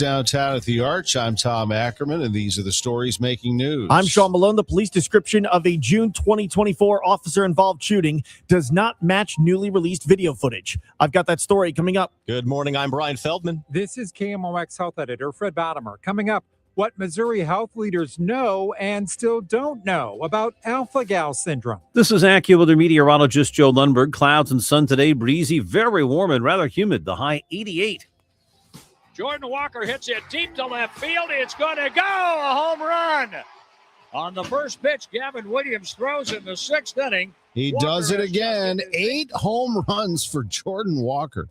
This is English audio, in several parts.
downtown at the Arch. I'm Tom Ackerman, and these are the stories making news. I'm Sean Malone. The police description of a June 2024 officer-involved shooting does not match newly released video footage. I've got that story coming up. Good morning. I'm Brian Feldman. This is KMOX Health Editor Fred Bottomer. Coming up, what Missouri health leaders know and still don't know about alpha-gal syndrome. This is AccuWeather meteorologist Joe Lundberg. Clouds and sun today, breezy, very warm and rather humid. The high 88. Jordan Walker hits it deep to left field. It's going to go. A home run. On the first pitch, Gavin Williams throws in the sixth inning. He does it again. 8 home runs for Jordan Walker.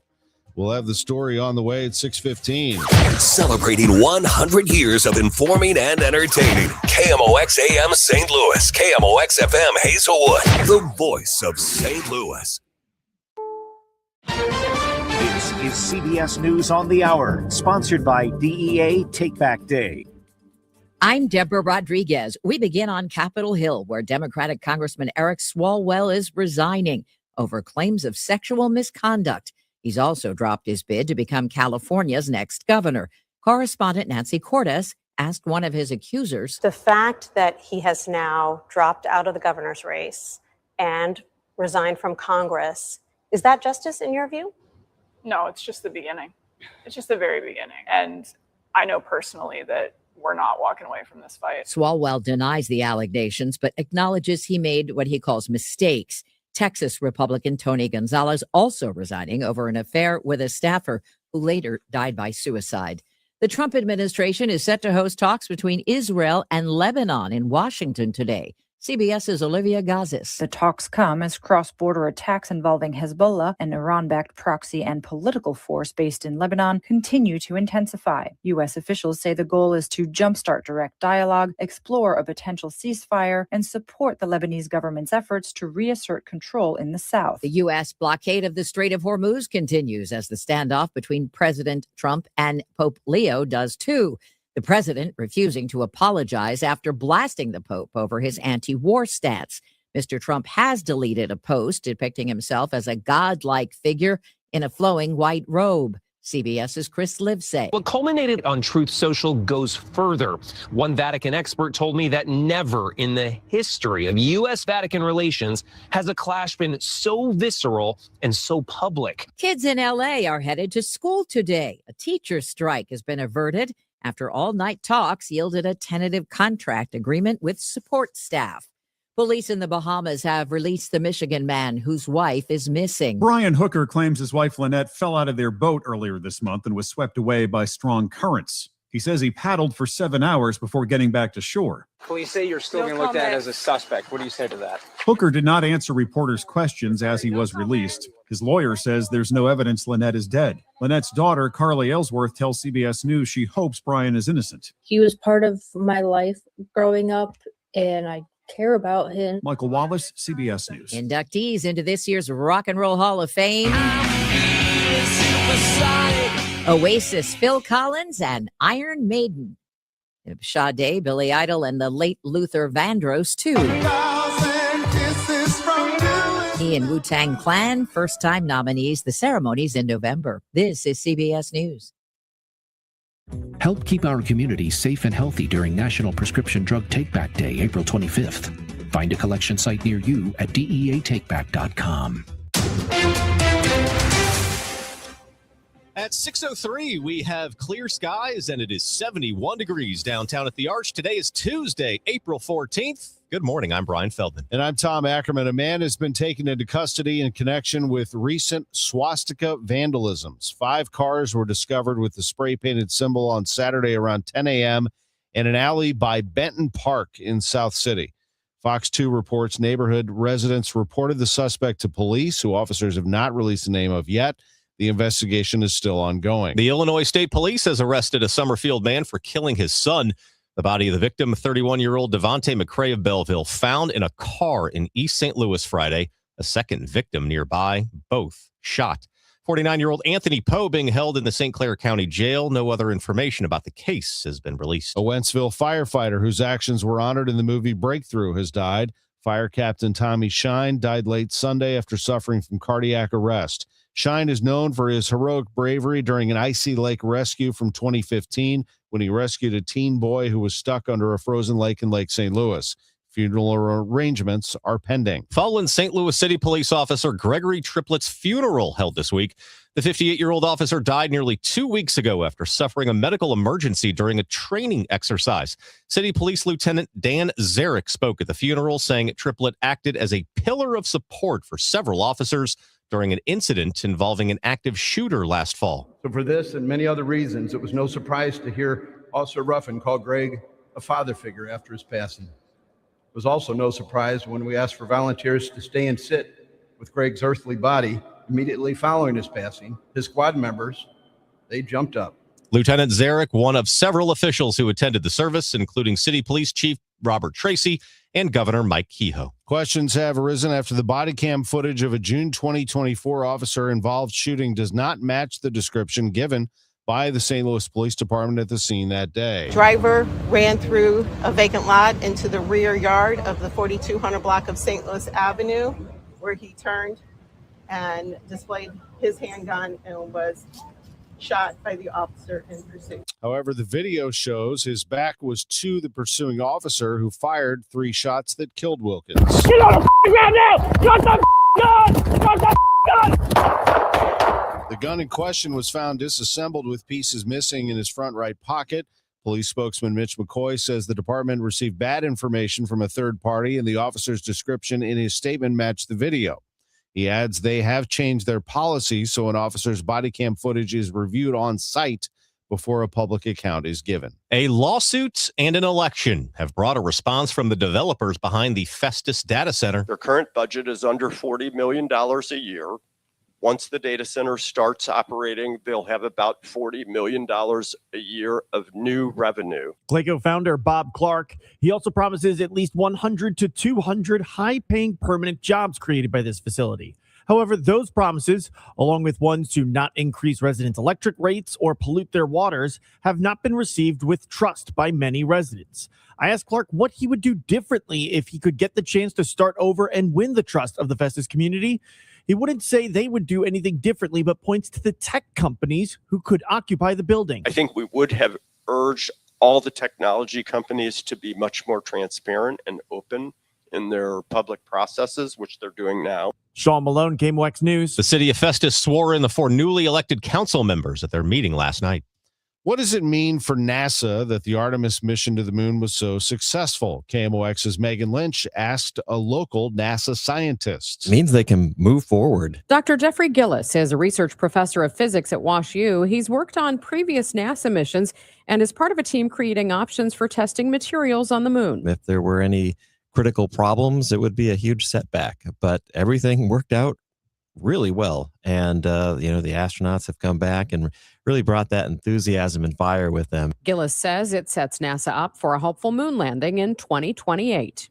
We'll have the story on the way at 6:15. Celebrating 100 years of informing and entertaining. KMOX AM St. Louis. KMOX FM Hazelwood. The voice of St. Louis. This is CBS News on the Hour, sponsored by DEA Take Back Day. I'm Deborah Rodriguez. We begin on Capitol Hill, where Democratic Congressman Eric Swalwell is resigning over claims of sexual misconduct. He's also dropped his bid to become California's next governor. Correspondent Nancy Cordes asked one of his accusers. The fact that he has now dropped out of the governor's race and resigned from Congress, is that justice in your view? No, it's just the beginning. It's just the very beginning. And I know personally that we're not walking away from this fight. Swalwell denies the allegations, but acknowledges he made what he calls mistakes. Texas Republican Tony Gonzalez also resigning over an affair with a staffer who later died by suicide. The Trump administration is set to host talks between Israel and Lebanon in Washington today. CBS's Olivia Gazis. The talks come as cross-border attacks involving Hezbollah, an Iran-backed proxy and political force based in Lebanon, continue to intensify. U.S. officials say the goal is to jumpstart direct dialogue, explore a potential ceasefire, and support the Lebanese government's efforts to reassert control in the south. The U.S. blockade of the Strait of Hormuz continues as the standoff between President Trump and Pope Leo does too. The president refusing to apologize after blasting the Pope over his anti-war stance. Mr. Trump has deleted a post depicting himself as a godlike figure in a flowing white robe. CBS's Chris Livesay. What culminated on Truth Social goes further. One Vatican expert told me that never in the history of U.S.-Vatican relations has a clash been so visceral and so public. Kids in L.A. are headed to school today. A teacher strike has been averted after all-night talks yielded a tentative contract agreement with support staff. Police in the Bahamas have released the Michigan man whose wife is missing. Brian Hooker claims his wife Lynette fell out of their boat earlier this month and was swept away by strong currents. He says he paddled for 7 hours before getting back to shore. Police say you're still being looked at as a suspect. What do you say to that? Hooker did not answer reporters' questions as he was released. His lawyer says there's no evidence Lynette is dead. Lynette's daughter, Carly Ellsworth, tells CBS News she hopes Brian is innocent. He was part of my life growing up, and I care about him. Michael Wallace, CBS News. Inductees into this year's Rock and Roll Hall of Fame. Oasis, Phil Collins, and Iron Maiden. Sade, Billy Idol, and the late Luther Vandross, too. He and Wu-Tang Clan, first-time nominees. The ceremony's in November. This is CBS News. Help keep our community safe and healthy during National Prescription Drug Take-Back Day, April 25th. Find a collection site near you at DEATakeback.com. At 6:03, we have clear skies, and it is 71 degrees downtown at the Arch. Today is Tuesday, April 14th. Good morning. I'm Brian Feldman. And I'm Tom Ackerman. A man has been taken into custody in connection with recent swastika vandalisms. 5 cars were discovered with the spray-painted symbol on Saturday around 10 a.m. in an alley by Benton Park in South City. Fox 2 reports neighborhood residents reported the suspect to police, who officers have not released the name of yet. The investigation is still ongoing. The Illinois State Police has arrested a Summerfield man for killing his son. The body of the victim, 31-year-old Devontae McCray of Belleville, found in a car in East St. Louis Friday. A second victim nearby, both shot. 49-year-old Anthony Poe being held in the St. Clair County Jail. No other information about the case has been released. A Wentzville firefighter whose actions were honored in the movie Breakthrough has died. Fire Captain Tommy Shine died late Sunday after suffering from cardiac arrest. Shine is known for his heroic bravery during an icy lake rescue from 2015 when he rescued a teen boy who was stuck under a frozen lake in Lake St. Louis. Funeral arrangements are pending. Fallen St. Louis City police officer Gregory Triplett's funeral held this week. The 58-year-old officer died nearly 2 weeks ago after suffering a medical emergency during a training exercise. City Police Lieutenant Dan Zarek spoke at the funeral, saying Triplett acted as a pillar of support for several officers during an incident involving an active shooter last fall. So for this and many other reasons, it was no surprise to hear Officer Ruffin call Greg a father figure after his passing. It was also no surprise when we asked for volunteers to stay and sit with Greg's earthly body immediately following his passing. His squad members, they jumped up. Lieutenant Zarek, one of several officials who attended the service, including City Police Chief Robert Tracy and Governor Mike Kehoe. Questions have arisen after the body cam footage of a June 2024 officer-involved shooting does not match the description given by the St. Louis Police Department at the scene that day. Driver ran through a vacant lot into the rear yard of the 4200 block of St. Louis Avenue, where he turned and displayed his handgun and was shot by the officer in pursuit. However, the video shows his back was to the pursuing officer who fired 3 shots that killed Wilkins. Get on the ground now! Drop the gun! Drop the gun! The gun in question was found disassembled with pieces missing in his front right pocket. Police spokesman Mitch McCoy says the department received bad information from a third party, and the officer's description in his statement matched the video. He adds they have changed their policy so an officer's body cam footage is reviewed on site before a public account is given. A lawsuit and an election have brought a response from the developers behind the Festus data center. Their current budget is under $40 million a year. Once the data center starts operating, they'll have about $40 million a year of new revenue. Clayco founder Bob Clark, he also promises at least 100 to 200 high-paying permanent jobs created by this facility. However, those promises, along with ones to not increase residents' electric rates or pollute their waters, have not been received with trust by many residents. I asked Clark what he would do differently if he could get the chance to start over and win the trust of the Festus community. He wouldn't say they would do anything differently, but points to the tech companies who could occupy the building. I think we would have urged all the technology companies to be much more transparent and open in their public processes, which they're doing now. Sean Malone, KMOX News. The city of Festus swore in the 4 newly elected council members at their meeting last night. What does it mean for NASA that the Artemis mission to the moon was so successful? KMOX's Megan Lynch asked a local NASA scientist. It means they can move forward. Dr. Jeffrey Gillis is a research professor of physics at WashU. He's worked on previous NASA missions and is part of a team creating options for testing materials on the moon. If there were any critical problems, it would be a huge setback, but everything worked out really well. And, the astronauts have come back and really brought that enthusiasm and fire with them. Gillis says it sets NASA up for a hopeful moon landing in 2028.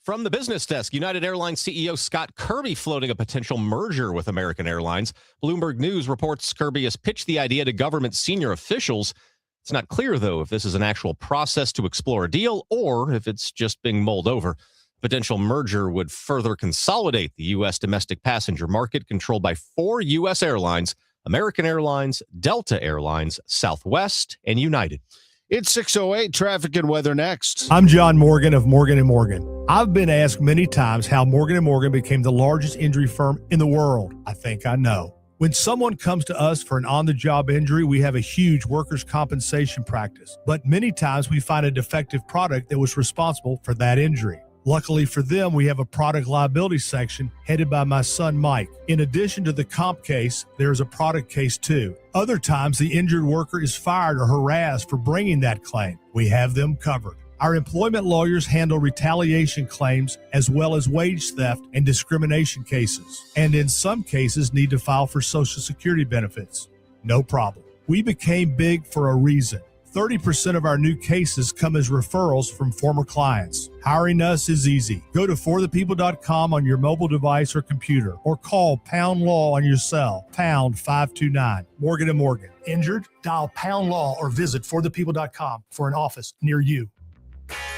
From the business desk, United Airlines CEO Scott Kirby floating a potential merger with American Airlines. Bloomberg News reports Kirby has pitched the idea to government senior officials. It's not clear, though, if this is an actual process to explore a deal or if it's just being mulled over. Potential merger would further consolidate the U.S. domestic passenger market controlled by 4 U.S. airlines: American Airlines, Delta Airlines, Southwest, and United. It's 6:08, traffic and weather next. I'm John Morgan of Morgan & Morgan. I've been asked many times how Morgan & Morgan became the largest injury firm in the world. I think I know. When someone comes to us for an on-the-job injury, we have a huge workers' compensation practice. But many times we find a defective product that was responsible for that injury. Luckily for them, we have a product liability section headed by my son, Mike. In addition to the comp case, there's a product case too. Other times, the injured worker is fired or harassed for bringing that claim. We have them covered. Our employment lawyers handle retaliation claims as well as wage theft and discrimination cases, and in some cases need to file for Social Security benefits. No problem. We became big for a reason. 30% of our new cases come as referrals from former clients. Hiring us is easy. Go to forthepeople.com on your mobile device or computer, or call Pound Law on your cell, pound 529. Morgan & Morgan. Injured? Dial Pound Law or visit forthepeople.com for an office near you.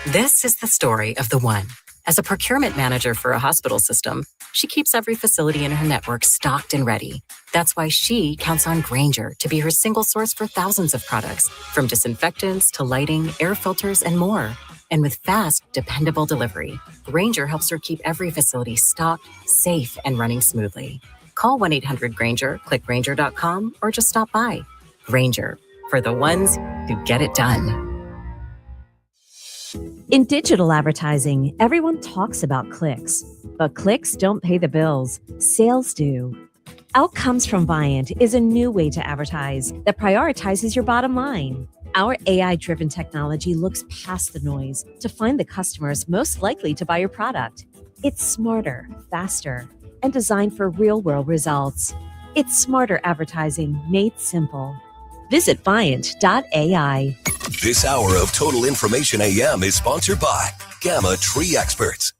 This is the story of the one. As a procurement manager for a hospital system, she keeps every facility in her network stocked and ready. That's why she counts on Grainger to be her single source for thousands of products, from disinfectants to lighting, air filters, and more. And with fast, dependable delivery, Grainger helps her keep every facility stocked, safe, and running smoothly. Call 1-800-GRAINGER, click Grainger.com, or just stop by. Grainger, for the ones who get it done. In digital advertising, everyone talks about clicks, but clicks don't pay the bills. Sales do. Outcomes from Viant is a new way to advertise that prioritizes your bottom line. Our AI-driven technology looks past the noise to find the customers most likely to buy your product. It's smarter, faster, and designed for real-world results. It's smarter advertising made simple. Visit Viant.ai. This hour of Total Information AM is sponsored by Gamma Tree Experts.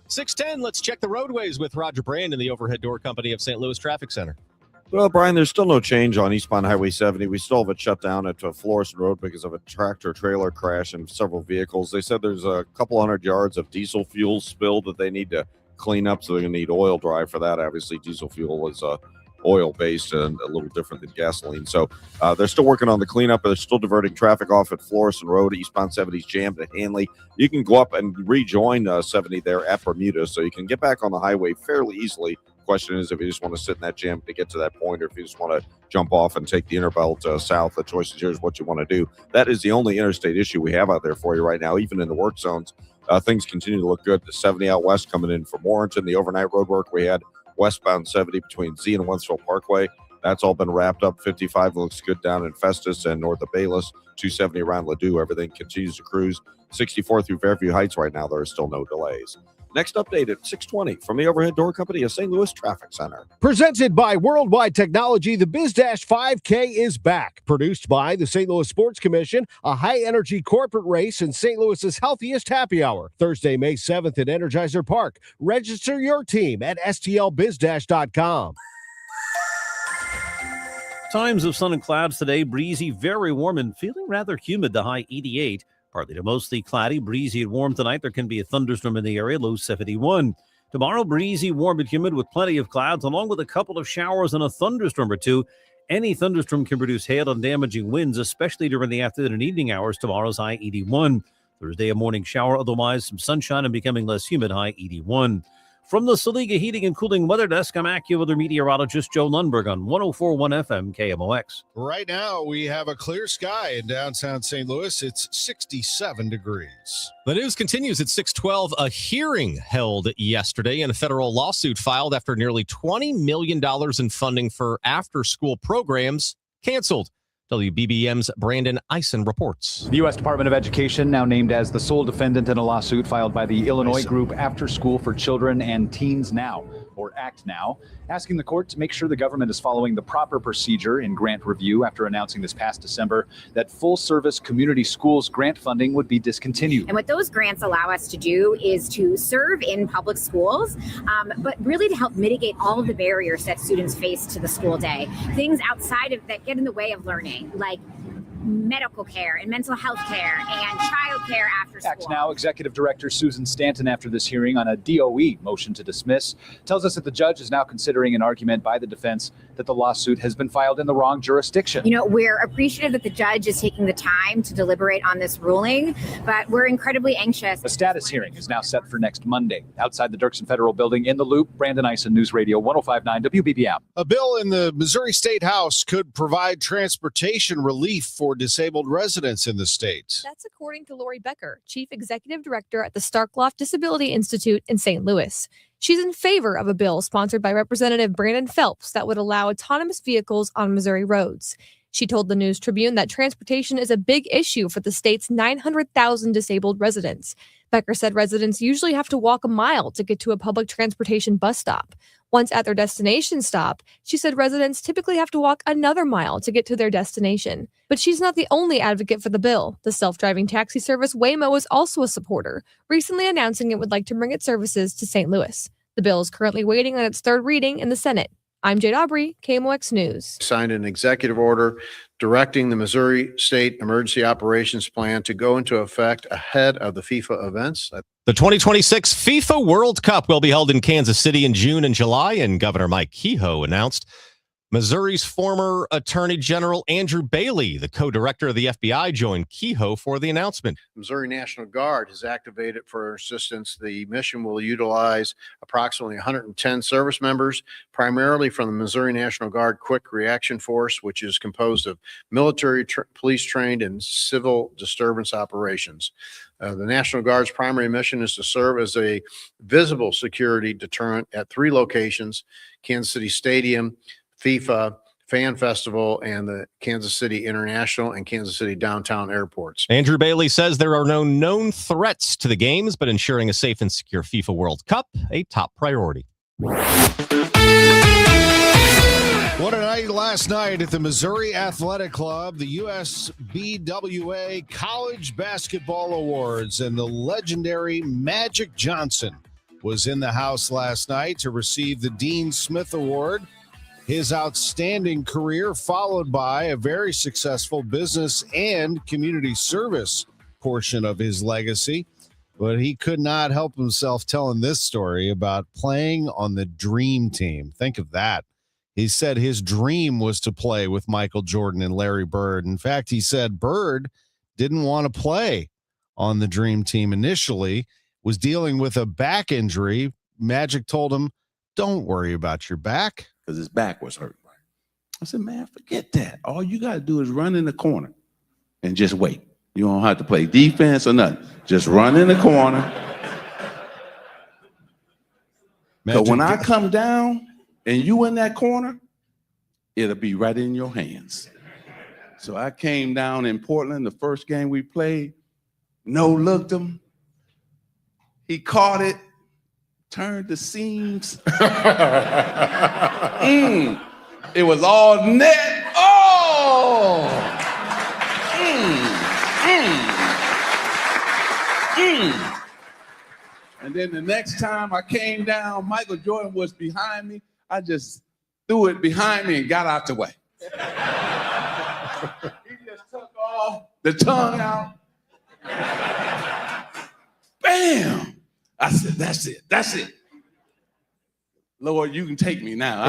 6:10, let's check the roadways with Roger Brandon, the Overhead Door Company of St. Louis Traffic Center. Well, Brian, there's still no change on eastbound Highway 70. We still have it shut down at Florissant Road because of a tractor-trailer crash and several vehicles. They said there's a couple hundred yards of diesel fuel spilled that they need to clean up, so they're going to need oil dry for that. Obviously, diesel fuel is oil-based and a little different than gasoline. So they're still working on the cleanup. They're still diverting traffic off at Florissant Road. Eastbound 70 is jammed at Hanley. You can go up and rejoin 70 there at Bermuda, so you can get back on the highway fairly easily. Question is if you just want to sit in that jam to get to that point, or if you just want to jump off and take the inner belt south. The choice is yours what you want to do. That is the only interstate issue we have out there for you right now. Even in the work zones, things continue to look good. The 70 out west coming in from Warrenton, the overnight road work we had westbound 70 between Z and Wentzville Parkway, that's all been wrapped up. 55 looks good down in Festus and north of Bayless. 270 around Ladue, everything continues to cruise. 64 through Fairview Heights right now, there are still no delays. Next update at 6:20 from the Overhead Door Company of St. Louis Traffic Center. Presented by Worldwide Technology, the BizDash 5K is back. Produced by the St. Louis Sports Commission, a high-energy corporate race in St. Louis's healthiest happy hour. Thursday, May 7th at Energizer Park. Register your team at stlbizdash.com. Times of sun and clouds today. Breezy, very warm, and feeling rather humid. The high 88. Partly to mostly cloudy, breezy and warm tonight. There can be a thunderstorm in the area, low 71. Tomorrow, breezy, warm and humid with plenty of clouds, along with a couple of showers and a thunderstorm or two. Any thunderstorm can produce hail and damaging winds, especially during the afternoon and evening hours. Tomorrow's high 81. Thursday, a morning shower, otherwise some sunshine and becoming less humid, high 81. From the Saliga Heating and Cooling Weather Desk, I'm AccuWeather meteorologist Joe Lundberg on 104.1 FM KMOX. Right now, we have a clear sky in downtown St. Louis. It's 67 degrees. The news continues at 6:12. A hearing held yesterday in a federal lawsuit filed after nearly $20 million in funding for after-school programs canceled. WBBM's Brandon Eisen reports. The U.S. Department of Education now named as the sole defendant in a lawsuit filed by the Illinois group After School for Children and Teens Now, or ACT Now, asking the court to make sure the government is following the proper procedure in grant review after announcing this past December that full-service community schools grant funding would be discontinued. And what those grants allow us to do is to serve in public schools, but really to help mitigate all of the barriers that students face to the school day. Things outside of that get in the way of learning, like medical care and mental health care and child care after school. ACT Now Executive Director Susan Stanton, after this hearing on a DOE motion to dismiss, tells us that the judge is now considering an argument by the defense that the lawsuit has been filed in the wrong jurisdiction. You know, we're appreciative that the judge is taking the time to deliberate on this ruling, but we're incredibly anxious. A status hearing is now set for next Monday. Outside the Dirksen Federal Building in the Loop, Brandon Eisen, News Radio 105.9 WBBM. A bill in the Missouri State House could provide transportation relief for disabled residents in the state. That's according to Lori Becker, Chief Executive Director at the Starkloff Disability Institute in St. Louis. She's in favor of a bill sponsored by Representative Brandon Phelps that would allow autonomous vehicles on Missouri roads. She told the News Tribune that transportation is a big issue for the state's 900,000 disabled residents. Becker said residents usually have to walk a mile to get to a public transportation bus stop. Once at their destination stop, she said residents typically have to walk another mile to get to their destination. But she's not the only advocate for the bill. The self-driving taxi service Waymo is also a supporter, recently announcing it would like to bring its services to St. Louis. The bill is currently waiting on its third reading in the Senate. I'm Jade Aubrey, KMOX News. Signed an executive order directing the Missouri State Emergency Operations Plan to go into effect ahead of the FIFA events. The 2026 FIFA World Cup will be held in Kansas City in June and July, and Governor Mike Kehoe announced Missouri's former Attorney General Andrew Bailey, the co-director of the FBI, joined Kehoe for the announcement. Missouri National Guard has activated for assistance. The mission will utilize approximately 110 service members, primarily from the Missouri National Guard Quick Reaction Force, which is composed of military, police trained, and civil disturbance operations. The National Guard's primary mission is to serve as a visible security deterrent at 3 locations: Kansas City Stadium, FIFA, Fan Festival, and the Kansas City International and Kansas City Downtown airports. Andrew Bailey says there are no known threats to the games, but ensuring a safe and secure FIFA World Cup a top priority. What a night last night at the Missouri Athletic Club, the USBWA College Basketball Awards, and the legendary Magic Johnson was in the house last night to receive the Dean Smith Award. His outstanding career followed by a very successful business and community service portion of his legacy. But he could not help himself telling this story about playing on the dream team. Think of that. He said his dream was to play with Michael Jordan and Larry Bird. In fact, he said Bird didn't want to play on the dream team initially, was dealing with a back injury. Magic told him, "Don't worry about your back." Because his back was hurt. I said, man, forget that. All you got to do is run in the corner and just wait. You don't have to play defense or nothing. Just run in the corner. Because when I come down and you in that corner, it'll be right in your hands. So I came down in Portland, the first game we played. No looked him. He caught it. Turned the seams. It was all net. Oh! And then the next time I came down, Michael Jordan was behind me. I just threw it behind me and got out the way. He just took all the tongue out. Bam! I said, that's it. That's it. Lord, you can take me now.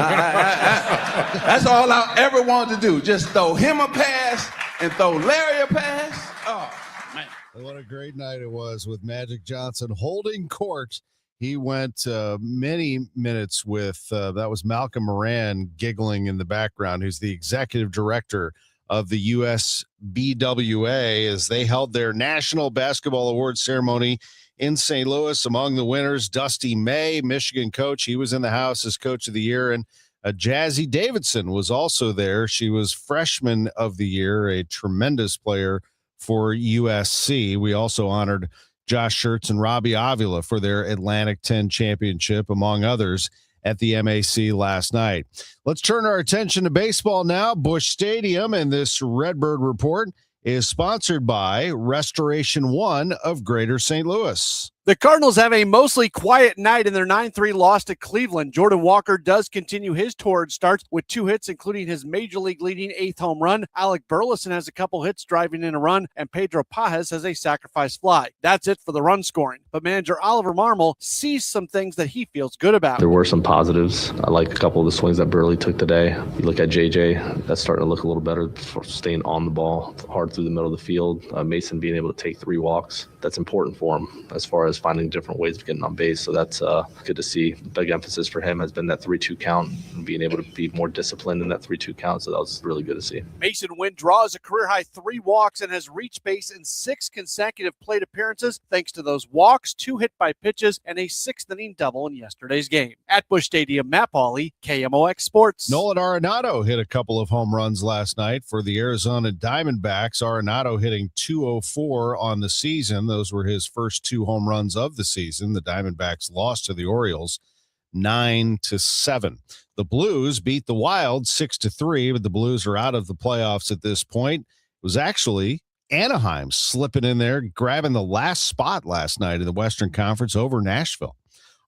That's all I ever wanted to do. Just throw him a pass and throw Larry a pass. Oh, man. What a great night it was with Magic Johnson holding court. He went many minutes with, that was Malcolm Moran giggling in the background, who's the executive director of the USBWA, as they held their National Basketball Awards ceremony in St. Louis. Among the winners, Dusty May, Michigan coach. He was in the house as coach of the year. And Jazzy Davidson was also there. She was freshman of the year, a tremendous player for USC. We also honored Josh Schertz and Robbie Avila for their Atlantic 10 championship, among others, at the MAC last night. Let's turn our attention to baseball now. Busch Stadium, and this Redbird Report is sponsored by Restoration One of Greater St. Louis. The Cardinals have a mostly quiet night in their 9-3 loss to Cleveland. Jordan Walker does continue his torrid start with 2 hits, including his major league leading 8th home run. Alec Burleson has a couple hits driving in a run, and Pedro Pajes has a sacrifice fly. That's it for the run scoring. But manager Oliver Marmol sees some things that he feels good about. There were some positives. I like a couple of the swings that Burley took today. You look at JJ, that's starting to look a little better for staying on the ball, hard through the middle of the field. Mason being able to take 3 walks, that's important for him as far as finding different ways of getting on base. So that's good to see. Big emphasis for him has been that 3-2 count and being able to be more disciplined in that 3-2 count. So that was really good to see. Mason Wynn draws a career-high 3 walks and has reached base in 6 consecutive plate appearances thanks to those walks, 2 hit by pitches, and a 6th-inning double in yesterday's game. At Busch Stadium, Matt Pauley, KMOX Sports. Nolan Arenado hit a couple of home runs last night for the Arizona Diamondbacks. Arenado hitting .204 on the season. Those were his first 2 home runs of the season. The Diamondbacks lost to the Orioles 9-7. The Blues beat the Wild 6-3, but the Blues are out of the playoffs at this point. It was actually Anaheim slipping in there, grabbing the last spot last night in the Western Conference over Nashville.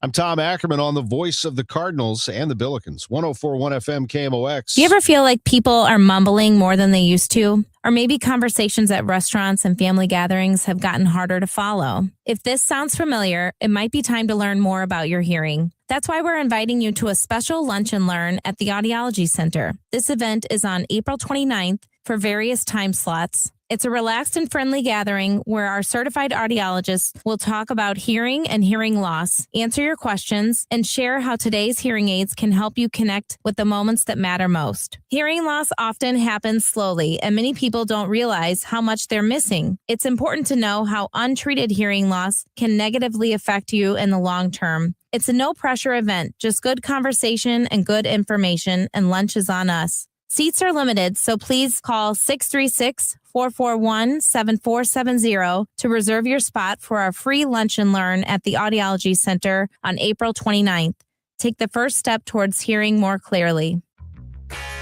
I'm Tom Ackerman on the voice of the Cardinals and the Billikens. 104.1 FM KMOX. Do you ever feel like people are mumbling more than they used to? Or maybe conversations at restaurants and family gatherings have gotten harder to follow? If this sounds familiar, it might be time to learn more about your hearing. That's why we're inviting you to a special lunch and learn at the Audiology Center. This event is on April 29th for various time slots. It's a relaxed and friendly gathering where our certified audiologists will talk about hearing and hearing loss, answer your questions, and share how today's hearing aids can help you connect with the moments that matter most. Hearing loss often happens slowly, and many people don't realize how much they're missing. It's important to know how untreated hearing loss can negatively affect you in the long term. It's a no-pressure event, just good conversation and good information, and lunch is on us. Seats are limited, so please call 636-441-7470 to reserve your spot for our free lunch and learn at the Audiology Center on April 29th. Take the first step towards hearing more clearly.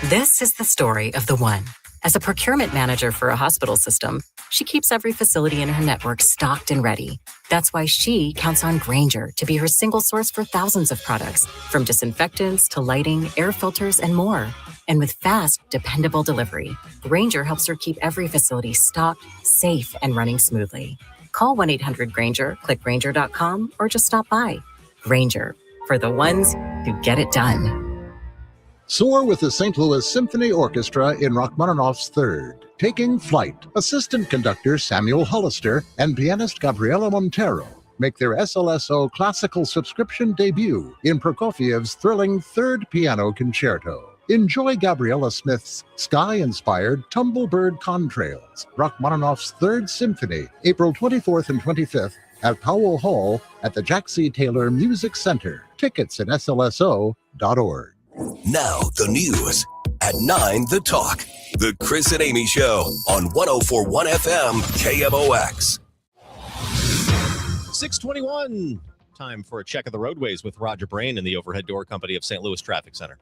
This is the story of the one. As a procurement manager for a hospital system, she keeps every facility in her network stocked and ready. That's why she counts on Grainger to be her single source for thousands of products, from disinfectants to lighting, air filters, and more. And with fast, dependable delivery, Grainger helps her keep every facility stocked, safe, and running smoothly. Call 1-800-GRAINGER, click Grainger.com, or just stop by. Grainger, for the ones who get it done. Soar with the St. Louis Symphony Orchestra in Rachmaninoff's Third. Taking Flight. Assistant conductor Samuel Hollister and pianist Gabriela Montero make their SLSO classical subscription debut in Prokofiev's thrilling Third Piano Concerto. Enjoy Gabriela Smith's sky-inspired Tumblebird Contrails, Rachmaninoff's Third Symphony, April 24th and 25th at Powell Hall at the Jack C. Taylor Music Center. Tickets at slso.org. Now the news at 9, The Talk. The Chris and Amy Show on 104.1 FM KMOX. 6:21. Time for a check of the roadways with Roger Brain and the Overhead Door Company of St. Louis Traffic Center.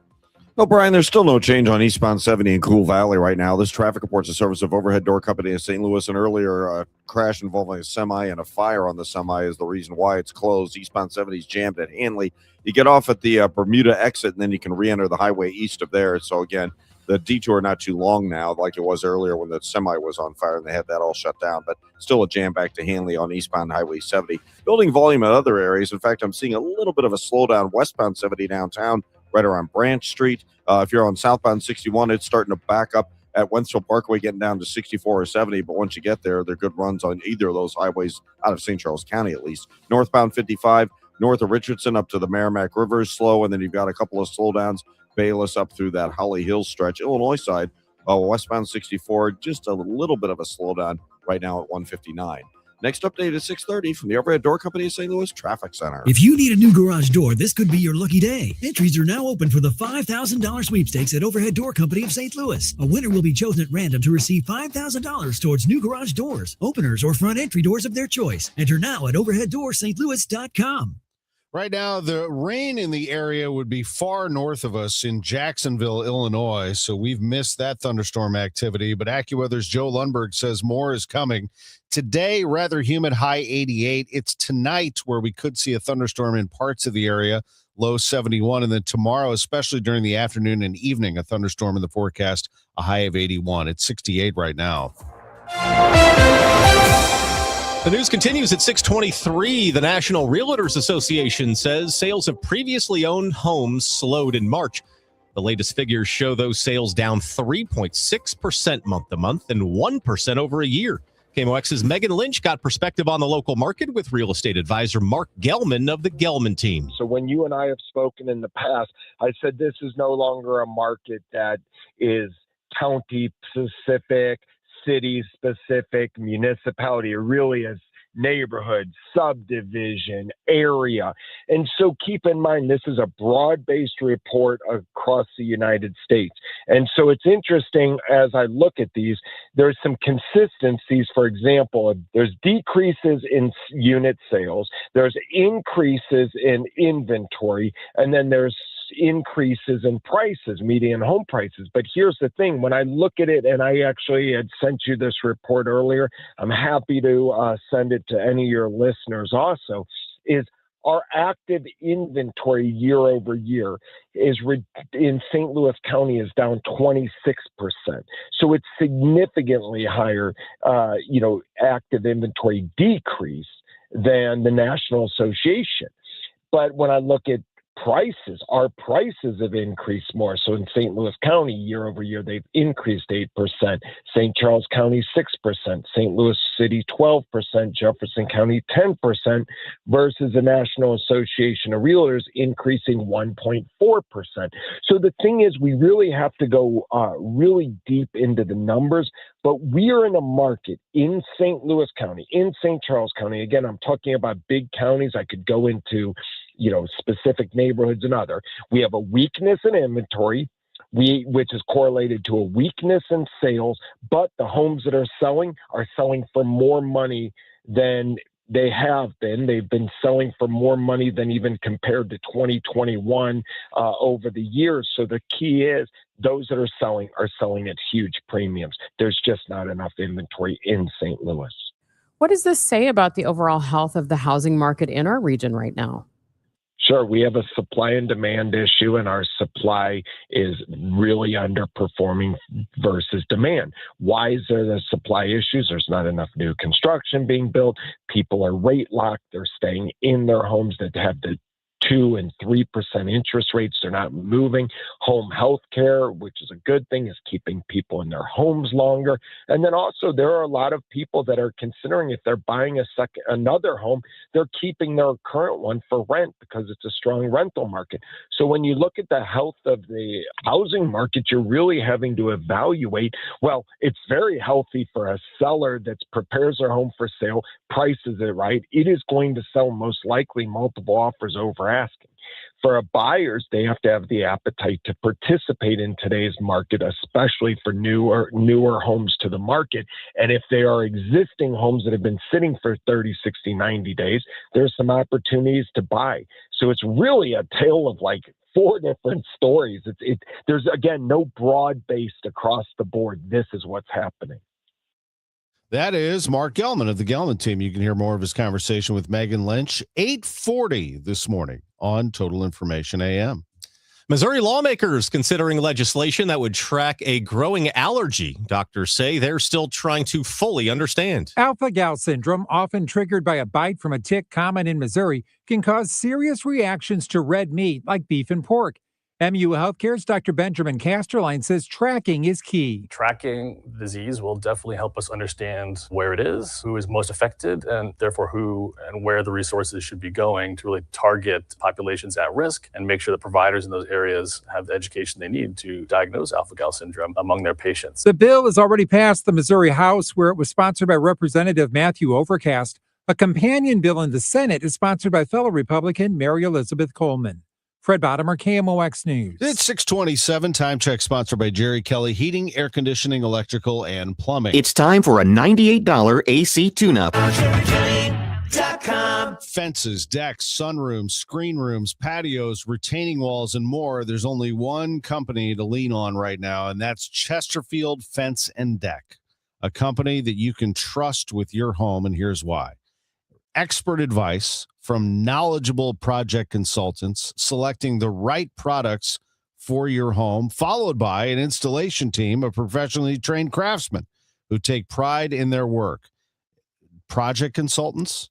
Well, Brian, there's still no change on eastbound 70 in Cool Valley right now. This traffic reports a service of Overhead Door Company of St. Louis. An earlier crash involving a semi and a fire on the semi is the reason why it's closed. Eastbound 70 is jammed at Hanley. You get off at the Bermuda exit, and then you can re-enter the highway east of there. So, again, the detour not too long now, like it was earlier when the semi was on fire and they had that all shut down. But still a jam back to Hanley on eastbound Highway 70. Building volume in other areas. In fact, I'm seeing a little bit of a slowdown westbound 70 downtown, right around Branch Street. If you're on southbound 61, it's starting to back up at Wentzville Parkway, getting down to 64 or 70. But once you get there, they're good runs on either of those highways out of St. Charles County, at least. Northbound 55, north of Richardson up to the Merrimack River is slow. And then you've got a couple of slowdowns. Bayless up through that Holly Hills stretch. Illinois side, westbound 64, just a little bit of a slowdown right now at 159. Next update is 6:30 from the Overhead Door Company of St. Louis Traffic Center. If you need a new garage door, this could be your lucky day. Entries are now open for the $5,000 sweepstakes at Overhead Door Company of St. Louis. A winner will be chosen at random to receive $5,000 towards new garage doors, openers, or front entry doors of their choice. Enter now at overheaddoorsstlouis.com. Right now, the rain in the area would be far north of us in Jacksonville, Illinois, so we've missed that thunderstorm activity. But AccuWeather's Joe Lundberg says more is coming. Today, rather humid, high 88. It's tonight where we could see a thunderstorm in parts of the area, low 71. And then tomorrow, especially during the afternoon and evening, a thunderstorm in the forecast, a high of 81. It's 68 right now. The news continues at 6:23. The National Realtors Association says sales of previously owned homes slowed in March. The latest figures show those sales down 3.6% month to month and 1% over a year. KMOX's Megan Lynch got perspective on the local market with real estate advisor Mark Gelman of the Gelman team. So when you and I have spoken in the past, I said this is no longer a market that is county specific, city specific, municipality. It really is neighborhood, subdivision, area. And so keep in mind, this is a broad-based report across the United States. And so it's interesting as I look at these, there's some consistencies. For example, there's decreases in unit sales, there's increases in inventory, and then there's increases in prices, median home prices. But here's the thing, when I look at it, and I actually had sent you this report earlier, I'm happy to send it to any of your listeners also, is our active inventory year over year is in St. Louis County is down 26%. So it's significantly higher, active inventory decrease than the National Association. But when I look at prices, our prices have increased more. So in St. Louis County, year over year, they've increased 8%, St. Charles County, 6%, St. Louis City, 12%, Jefferson County, 10%, versus the National Association of Realtors increasing 1.4%. So the thing is, we really have to go really deep into the numbers, but we are in a market in St. Louis County, in St. Charles County. Again, I'm talking about big counties. I could go into specific neighborhoods and other. We have a weakness in inventory, which is correlated to a weakness in sales, but the homes that are selling for more money than they have been. They've been selling for more money than even compared to 2021 over the years. So the key is those that are selling at huge premiums. There's just not enough inventory in St. Louis. What does this say about the overall health of the housing market in our region right now? Sure, we have a supply and demand issue, and our supply is really underperforming versus demand. Why is there the supply issues? There's not enough new construction being built. People are rate locked. They're staying in their homes that have the 2% and 3% interest rates. They're not moving. Home health care, which is a good thing, is keeping people in their homes longer. And then also there are a lot of people that are considering, if they're buying another home, they're keeping their current one for rent because it's a strong rental market. So when you look at the health of the housing market, you're really having to evaluate, well, it's very healthy for a seller that prepares their home for sale, prices it right. It is going to sell most likely multiple offers over asking. For buyers, they have to have the appetite to participate in today's market, especially for newer homes to the market. And if they are existing homes that have been sitting for 30, 60, 90 days, there's some opportunities to buy. So it's really a tale of like 4 different stories. There's, again, no broad-based across the board. This is what's happening. That is Mark Gelman of the Gelman team. You can hear more of his conversation with Megan Lynch, 8:40 this morning on Total Information AM. Missouri lawmakers considering legislation that would track a growing allergy. Doctors say they're still trying to fully understand. Alpha-gal syndrome, often triggered by a bite from a tick common in Missouri, can cause serious reactions to red meat like beef and pork. MU Healthcare's Dr. Benjamin Casterline says tracking is key. Tracking disease will definitely help us understand where it is, who is most affected, and therefore who and where the resources should be going to really target populations at risk and make sure that providers in those areas have the education they need to diagnose alpha-gal syndrome among their patients. The bill has already passed the Missouri House, where it was sponsored by Representative Matthew Overcast. A companion bill in the Senate is sponsored by fellow Republican Mary Elizabeth Coleman. Fred Bottomer, KMOX News. It's 6:27. Time check sponsored by Jerry Kelly Heating, Air Conditioning, Electrical, and Plumbing. It's time for a $98 AC tune-up. Fences, decks, sunrooms, screen rooms, patios, retaining walls, and more. There's only one company to lean on right now, and that's Chesterfield Fence and Deck, a company that you can trust with your home, and here's why. Expert advice from knowledgeable project consultants selecting the right products for your home, followed by an installation team of professionally trained craftsmen who take pride in their work. Project consultants,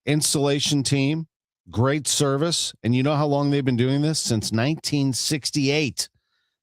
installation team, great service. And you know how long they've been doing this? Since 1968.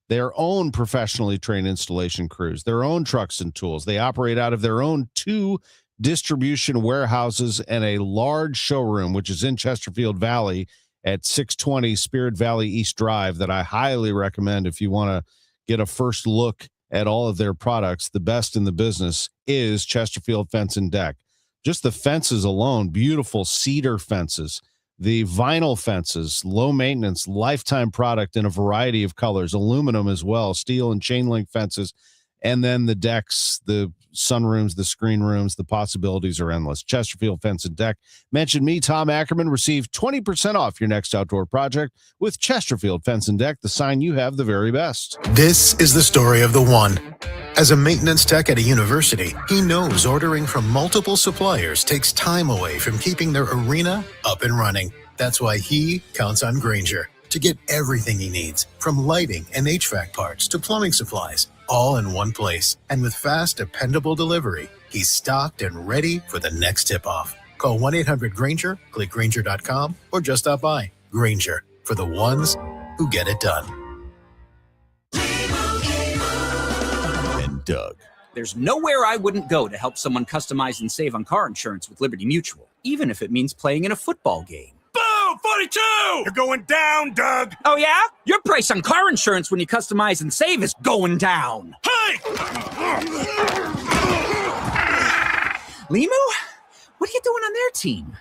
Their own professionally trained installation crews, their own trucks and tools. They operate out of their own 2 distribution warehouses and a large showroom, which is in Chesterfield Valley at 620 Spirit Valley East Drive, that I highly recommend if you want to get a first look at all of their products. The best in the business is Chesterfield Fence and Deck. Just the fences alone, beautiful cedar fences, the vinyl fences, low maintenance, lifetime product in a variety of colors, aluminum as well, steel and chain link fences. And then the decks, the sunrooms, the screen rooms, the possibilities are endless. Chesterfield Fence and Deck. Mention me, Tom Ackerman. Receive 20% off your next outdoor project with Chesterfield Fence and Deck, the sign you have the very best. This is the story of the one. As a maintenance tech at a university, he knows ordering from multiple suppliers takes time away from keeping their arena up and running. That's why he counts on Grainger to get everything he needs, from lighting and HVAC parts to plumbing supplies, all in one place. And with fast, dependable delivery, he's stocked and ready for the next tip-off. Call 1-800-GRAINGER, click Grainger.com, or just stop by. Grainger, for the ones who get it done. And Doug. There's nowhere I wouldn't go to help someone customize and save on car insurance with Liberty Mutual, even if it means playing in a football game. Boom! 42! You're going down, Doug! Oh, yeah? Your price on car insurance when you customize and save is going down. Hey! Limu? What are you doing on their team?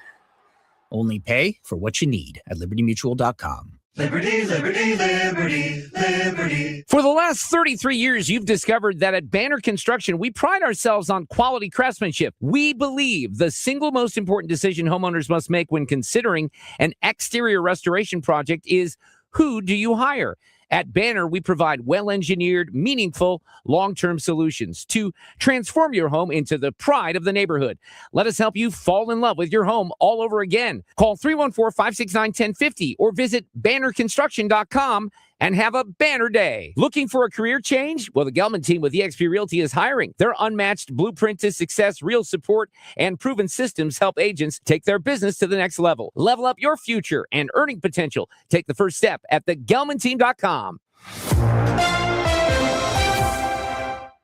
Only pay for what you need at libertymutual.com. Liberty, liberty, liberty, liberty. For the last 33 years, you've discovered that at Banner Construction, we pride ourselves on quality craftsmanship. We believe the single most important decision homeowners must make when considering an exterior restoration project is, who do you hire? At Banner, we provide well-engineered, meaningful, long-term solutions to transform your home into the pride of the neighborhood. Let us help you fall in love with your home all over again. Call 314-569-1050 or visit bannerconstruction.com and have a banner day. Looking for a career change? Well, the Gelman team with eXp Realty is hiring. Their unmatched blueprint to success, real support, and proven systems help agents take their business to the next level. Level up your future and earning potential. Take the first step at thegelmanteam.com.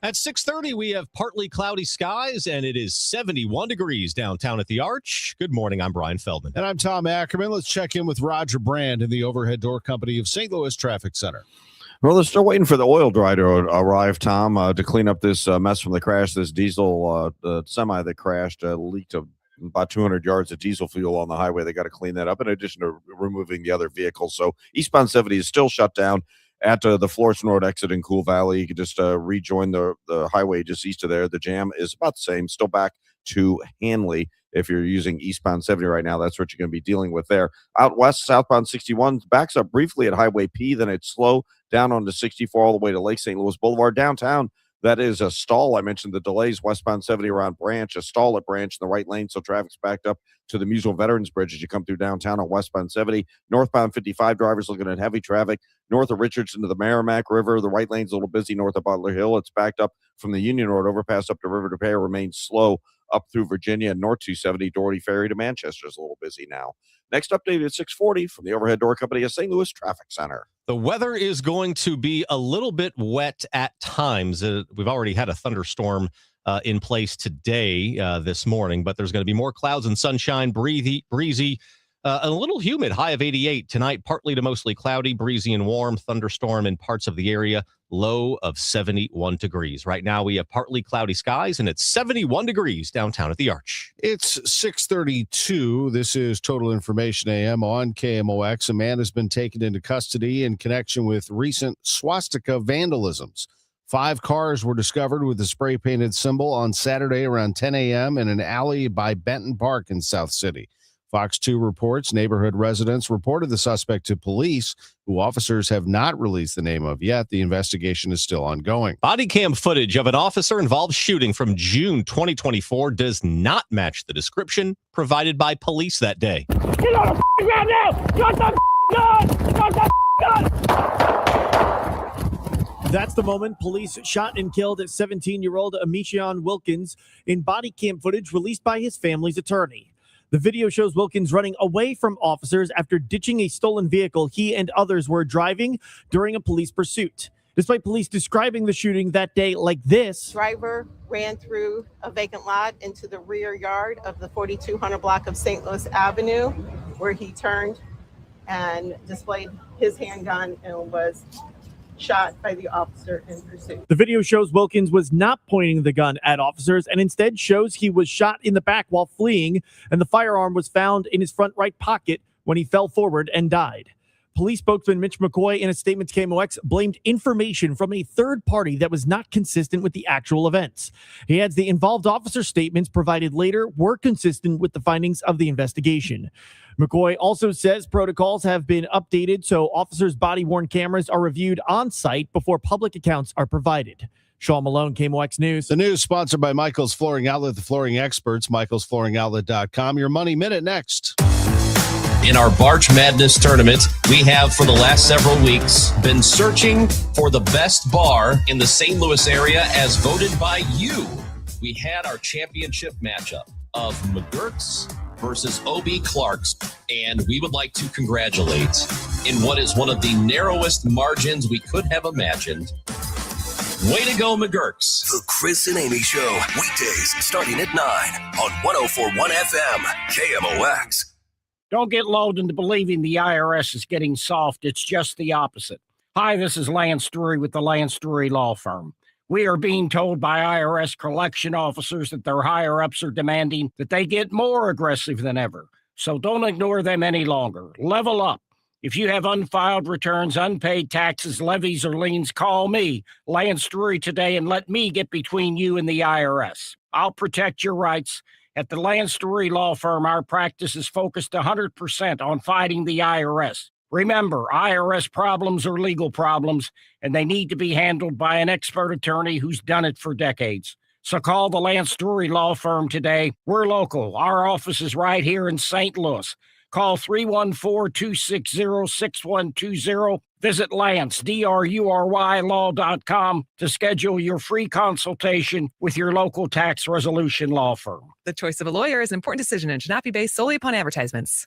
At 6:30, we have partly cloudy skies, and it is 71 degrees downtown at the Arch. Good morning. I'm Brian Feldman. And I'm Tom Ackerman. Let's check in with Roger Brand in the Overhead Door Company of St. Louis Traffic Center. Well, they're still waiting for the oil dry to arrive, Tom, to clean up this mess from the crash. This diesel semi that crashed leaked about 200 yards of diesel fuel on the highway. They got to clean that up in addition to removing the other vehicles. So eastbound 70 is still shut down at the Florissant Road exit in Cool Valley. You can just rejoin the highway just east of there. The jam is about the same, still back to Hanley. If you're using eastbound 70 right now, that's what you're going to be dealing with there. Out west, southbound 61 backs up briefly at Highway P, then it's slow down onto 64 all the way to Lake St. Louis Boulevard. Downtown, that is a stall. I mentioned the delays. Westbound 70 around Branch, a stall at Branch in the right lane, so traffic's backed up to the Musel Veterans Bridge as you come through downtown on westbound 70. Northbound 55 drivers looking at heavy traffic north of Richardson to the Merrimack River. The right lane's a little busy north of Butler Hill. It's backed up from the Union Road overpass up to River de Pay, remains slow up through Virginia and North 270. Doherty Ferry to Manchester is a little busy now. Next update at 6:40 from the Overhead Door Company of St. Louis Traffic Center. The weather is going to be a little bit wet at times. We've already had a thunderstorm in place today, this morning, but there's going to be more clouds and sunshine, breezy, a little humid, high of 88. Tonight, partly to mostly cloudy, breezy and warm, thunderstorm in parts of the area, low of 71 degrees. Right now, we have partly cloudy skies, and it's 71 degrees downtown at the Arch. It's 6:32. This is Total Information AM on KMOX. A man has been taken into custody in connection with recent swastika vandalisms. 5 cars were discovered with the spray-painted symbol on Saturday around 10 a.m. in an alley by Benton Park in South City. Fox 2 reports neighborhood residents reported the suspect to police, who officers have not released the name of yet. The investigation is still ongoing. Body cam footage of an officer-involved shooting from June 2024 does not match the description provided by police that day. Get on the ground now! Got the gun! Got the gun! That's the moment police shot and killed 17-year-old Amishion Wilkins in body cam footage released by his family's attorney. The video shows Wilkins running away from officers after ditching a stolen vehicle he and others were driving during a police pursuit. Despite police describing the shooting that day like this, driver ran through a vacant lot into the rear yard of the 4200 block of St. Louis Avenue, where he turned and displayed his handgun and was shot by the officer in pursuit. The video shows Wilkins was not pointing the gun at officers and instead shows he was shot in the back while fleeing, and the firearm was found in his front right pocket when he fell forward and died. Police spokesman Mitch McCoy, in a statement to KMOX, blamed information from a third party that was not consistent with the actual events. He adds the involved officer statements provided later were consistent with the findings of the investigation. McCoy also says protocols have been updated so officers' body-worn cameras are reviewed on site before public accounts are provided. Sean Malone, KMOX News. The news sponsored by Michael's Flooring Outlet, the flooring experts, michaelsflooringoutlet.com. Your Money Minute next. In our March Madness tournament, we have for the last several weeks been searching for the best bar in the St. Louis area as voted by you. We had our championship matchup of McGurk's versus O.B. Clark's, and we would like to congratulate in what is one of the narrowest margins we could have imagined. Way to go, McGurk's. The Chris and Amy Show, weekdays starting at 9 on 104.1 FM, KMOX. Don't get lulled into believing the IRS is getting soft. It's just the opposite. Hi, this is Lance Drury with the Lance Drury Law Firm. We are being told by IRS collection officers that their higher-ups are demanding that they get more aggressive than ever. So don't ignore them any longer. Level up. If you have unfiled returns, unpaid taxes, levies, or liens, call me, Lance Drury, today and let me get between you and the IRS. I'll protect your rights. At the Lance Drury Law Firm, our practice is focused 100% on fighting the IRS. Remember, IRS problems are legal problems, and they need to be handled by an expert attorney who's done it for decades. So call the Lance Drury Law Firm today. We're local. Our office is right here in St. Louis. Call 314-260-6120. Visit Lance, DRURY law.com to schedule your free consultation with your local tax resolution law firm. The choice of a lawyer is an important decision and should not be based solely upon advertisements.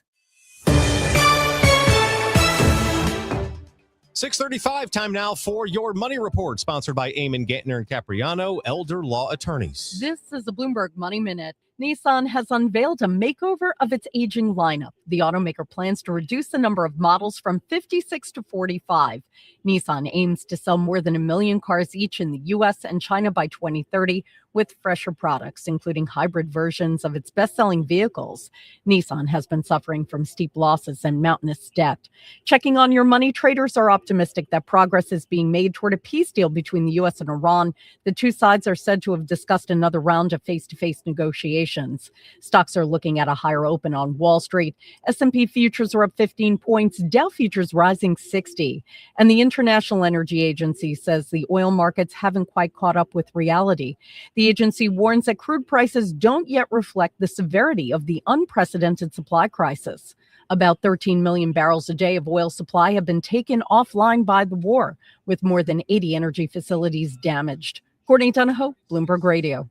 6:35, time now for your Money Report, sponsored by Eamon Gantner and Capriano, Elder Law Attorneys. This is the Bloomberg Money Minute. Nissan has unveiled a makeover of its aging lineup. The automaker plans to reduce the number of models from 56 to 45. Nissan aims to sell more than 1 million cars each in the U.S. and China by 2030, with fresher products, including hybrid versions of its best-selling vehicles. Nissan has been suffering from steep losses and mountainous debt. Checking on your money, traders are optimistic that progress is being made toward a peace deal between the U.S. and Iran. The two sides are said to have discussed another round of face-to-face negotiations. Stocks are looking at a higher open on Wall Street. S&P futures are up 15 points, Dow futures rising 60. And the International Energy Agency says the oil markets haven't quite caught up with reality. The agency warns that crude prices don't yet reflect the severity of the unprecedented supply crisis. About 13 million barrels a day of oil supply have been taken offline by the war, with more than 80 energy facilities damaged. Courtney Donahoe, Bloomberg Radio.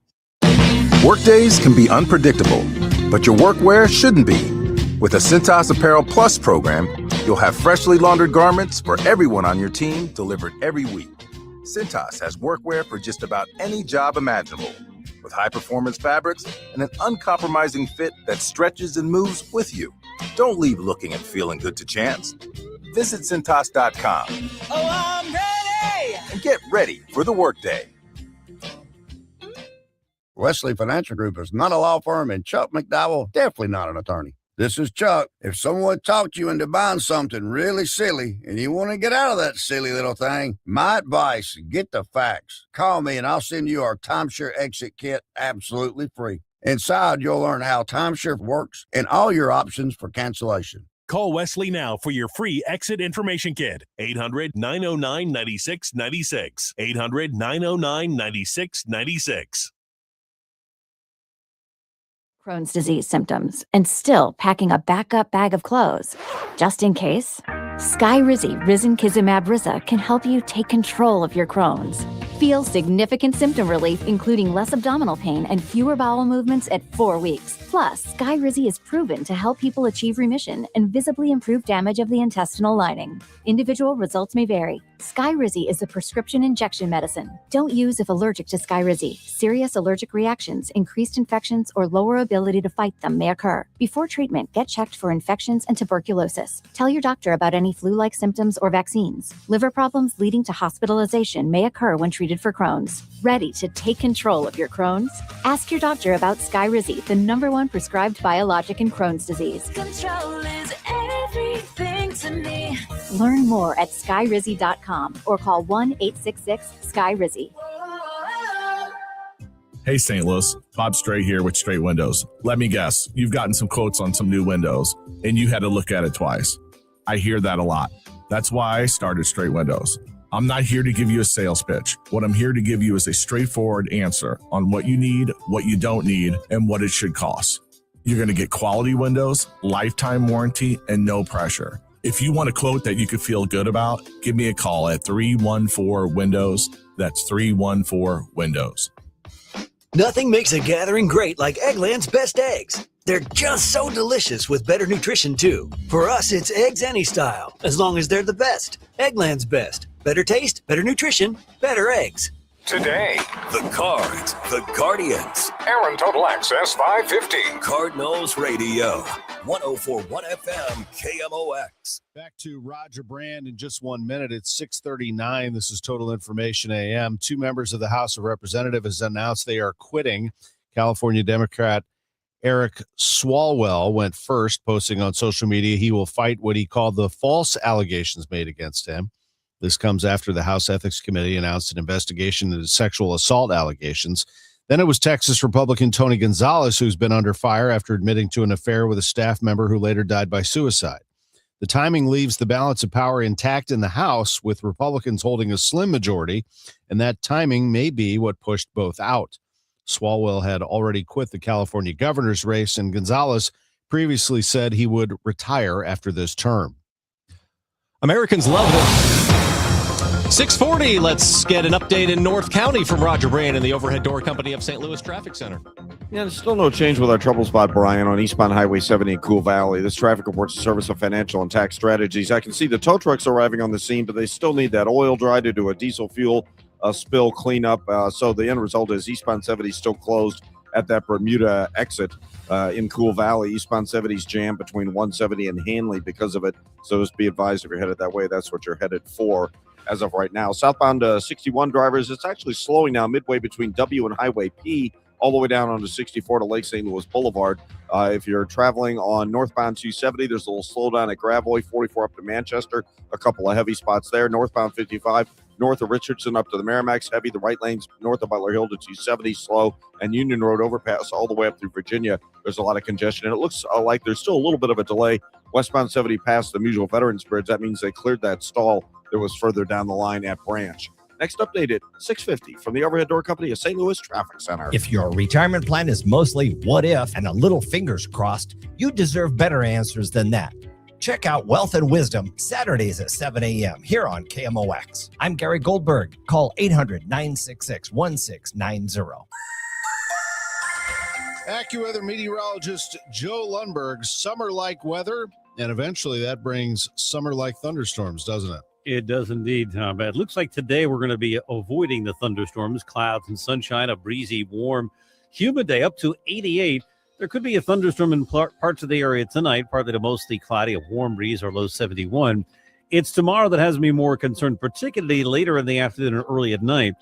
Workdays can be unpredictable, but your workwear shouldn't be. With the Cintas Apparel Plus program, you'll have freshly laundered garments for everyone on your team delivered every week. Cintas has workwear for just about any job imaginable, with high-performance fabrics and an uncompromising fit that stretches and moves with you. Don't leave looking and feeling good to chance. Visit Cintas.com. Oh, I'm ready! And get ready for the workday. Wesley Financial Group is not a law firm, and Chuck McDowell, definitely not an attorney. This is Chuck. If someone talked you into buying something really silly and you want to get out of that silly little thing, my advice, get the facts. Call me and I'll send you our timeshare exit kit absolutely free. Inside, you'll learn how timeshare works and all your options for cancellation. Call Wesley now for your free exit information kit. 800-909-9696. 800-909-9696. Crohn's disease symptoms and still packing a backup bag of clothes just in case? Skyrizi Risankizumab Riza can help you take control of your Crohn's. Feel significant symptom relief, including less abdominal pain and fewer bowel movements at 4 weeks. Plus, Skyrizi is proven to help people achieve remission and visibly improve damage of the intestinal lining. Individual results may vary. Skyrizi is a prescription injection medicine. Don't use if allergic to Skyrizi. Serious allergic reactions, increased infections, or lower ability to fight them may occur. Before treatment, get checked for infections and tuberculosis. Tell your doctor about any flu-like symptoms or vaccines. Liver problems leading to hospitalization may occur when treated for Crohn's. Ready to take control of your Crohn's? Ask your doctor about Skyrizi, the #1 prescribed biologic in Crohn's disease. Control is everything to me. Learn more at skyrizi.com or call 1-866-SKY-RIZZI. Hey, St. Louis. Bob Stray here with Straight Windows. Let me guess, you've gotten some quotes on some new windows, and you had to look at it twice. I hear that a lot. That's why I started Straight Windows. I'm not here to give you a sales pitch. What I'm here to give you is a straightforward answer on what you need, what you don't need, and what it should cost. You're going to get quality windows, lifetime warranty, and no pressure. If you want a quote that you could feel good about, give me a call at 314-WINDOWS. That's 314-WINDOWS. Nothing makes a gathering great like Eggland's Best Eggs. They're just so delicious with better nutrition, too. For us, it's eggs any style, as long as they're the best. Eggland's Best. Better taste, better nutrition, better eggs. Today, the Cards, the Guardians. Aaron Total Access 550. Cardinals Radio, 104.1 FM, KMOX. Back to Roger Brand in just 1 minute. It's 6:39. This is Total Information AM. 2 members of the House of Representatives announced they are quitting. California Democrat Eric Swalwell went first, posting on social media he will fight what he called the false allegations made against him. This comes after the House Ethics Committee announced an investigation into sexual assault allegations. Then it was Texas Republican Tony Gonzalez who's been under fire after admitting to an affair with a staff member who later died by suicide. The timing leaves the balance of power intact in the House, with Republicans holding a slim majority, and that timing may be what pushed both out. Swalwell had already quit the California governor's race, and Gonzalez previously said he would retire after this term. Americans love it. 640, let's get an update in North County from Roger Brand in the Overhead Door Company of St. Louis Traffic Center. Yeah, there's still no change with our trouble spot, Brian, on eastbound Highway 70 in Cool Valley. This traffic reports the Service of Financial and Tax Strategies. I can see the tow trucks arriving on the scene, but they still need that oil dry to do a diesel fuel spill cleanup. So the end result is eastbound 70 is still closed at that Bermuda exit in Cool Valley. Eastbound 70 is jammed between 170 and Hanley because of it. So just be advised if you're headed that way, that's what you're headed for as of right now. Southbound 61 drivers, it's actually slowing now midway between W and Highway P, all the way down onto 64 to Lake St. Louis Boulevard. If you're traveling on northbound 270, there's a little slowdown at Gravois, 44 up to Manchester, a couple of heavy spots there. Northbound 55, north of Richardson up to the Merrimack's heavy. The right lanes north of Butler Hill to 270 slow, and Union Road overpass all the way up through Virginia. There's a lot of congestion, and it looks like there's still a little bit of a delay. Westbound 70 past the Mutual Veterans Bridge. That means they cleared that stall that was further down the line at Branch. Next update at 6:50 from the Overhead Door Company of St. Louis Traffic Center. If your retirement plan is mostly what if and a little fingers crossed, you deserve better answers than that. Check out Wealth and Wisdom Saturdays at 7 a.m. here on KMOX. I'm Gary Goldberg. Call 800-966-1690. AccuWeather meteorologist Joe Lundberg's summer-like weather, and eventually that brings summer-like thunderstorms, doesn't it? It does indeed, Tom. But it looks like today we're going to be avoiding the thunderstorms, clouds and sunshine, a breezy, warm, humid day up to 88. There could be a thunderstorm in parts of the area tonight, partly to mostly cloudy, a warm breeze or low 71. It's tomorrow that has me more concerned, particularly later in the afternoon and early at night.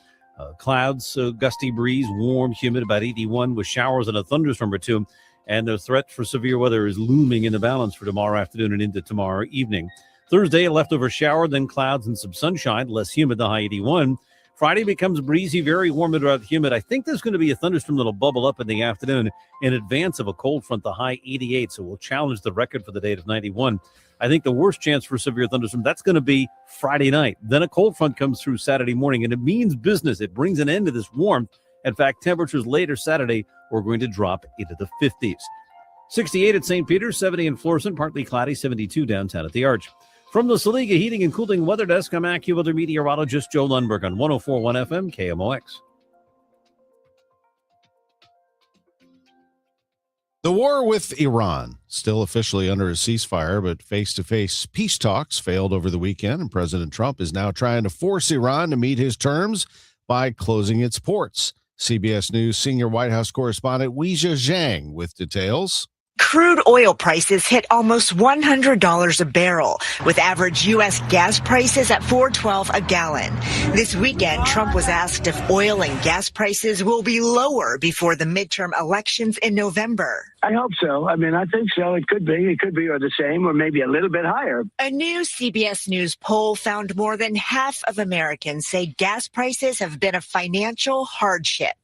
Clouds, gusty breeze, warm, humid, about 81 with showers and a thunderstorm or two. And the threat for severe weather is looming in the balance for tomorrow afternoon and into tomorrow evening. Thursday, a leftover shower, then clouds and some sunshine, less humid, the high 81. Friday becomes breezy, very warm and rather humid. I think there's going to be a thunderstorm that'll bubble up in the afternoon in advance of a cold front, the high 88. So we'll challenge the record for the date of 91. I think the worst chance for severe thunderstorm, that's going to be Friday night. Then a cold front comes through Saturday morning, and it means business. It brings an end to this warmth. In fact, temperatures later Saturday are going to drop into the 50s. 68 at St. Peter's, 70 in Florissant, partly cloudy, 72 downtown at the Arch. From the Saliga Heating and Cooling Weather Desk, I'm AccuWeather meteorologist Joe Lundberg on 104.1 FM KMOX. The war with Iran, still officially under a ceasefire, but face-to-face peace talks failed over the weekend, and President Trump is now trying to force Iran to meet his terms by closing its ports. CBS News senior White House correspondent Weijia Zhang with details. Crude oil prices hit almost $100 a barrel, with average U.S. gas prices at $4.12 a gallon. This weekend, Trump was asked if oil and gas prices will be lower before the midterm elections in November. I hope so. I think so. It could be or the same or maybe a little bit higher. A new CBS News poll found more than half of Americans say gas prices have been a financial hardship.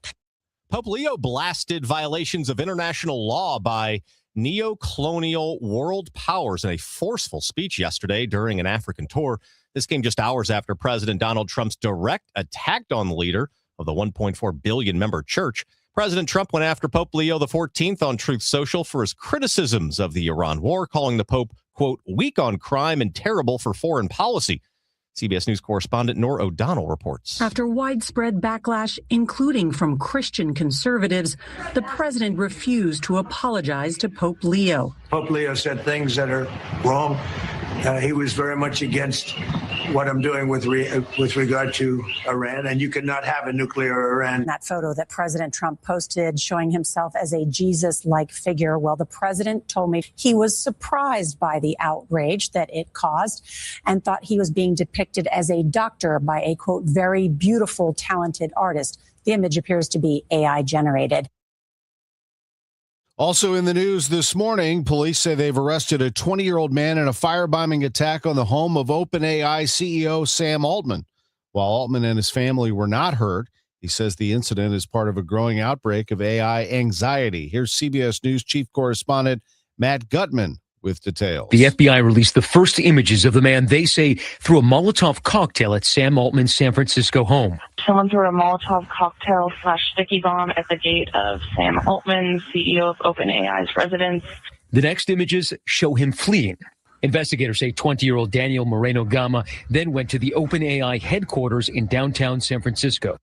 Pope Leo blasted violations of international law by neo-colonial world powers in a forceful speech yesterday during an African tour. This came just hours after President Donald Trump's direct attack on the leader of the 1.4 billion member church. President Trump went after Pope Leo XIV on Truth Social for his criticisms of the Iran war, calling the Pope, quote, weak on crime and terrible for foreign policy. CBS News correspondent Nor O'Donnell reports. After widespread backlash, including from Christian conservatives, the president refused to apologize to Pope Leo. Pope Leo said things that are wrong. He was very much against what I'm doing with regard to Iran, and you cannot have a nuclear Iran. That photo that President Trump posted showing himself as a Jesus-like figure, well, the president told me he was surprised by the outrage that it caused and thought he was being depicted as a doctor by a, quote, very beautiful, talented artist. The image appears to be AI generated. Also in the news this morning, police say they've arrested a 20-year-old man in a firebombing attack on the home of OpenAI CEO Sam Altman. While Altman and his family were not hurt, he says the incident is part of a growing outbreak of AI anxiety. Here's CBS News chief correspondent Matt Gutman with details. The FBI released the first images of the man they say threw a Molotov cocktail at Sam Altman's San Francisco home. Someone threw a Molotov cocktail / sticky bomb at the gate of Sam Altman, CEO of OpenAI's residence. The next images show him fleeing. Investigators say 20-year-old Daniel Moreno Gama then went to the OpenAI headquarters in downtown San Francisco.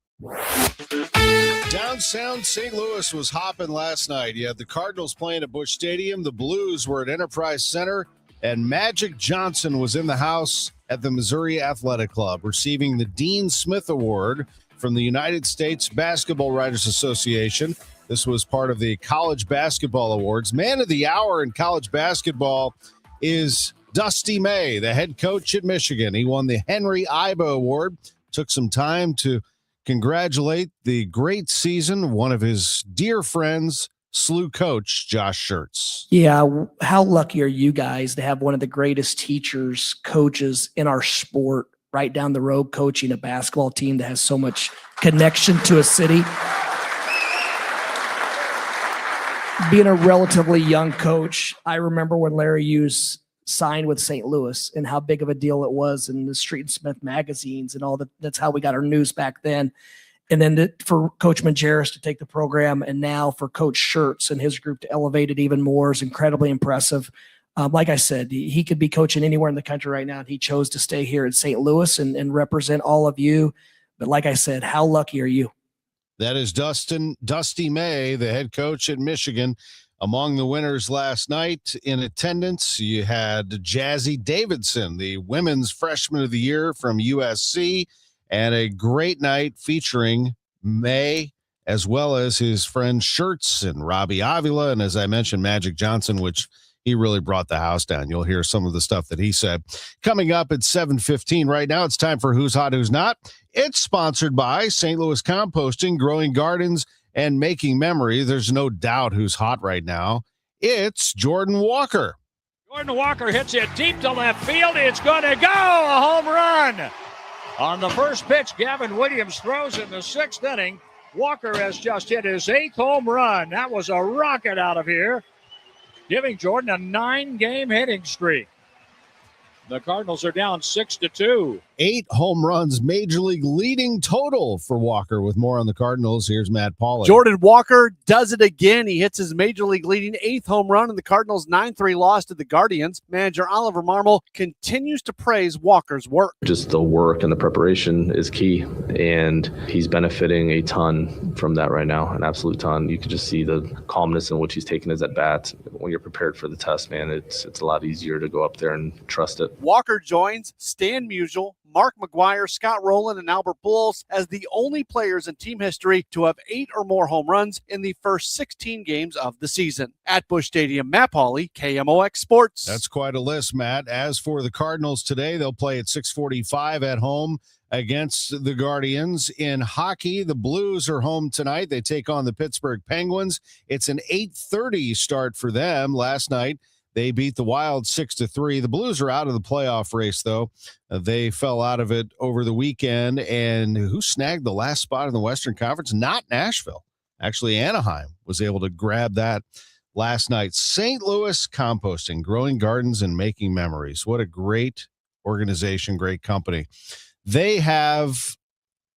Downtown St. Louis was hopping last night. You had the Cardinals playing at Busch Stadium. The Blues were at Enterprise Center. And Magic Johnson was in the house at the Missouri Athletic Club, receiving the Dean Smith Award from the United States Basketball Writers Association. This was part of the College Basketball Awards. Man of the hour in college basketball is Dusty May, the head coach at Michigan. He won the Henry Iba Award. Took some time to congratulate the great season, one of his dear friends, SLU coach Josh Schertz. Yeah, how lucky are you guys to have one of the greatest teachers, coaches in our sport right down the road coaching a basketball team that has so much connection to a city. Being a relatively young coach, I remember when Larry Hughes signed with St. Louis and how big of a deal it was in the Street and Smith magazines and all that. That's how we got our news back then. And then for Coach Majerus to take the program, and now for Coach Schertz and his group to elevate it even more is incredibly impressive. Like I said, he could be coaching anywhere in the country right now, and he chose to stay here in St. Louis and represent all of you. But like I said, how lucky are you? That is Dusty May, the head coach at Michigan. Among the winners last night in attendance, you had Jazzy Davidson, the women's freshman of the year from USC, and a great night featuring May, as well as his friend Schertz and Robbie Avila, and as I mentioned, Magic Johnson, which he really brought the house down. You'll hear some of the stuff that he said. Coming up at 7:15 right now, it's time for Who's Hot, Who's Not. It's sponsored by St. Louis Composting, growing gardens, and making memory. There's no doubt who's hot right now. It's Jordan Walker. Jordan Walker hits it deep to left field. It's going to go. A home run. On the first pitch, Gavin Williams throws in the 6th inning. Walker has just hit his 8th home run. That was a rocket out of here, giving Jordan a 9-game hitting streak. The Cardinals are down 6-2. 8 home runs, major league leading total for Walker. With more on the Cardinals, here's Matt Pauley. Jordan Walker does it again. He hits his major league leading 8th home run in the Cardinals' 9-3 loss to the Guardians. Manager Oliver Marmol continues to praise Walker's work. Just the work and the preparation is key, and he's benefiting a ton from that right now, an absolute ton. You can just see the calmness in which he's taking his at-bats. When you're prepared for the test, man, it's a lot easier to go up there and trust it. Walker joins Stan Musial, Mark McGuire, Scott Rowland, and Albert Pujols as the only players in team history to have 8 or more home runs in the first 16 games of the season. At Busch Stadium, Matt Pauley, KMOX Sports. That's quite a list, Matt. As for the Cardinals today, they'll play at 6:45 at home against the Guardians. In hockey, the Blues are home tonight. They take on the Pittsburgh Penguins. It's an 8:30 start for them. Last night, they beat the Wild 6-3. The Blues are out of the playoff race, though. They fell out of it over the weekend. And who snagged the last spot in the Western Conference? Not Nashville. Actually, Anaheim was able to grab that last night. St. Louis Composting, growing gardens and making memories. What a great organization, great company. They have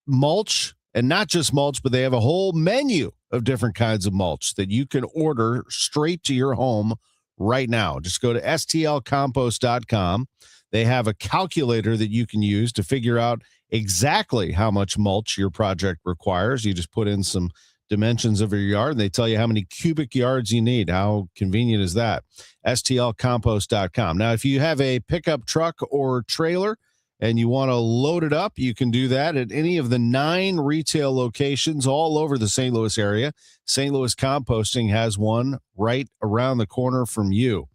mulch, and not just mulch, but they have a whole menu of different kinds of mulch that you can order straight to your home right now. Just go to stlcompost.com. They have a calculator that you can use to figure out exactly how much mulch your project requires. You just put in some dimensions of your yard, and they tell you how many cubic yards you need. How convenient is that? stlcompost.com. Now, if you have a pickup truck or trailer and you want to load it up, you can do that at any of the 9 retail locations all over the St. Louis area. St. Louis Composting has one right around the corner from you.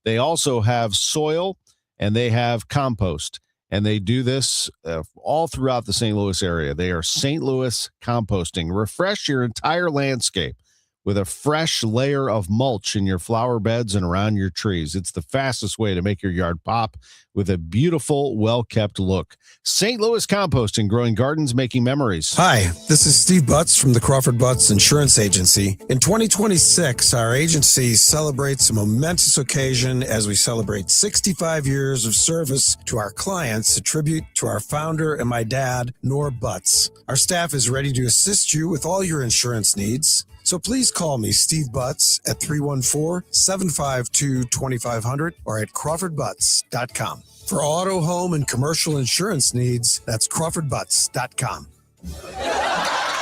They also have soil and they have compost, and they do this all throughout the St. Louis area. They are St. Louis Composting. Refresh your entire landscape with a fresh layer of mulch in your flower beds and around your trees. It's the fastest way to make your yard pop with a beautiful, well-kept look. St. Louis Composting, growing gardens, making memories. Hi, this is Steve Butts from the Crawford Butts Insurance Agency. In 2026, our agency celebrates a momentous occasion as we celebrate 65 years of service to our clients, a tribute to our founder and my dad, Norm Butts. Our staff is ready to assist you with all your insurance needs. So please call me, Steve Butts, at 314-752-2500 or at crawfordbutts.com. For auto, home, and commercial insurance needs, that's crawfordbutts.com.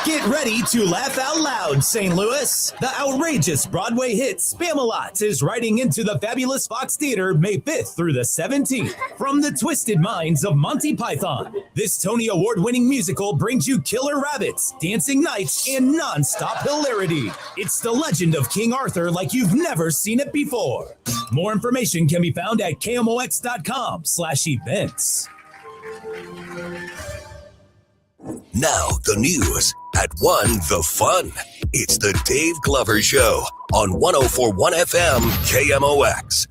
Get ready to laugh out loud, St. Louis. The outrageous Broadway hit Spam-A-Lot is riding into the fabulous Fox Theater May 5th through the 17th. From the twisted minds of Monty Python, this Tony Award-winning musical brings you killer rabbits, dancing knights, and non-stop hilarity. It's the legend of King Arthur like you've never seen it before. More information can be found at KMOX.com/events. Now the news at 1 the fun. It's the Dave Glover Show on 104.1 FM KMOX.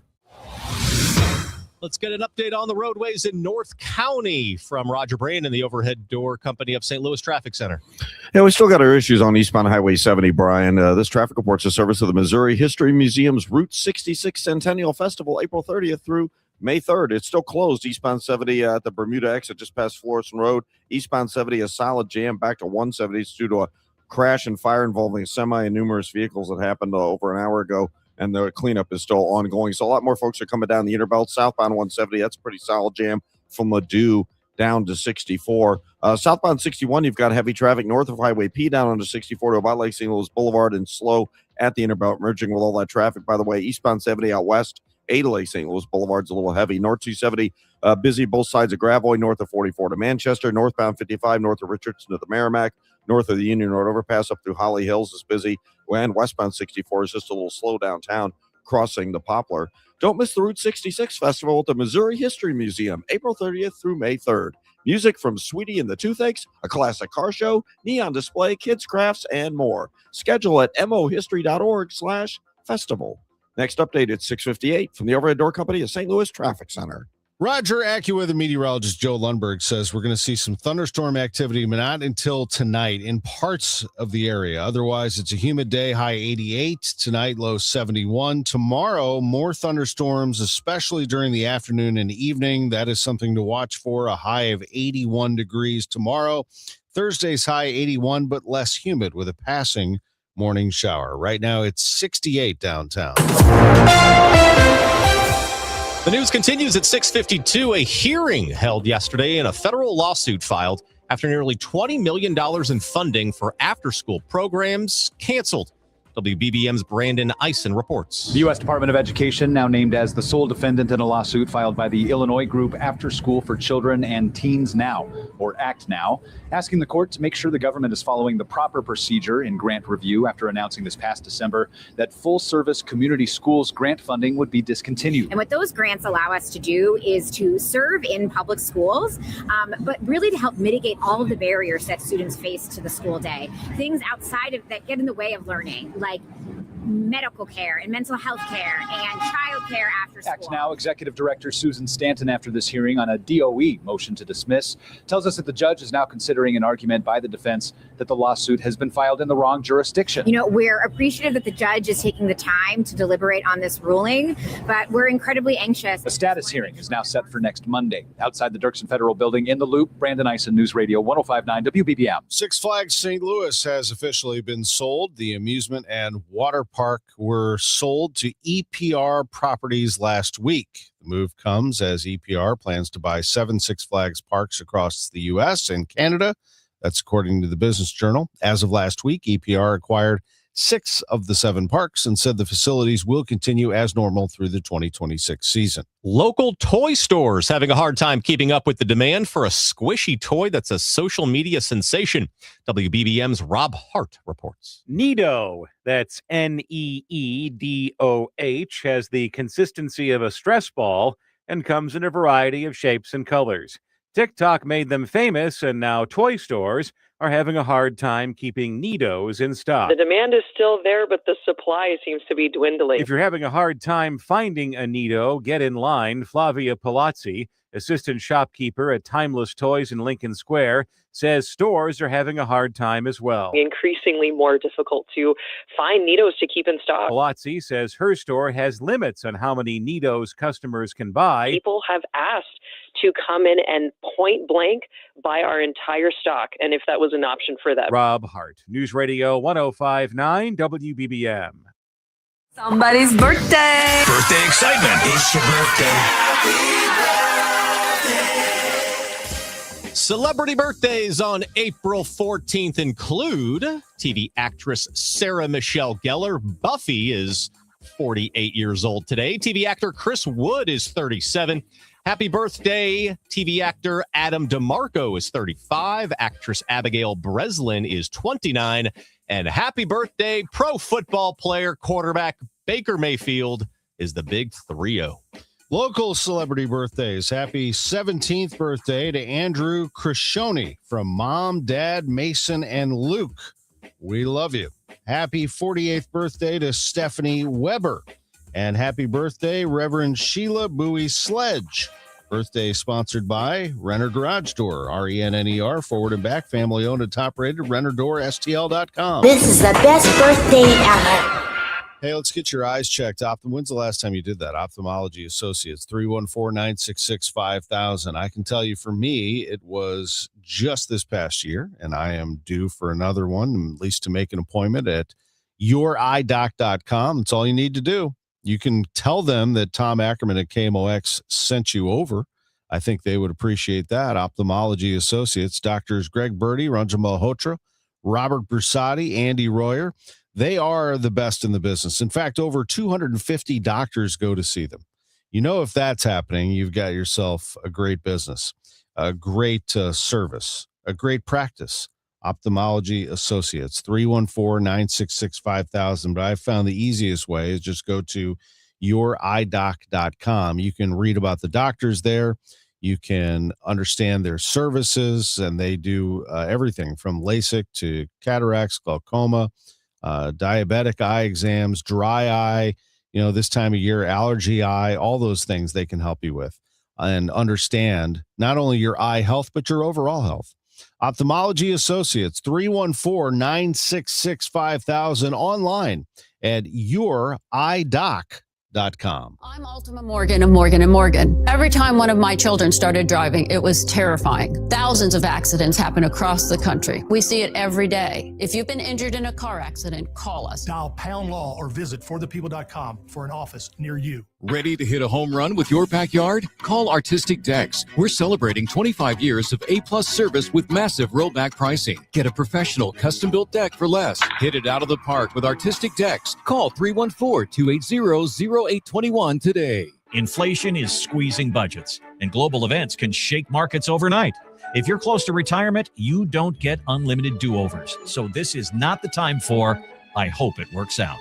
Let's get an update on the roadways in North County from Roger Brandon, the Overhead Door Company of St. Louis Traffic Center. Yeah, we still got our issues on eastbound Highway 70, Brian. This traffic reports the service of the Missouri History Museum's Route 66 Centennial Festival, April 30th through May 3rd. It's still closed. Eastbound 70 at the Bermuda exit just past Florissant Road. Eastbound 70, a solid jam back to 170. It's due to a crash and fire involving a semi and numerous vehicles that happened over an hour ago, and the cleanup is still ongoing. So a lot more folks are coming down the Interbelt. Southbound 170, that's a pretty solid jam from Ladue down to 64. Southbound 61, you've got heavy traffic north of Highway P down onto 64 to about Lake St. Louis Boulevard and slow at the Interbelt, merging with all that traffic. By the way, eastbound 70 out west, A to Lake St. Louis Boulevard's a little heavy. North 270, busy both sides of Gravois, north of 44 to Manchester, northbound 55, north of Richardson to the Merrimack, north of the Union Road overpass up through Holly Hills is busy, and westbound 64 is just a little slow downtown, crossing the Poplar. Don't miss the Route 66 Festival at the Missouri History Museum, April 30th through May 3rd. Music from Sweetie and the Toothaches, a classic car show, neon display, kids crafts, and more. Schedule at mohistory.org/festival. Next update at 6:58 from the Overhead Door Company of St. Louis Traffic Center. Roger AccuWeather meteorologist Joe Lundberg says we're going to see some thunderstorm activity, but not until tonight in parts of the area. Otherwise, it's a humid day, high 88. Tonight, low 71. Tomorrow, more thunderstorms, especially during the afternoon and evening. That is something to watch for, a high of 81 degrees tomorrow. Thursday's high 81, but less humid with a passing morning shower. Right now, it's 68 downtown. The news continues at 6:52. A hearing held yesterday in a federal lawsuit filed after nearly $20 million in funding for after-school programs canceled. WBBM's Brandon Eisen reports. The U.S. Department of Education, now named as the sole defendant in a lawsuit filed by the Illinois group After School for Children and Teens Now, or ACT Now, asking the court to make sure the government is following the proper procedure in grant review after announcing this past December that full-service community schools grant funding would be discontinued. And what those grants allow us to do is to serve in public schools, but really to help mitigate all of the barriers that students face to the school day. Things outside of that get in the way of learning, like medical care and mental health care and child care after school. Act Now Executive Director Susan Stanton, after this hearing on a DOE motion to dismiss, tells us that the judge is now considering an argument by the defense that the lawsuit has been filed in the wrong jurisdiction. You know, we're appreciative that the judge is taking the time to deliberate on this ruling, but we're incredibly anxious. A status hearing is now set for next Monday. Outside the Dirksen Federal Building in the Loop, Brandon Eisen, News Radio 105.9 WBBM. Six Flags St. Louis has officially been sold. The amusement and water park were sold to EPR Properties last week. The move comes as EPR plans to buy 7 Six Flags parks across the U.S. and Canada. That's according to the Business Journal. As of last week, EPR acquired 6 of the 7 parks and said the facilities will continue as normal through the 2026 season. Local toy stores having a hard time keeping up with the demand for a squishy toy that's a social media sensation. WBBM's Rob Hart reports. Nido, that's Needoh, has the consistency of a stress ball and comes in a variety of shapes and colors. TikTok made them famous, and now toy stores are having a hard time keeping Nidos in stock. The demand is still there, but the supply seems to be dwindling. If you're having a hard time finding a Nido, get in line. Flavia Palazzi, assistant shopkeeper at Timeless Toys in Lincoln Square, says stores are having a hard time as well. Increasingly more difficult to find Nidos to keep in stock. Palazzi says her store has limits on how many Nidos customers can buy. People have asked to come in and point blank buy our entire stock, and if that was an option for them. Rob Hart, News Radio 105.9 WBBM. Somebody's birthday. Birthday excitement. It's your birthday. Celebrity birthdays on April 14th include TV actress Sarah Michelle Gellar. Buffy is 48 years old today. TV actor Chris Wood is 37. Happy birthday, TV actor Adam DeMarco is 35. Actress Abigail Breslin is 29. And happy birthday, pro football player, quarterback Baker Mayfield is the big 3-0. Local celebrity birthdays. Happy 17th birthday to Andrew Crescione from Mom, Dad, Mason, and Luke. We love you. Happy 48th birthday to Stephanie Weber. And happy birthday, Reverend Sheila Bowie Sledge. Birthday sponsored by Renner Garage Door, RENNER, forward and back, family owned and top rated, RennerDoorSTL.com. This is the best birthday ever. Hey, let's get your eyes checked. When's the last time you did that? Ophthalmology Associates, 314-966-5000. I can tell you for me, it was just this past year, and I am due for another one, at least to make an appointment at youridoc.com. That's all you need to do. You can tell them that Tom Ackerman at KMOX sent you over. I think they would appreciate that. Ophthalmology Associates, Doctors Greg Birdie, Ranjan Malhotra, Robert Brusati, Andy Royer. They are the best in the business. In fact, over 250 doctors go to see them. You know, if that's happening, you've got yourself a great business, a great service, a great practice. Ophthalmology Associates, 314-966-5000. But I found the easiest way is just go to youridoc.com. You can read about the doctors there. You can understand their services, and they do everything from LASIK to cataracts, glaucoma, diabetic eye exams, dry eye, this time of year, allergy eye, all those things they can help you with and understand not only your eye health, but your overall health. Ophthalmology Associates, 314-966-5000, online at youridoc.com. I'm Ultima Morgan of Morgan & Morgan. Every time one of my children started driving, it was terrifying. Thousands of accidents happen across the country. We see it every day. If you've been injured in a car accident, call us. Dial # law or visit forthepeople.com for an office near you. Ready to hit a home run with your backyard? Call Artistic Decks. We're celebrating 25 years of A-plus service with massive rollback pricing. Get a professional custom-built deck for less. Hit it out of the park with Artistic Decks. Call 314-280-0821 today. Inflation is squeezing budgets, and global events can shake markets overnight. If you're close to retirement, you don't get unlimited do-overs. So this is not the time for, I hope it works out.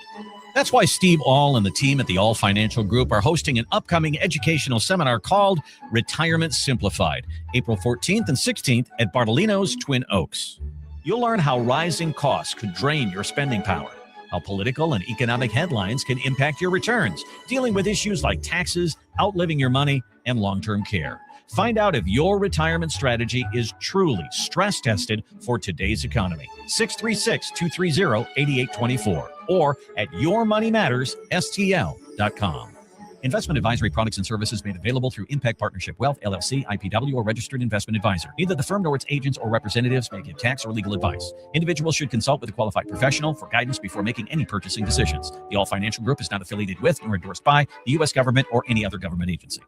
That's why Steve All and the team at the All Financial Group are hosting an upcoming educational seminar called Retirement Simplified, April 14th and 16th at Bartolino's Twin Oaks. You'll learn how rising costs could drain your spending power, how political and economic headlines can impact your returns, dealing with issues like taxes, outliving your money, and long-term care. Find out if your retirement strategy is truly stress tested for today's economy. 636-230-8824 or at yourmoneymattersstl.com. Investment advisory products and services made available through Impact Partnership Wealth, LLC, IPW, or registered investment advisor. Neither the firm nor its agents or representatives may give tax or legal advice. Individuals should consult with a qualified professional for guidance before making any purchasing decisions. The All Financial Group is not affiliated with nor endorsed by the U.S. government or any other government agency.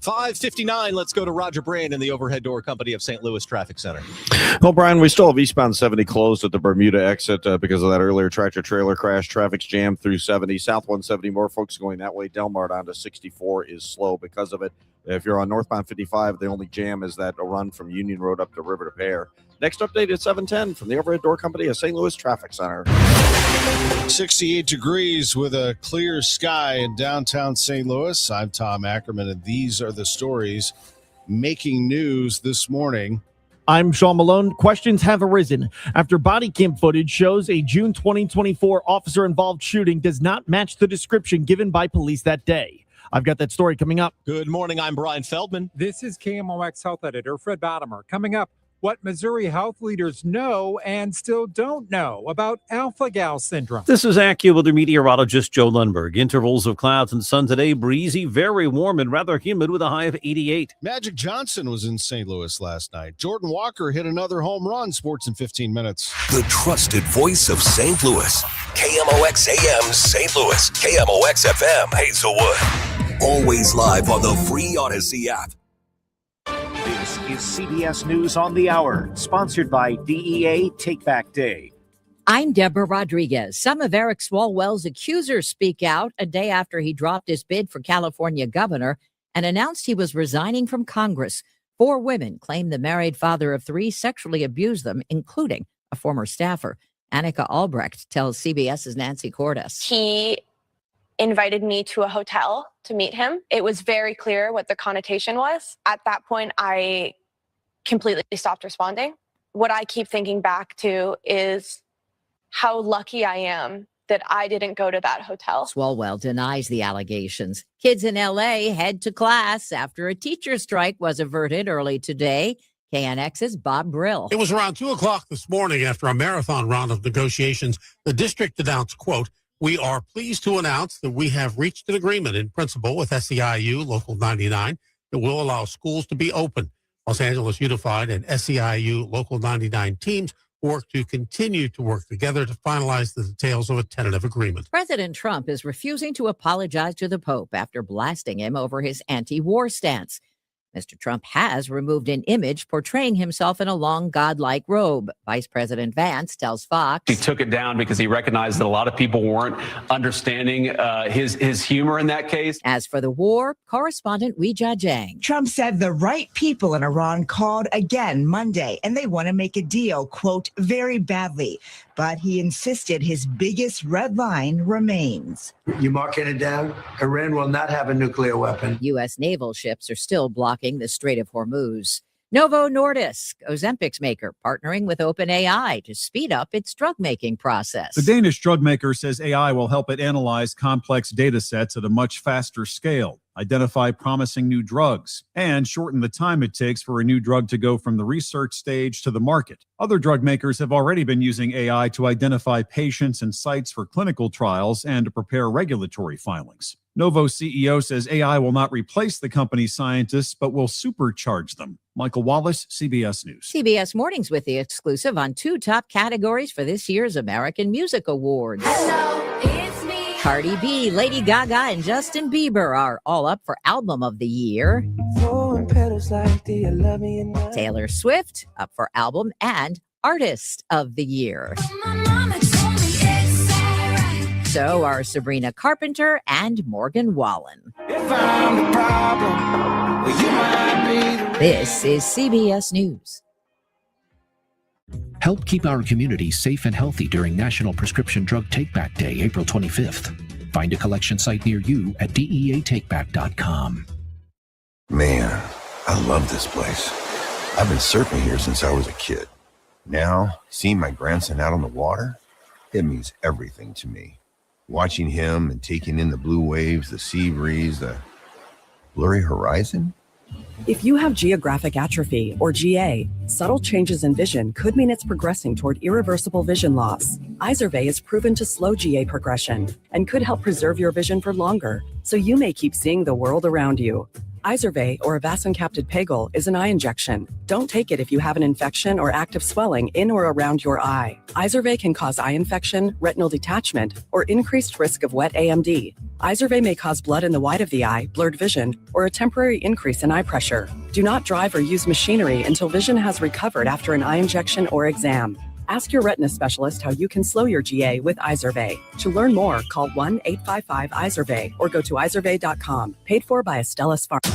5:59. Let's go to Roger Brand in the Overhead Door Company of St. Louis Traffic Center. Well, Brian, we still have eastbound 70 closed at the Bermuda exit because of that earlier tractor-trailer crash. Traffic's jammed through 70. South 170, more folks going that way. Delmar onto 64 is slow because of it. If you're on northbound 55, the only jam is that run from Union Road up to River to Pear. Next update at 7:10 from the Overhead Door Company of St. Louis Traffic Center. 68 degrees with a clear sky in downtown St. Louis. I'm Tom Ackerman, and these are the stories making news this morning. I'm Sean Malone. Questions have arisen after body cam footage shows a June 2024 officer-involved shooting does not match the description given by police that day. I've got that story coming up. Good morning. I'm Brian Feldman. This is KMOX Health Editor Fred Bottomer. Coming up, what Missouri health leaders know and still don't know about alpha-gal syndrome. This is AccuWeather meteorologist Joe Lundberg. Intervals of clouds and sun today, breezy, very warm and rather humid with a high of 88. Magic Johnson was in St. Louis last night. Jordan Walker hit another home run. Sports in 15 minutes. The trusted voice of St. Louis. KMOX AM St. Louis. KMOX FM Hazelwood. Always live on the free Odyssey app. This is CBS News on the Hour, sponsored by DEA Take Back Day. I'm Deborah Rodriguez. Some of Eric Swalwell's accusers speak out a day after he dropped his bid for California governor and announced he was resigning from Congress. 4 women claim the married father of 3 sexually abused them, including a former staffer. Annika Albrecht tells CBS's Nancy Cordes. He invited me to a hotel to meet him. It was very clear what the connotation was. At that point, I completely stopped responding. What I keep thinking back to is how lucky I am that I didn't go to that hotel. Swalwell denies the allegations. Kids in L.A. head to class after a teacher strike was averted early today. KNX's Bob Brill. It was around 2 o'clock this morning after a marathon round of negotiations. The district announced, quote, "We are pleased to announce that we have reached an agreement in principle with SEIU Local 99 that will allow schools to be open. Los Angeles Unified and SEIU Local 99 teams work to continue to work together to finalize the details of a tentative agreement." President Trump is refusing to apologize to the Pope after blasting him over his anti-war stance. Mr. Trump has removed an image portraying himself in a long godlike robe. Vice President Vance tells Fox. He took it down because he recognized that a lot of people weren't understanding his humor in that case. As for the war, correspondent Weijia Jiang. Trump said the right people in Iran called again Monday, and they want to make a deal, quote, very badly. But he insisted his biggest red line remains. You marking it down? Iran will not have a nuclear weapon. U.S. naval ships are still blocking the Strait of Hormuz. Novo Nordisk, Ozempic's maker, partnering with OpenAI to speed up its drug-making process. The Danish drug maker says AI will help it analyze complex data sets at a much faster scale, identify promising new drugs, and shorten the time it takes for a new drug to go from the research stage to the market. Other drug makers have already been using AI to identify patients and sites for clinical trials and to prepare regulatory filings. Novo CEO says AI will not replace the company's scientists, but will supercharge them. Michael Wallace, CBS News. CBS Mornings with the exclusive on 2 top categories for this year's American Music Awards. Hello, it's me. Cardi B, Lady Gaga, and Justin Bieber are all up for Album of the Year. Taylor Swift up for Album and Artist of the Year. So are Sabrina Carpenter and Morgan Wallen. This is CBS News. Help keep our community safe and healthy during National Prescription Drug Take-Back Day, April 25th. Find a collection site near you at DEATakeback.com. Man, I love this place. I've been surfing here since I was a kid. Now, seeing my grandson out on the water, it means everything to me. Watching him and taking in the blue waves, the sea breeze, the blurry horizon. If you have geographic atrophy, or GA, subtle changes in vision could mean it's progressing toward irreversible vision loss. Izervay is proven to slow GA progression and could help preserve your vision for longer, so you may keep seeing the world around you. Izervay, or avacincaptad pegol, is an eye injection. Don't take it if you have an infection or active swelling in or around your eye. Izervay can cause eye infection, retinal detachment, or increased risk of wet AMD. Izervay may cause blood in the white of the eye, blurred vision, or a temporary increase in eye pressure. Do not drive or use machinery until vision has recovered after an eye injection or exam. Ask your retina specialist how you can slow your GA with Izervay. To learn more, call 1-855-IZERVAY or go to izervay.com. Paid for by Astellas Pharma.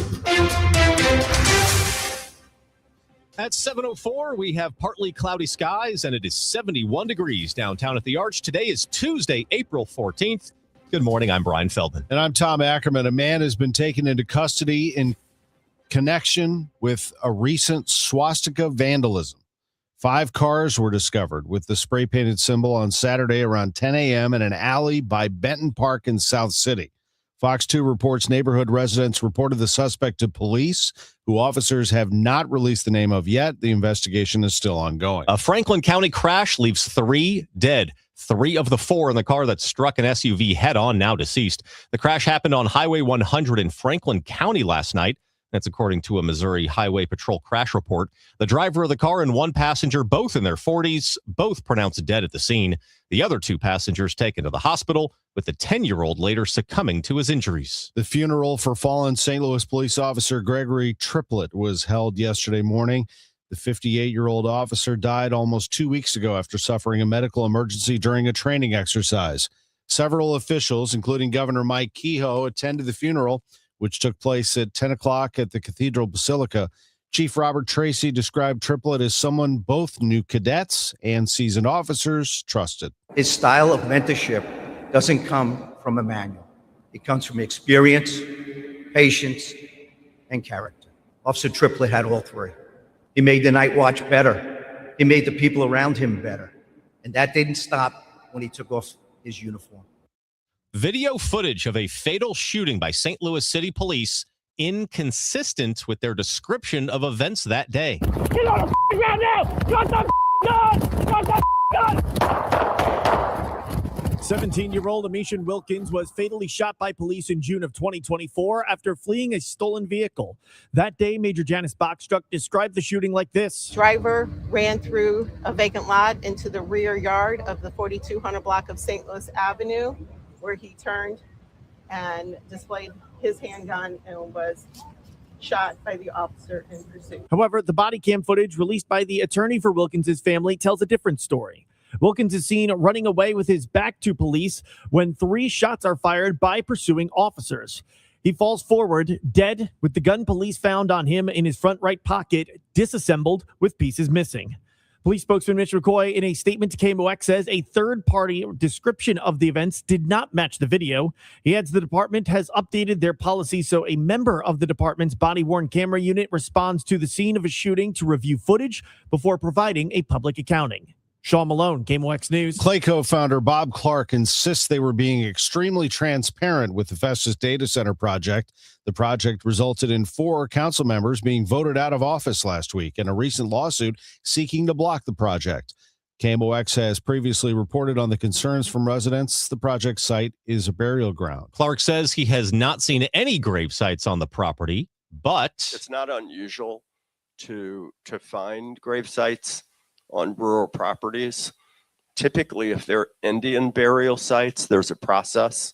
At 7:04, we have partly cloudy skies, and it is 71 degrees downtown at the Arch. Today is Tuesday, April 14th. Good morning. I'm Brian Feldman. And I'm Tom Ackerman. A man has been taken into custody in connection with a recent swastika vandalism. 5 cars were discovered with the spray-painted symbol on Saturday around 10 a.m. in an alley by Benton Park in South City. Fox 2 reports neighborhood residents reported the suspect to police, who officers have not released the name of yet. The investigation is still ongoing. A Franklin County crash leaves 3 dead. 3 of the 4 in the car that struck an SUV head-on, now deceased. The crash happened on Highway 100 in Franklin County last night. That's according to a Missouri Highway Patrol crash report. The driver of the car and 1 passenger, both in their 40s, both pronounced dead at the scene. The other 2 passengers taken to the hospital, with the 10-year-old later succumbing to his injuries. The funeral for fallen St. Louis police officer Gregory Triplett was held yesterday morning. The 58-year-old officer died almost 2 weeks ago after suffering a medical emergency during a training exercise. Several officials, including Governor Mike Kehoe, attended the funeral, which took place at 10 o'clock at the Cathedral Basilica. Chief Robert Tracy described Triplett as someone both new cadets and seasoned officers trusted. His style of mentorship doesn't come from a manual. It comes from experience, patience, and character. Officer Triplett had all 3. He made the night watch better. He made the people around him better. And that didn't stop when he took off his uniform. Video footage of a fatal shooting by St. Louis City Police inconsistent with their description of events that day. Get on the ground now! Drop the gun! Drop the gun! 17-year-old Amishan Wilkins was fatally shot by police in June of 2024 after fleeing a stolen vehicle. That day, Major Janice Bachstruck described the shooting like this. Driver ran through a vacant lot into the rear yard of the 4200 block of St. Louis Avenue, where he turned and displayed his handgun and was shot by the officer in pursuit. However, the body cam footage released by the attorney for Wilkins' family tells a different story. Wilkins is seen running away with his back to police when 3 shots are fired by pursuing officers. He falls forward, dead, with the gun police found on him in his front right pocket, disassembled with pieces missing. Police spokesman Mitch McCoy, in a statement to KMOX, says a third-party description of the events did not match the video. He adds the department has updated their policy so a member of the department's body-worn camera unit responds to the scene of a shooting to review footage before providing a public accounting. Sean Malone, KMOX News. Clay co-founder Bob Clark insists they were being extremely transparent with the Festus Data Center project. The project resulted in 4 council members being voted out of office last week in a recent lawsuit seeking to block the project. KMOX has previously reported on the concerns from residents. The project site is a burial ground. Clark says he has not seen any grave sites on the property, but it's not unusual to find grave sites on rural properties. Typically, if they're Indian burial sites, there's a process.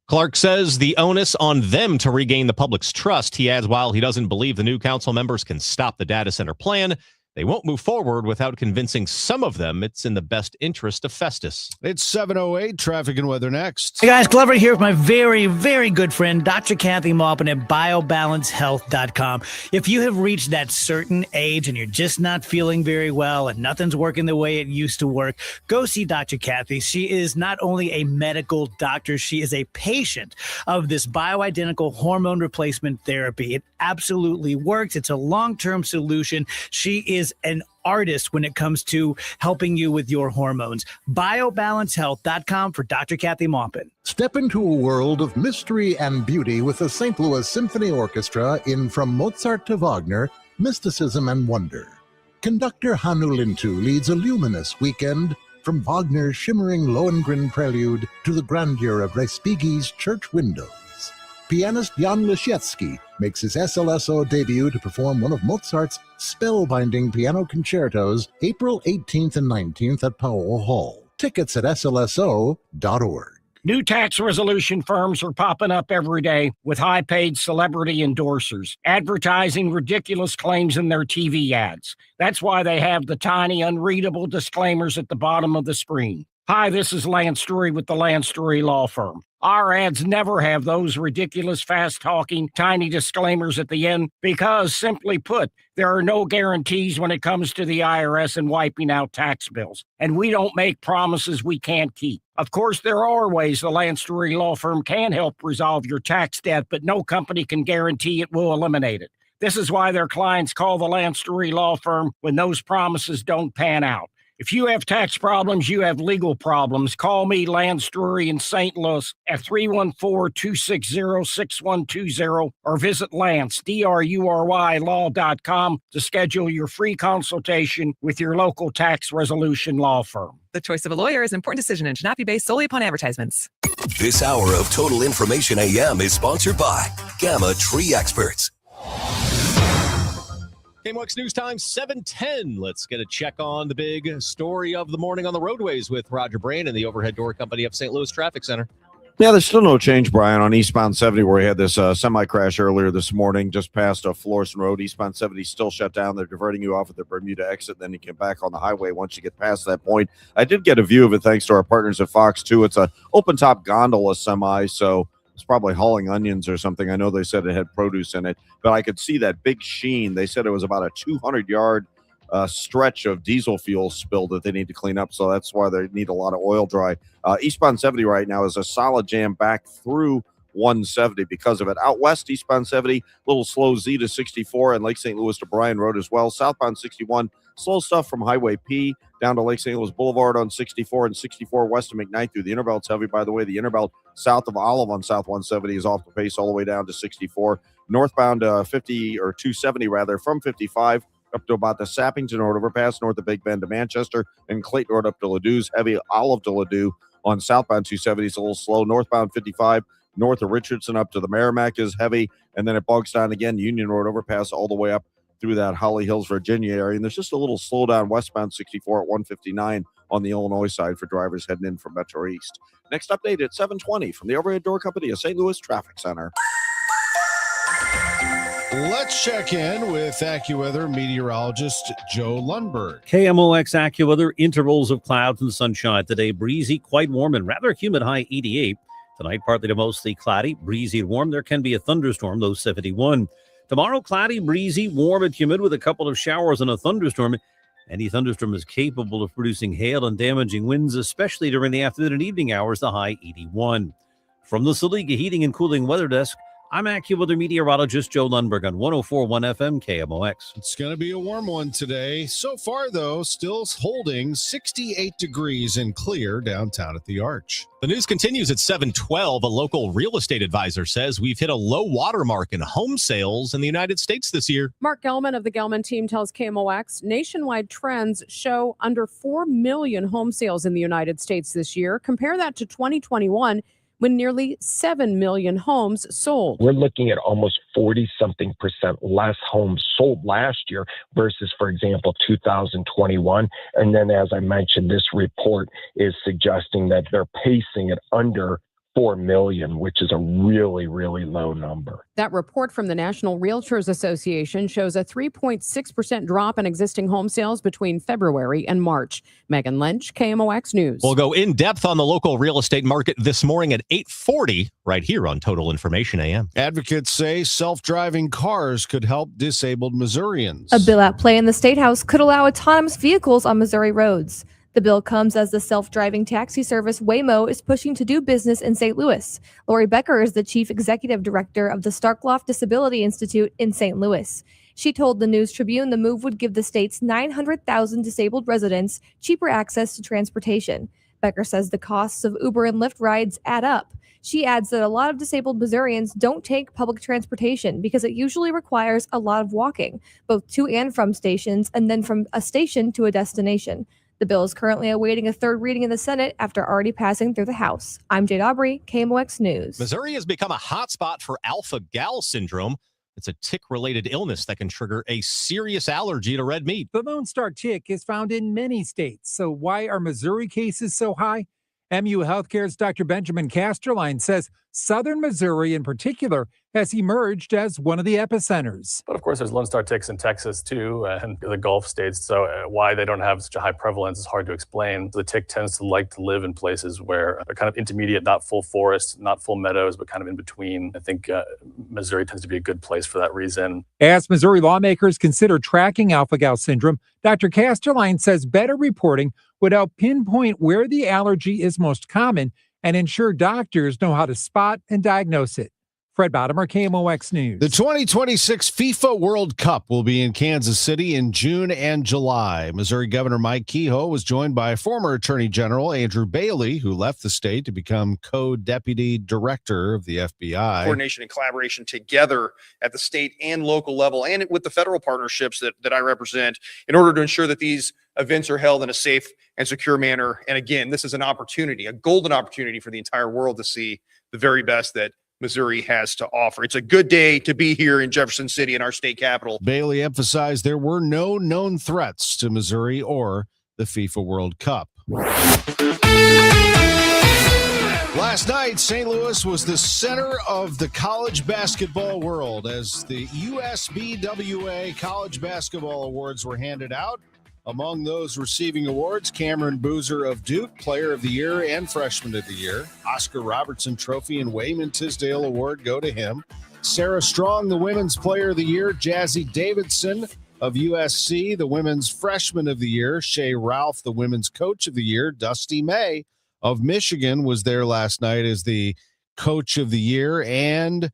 Clark says the onus on them to regain the public's trust. He adds, while he doesn't believe the new council members can stop the data center plan, they won't move forward without convincing some of them it's in the best interest of Festus. It's 7:08, traffic and weather next. Hey guys, Glover here with my very, very good friend, Dr. Kathy Maupin at BioBalanceHealth.com. If you have reached that certain age and you're just not feeling very well and nothing's working the way it used to work, go see Dr. Kathy. She is not only a medical doctor, she is a patient of this bioidentical hormone replacement therapy. It absolutely works. It's a long-term solution. She is is an artist when it comes to helping you with your hormones. BioBalanceHealth.com for Dr. Kathy Maupin. Step into a world of mystery and beauty with the St. Louis Symphony Orchestra in From Mozart to Wagner, Mysticism and Wonder. Conductor Hannu Lintu leads a luminous weekend from Wagner's shimmering Lohengrin prelude to the grandeur of Respighi's church windows. Pianist Jan Lisiecki makes his SLSO debut to perform one of Mozart's spellbinding piano concertos April 18th and 19th at Powell Hall. Tickets at slso.org. New tax resolution firms are popping up every day with high-paid celebrity endorsers, advertising ridiculous claims in their TV ads. That's why they have the tiny, unreadable disclaimers at the bottom of the screen. Hi, this is Lance Drury with the Lance Drury Law Firm. Our ads never have those ridiculous, fast-talking, tiny disclaimers at the end because, simply put, there are no guarantees when it comes to the IRS and wiping out tax bills. And we don't make promises we can't keep. Of course, there are ways the Lance Drury Law Firm can help resolve your tax debt, but no company can guarantee it will eliminate it. This is why their clients call the Lance Drury Law Firm when those promises don't pan out. If you have tax problems, you have legal problems. Call me, Lance Drury in St. Louis at 314-260-6120 or visit Lance, D-R-U-R-Y, law.com to schedule your free consultation with your local tax resolution law firm. The choice of a lawyer is an important decision and should not be based solely upon advertisements. This hour of Total Information AM is sponsored by Gamma Tree Experts. KMOX News Time, 7:10. Let's get a check on the big story of the morning on the roadways with Roger Brain and the Overhead Door Company of St. Louis Traffic Center. Yeah, there's still no change, Brian, on eastbound 70 where we had this semi-crash earlier this morning just past Florissant Road. Eastbound 70 still shut down. They're diverting you off at the Bermuda exit. Then you get back on the highway once you get past that point. I did get a view of it thanks to our partners at Fox 2. It's a open-top gondola semi, so it's probably hauling onions or something. I know they said it had produce in it, but I could see that big sheen. They said it was about a 200-yard stretch of diesel fuel spill that they need to clean up, so that's why they need a lot of oil dry. Eastbound 70 right now is a solid jam back through 170 because of it. Out west, eastbound 70, a little slow Z to 64 and Lake St. Louis to Bryan Road as well. Southbound 61, slow stuff from Highway P down to Lake St. Louis Boulevard on 64 and 64 west of McKnight through the Interbelt's heavy. By the way, the Interbelt south of Olive on South 170 is off the pace all the way down to 64. Northbound 50 or 270 rather from 55 up to about the Sappington Road overpass north of Big Bend to Manchester and Clayton Road up to Ladou's heavy. Olive to Ladue on southbound 270 is a little slow. Northbound 55 north of Richardson up to the Merrimack is heavy, and then it bogs down again Union Road overpass all the way up through that Holly Hills, Virginia area. And there's just a little slowdown westbound 64 at 159 on the Illinois side for drivers heading in from Metro East. Next update at 7:20 from the Overhead Door Company of St. Louis Traffic Center. Let's check in with AccuWeather meteorologist Joe Lundberg. KMOX AccuWeather, intervals of clouds and sunshine today. Breezy, quite warm and rather humid, high 88. Tonight, partly to mostly cloudy, breezy and warm. There can be a thunderstorm, low 71. Tomorrow, cloudy, breezy, warm and humid with a couple of showers and a thunderstorm. Any thunderstorm is capable of producing hail and damaging winds, especially during the afternoon and evening hours, the high 81. From the Saliga Heating and Cooling Weather Desk, I'm AccuWeather meteorologist Joe Lundberg on 104.1 FM KMOX. It's going to be a warm one today. So far, though, still holding 68 degrees and clear downtown at the Arch. The news continues at 7:12. A local real estate advisor says we've hit a low watermark in home sales in the United States this year. Mark Gelman of the Gelman team tells KMOX nationwide trends show under 4 million home sales in the United States this year. Compare that to 2021. When nearly 7 million homes sold. We're looking at almost 40-something% less homes sold last year versus, for example, 2021. And then, as I mentioned, this report is suggesting that they're pacing at under 4 million, which is a really, really low number. That report from the National Realtors Association shows a 3.6% drop in existing home sales between February and March. Megan Lynch, KMOX News. We'll go in depth on the local real estate market this morning at 8:40 right here on Total Information AM. Advocates say self-driving cars could help disabled Missourians. A bill at play in the State House could allow autonomous vehicles on Missouri roads. The bill comes as the self-driving taxi service Waymo is pushing to do business in St. Louis. Lori Becker is the chief executive director of the Starkloff Disability Institute in St. Louis. She told the News Tribune the move would give the state's 900,000 disabled residents cheaper access to transportation. Becker says the costs of Uber and Lyft rides add up. She adds that a lot of disabled Missourians don't take public transportation because it usually requires a lot of walking, both to and from stations and then from a station to a destination. The bill is currently awaiting a third reading in the Senate after already passing through the House. I'm Jade Aubrey, KMOX News. Missouri has become a hotspot for alpha-gal syndrome. It's a tick-related illness that can trigger a serious allergy to red meat. The Lone Star tick is found in many states. So why are Missouri cases so high? MU Healthcare's Dr. Benjamin Casterline says southern Missouri in particular has emerged as one of the epicenters. But of course, there's Lone Star ticks in Texas too, and the Gulf states. So why they don't have such a high prevalence is hard to explain. The tick tends to like to live in places where are kind of intermediate, not full forests, not full meadows, but kind of in between. I think Missouri tends to be a good place for that reason. As Missouri lawmakers consider tracking alpha-gal syndrome, Dr. Casterline says better reporting would help pinpoint where the allergy is most common and ensure doctors know how to spot and diagnose it. Fred Bottomer, KMOX News. The 2026 FIFA World Cup will be in Kansas City in June and July. Missouri Governor Mike Kehoe was joined by former Attorney General Andrew Bailey, who left the state to become co-deputy director of the FBI. Coordination and collaboration together at the state and local level and with the federal partnerships that I represent in order to ensure that these events are held in a safe and secure manner. And again, this is an opportunity, a golden opportunity for the entire world to see the very best that Missouri has to offer. It's a good day to be here in Jefferson City in our state capital. Bailey emphasized there were no known threats to Missouri or the FIFA World Cup. Last night, St. Louis was the center of the college basketball world as the USBWA College Basketball Awards were handed out. Among those receiving awards, Cameron Boozer of Duke, Player of the Year and Freshman of the Year. Oscar Robertson Trophy and Wayman Tisdale Award go to him. Sarah Strong, the Women's Player of the Year. Jazzy Davidson of USC, the Women's Freshman of the Year. Shea Ralph, the Women's Coach of the Year. Dusty May of Michigan was there last night as the Coach of the Year. And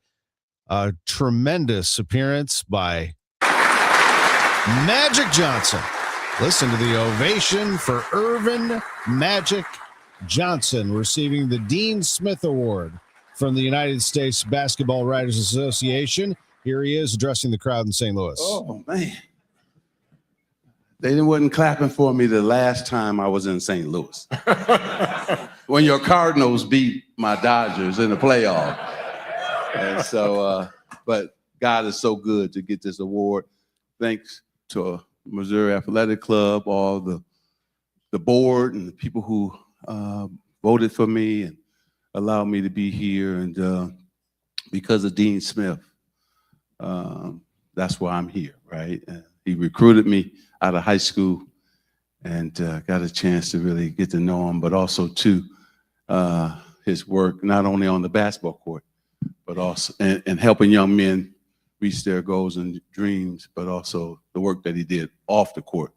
a tremendous appearance by Magic Johnson. Listen to the ovation for Irvin Magic Johnson receiving the Dean Smith Award from the United States Basketball Writers Association. Here he is addressing the crowd in St. Louis. Oh, man. They wasn't clapping for me the last time I was in St. Louis. When your Cardinals beat my Dodgers in the playoff. And so, but God is so good to get this award. Thanks to Missouri Athletic Club, all the board and the people who voted for me and allowed me to be here. And because of Dean Smith, that's why I'm here, right? He recruited me out of high school and got a chance to really get to know him, but also to his work, not only on the basketball court, but also and helping young men reach their goals and dreams, but also the work that he did off the court.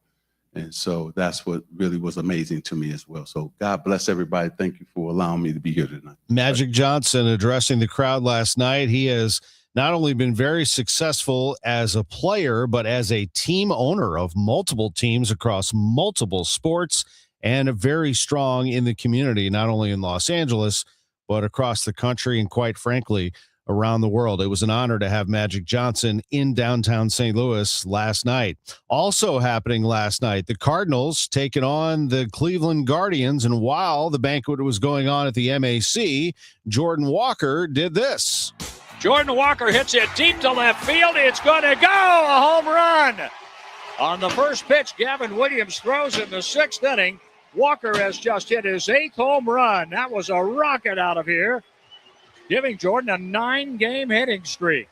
And so that's what really was amazing to me as well. So God bless everybody. Thank you for allowing me to be here tonight. Magic Johnson addressing the crowd last night. He has not only been very successful as a player, but as a team owner of multiple teams across multiple sports and very strong in the community, not only in Los Angeles, but across the country and quite frankly, around the world. It was an honor to have Magic Johnson in downtown St. Louis last night. Also happening last night, the Cardinals taking on the Cleveland Guardians. And while the banquet was going on at the MAC, Jordan Walker did this. Jordan Walker hits it deep to left field. It's going to go, a home run. On the first pitch, Gavin Williams throws in the sixth inning. Walker has just hit his 8th home run. That was a rocket out of here, giving Jordan a 9-game hitting streak.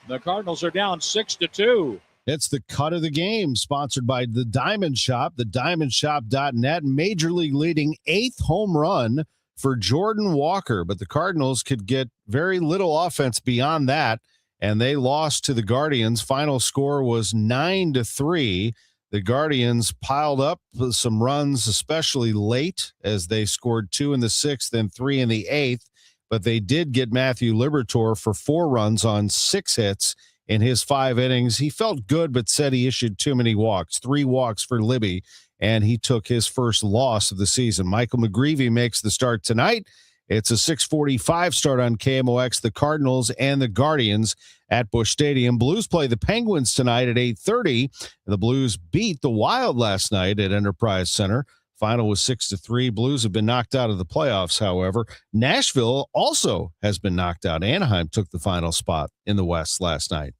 The Cardinals are down 6-2. It's the cut of the game, sponsored by the Diamond Shop, thediamondshop.net. Major League leading 8th home run for Jordan Walker, but the Cardinals could get very little offense beyond that, and they lost to the Guardians. Final score was 9-3. The Guardians piled up some runs, especially late, as they scored 2 in the 6th and 3 in the 8th. But they did get Matthew Liberatore for 4 runs on 6 hits in his 5 innings. He felt good, but said he issued too many walks, 3 walks for Libby, and he took his first loss of the season. Michael McGreevy makes the start tonight. It's a 6:45 start on KMOX. The Cardinals and the Guardians at Busch Stadium. Blues play the Penguins tonight at 8:30. The Blues beat the Wild last night at Enterprise Center. Final was 6-3. Blues have been knocked out of the playoffs, however. Nashville also has been knocked out. Anaheim took the final spot in the West last night.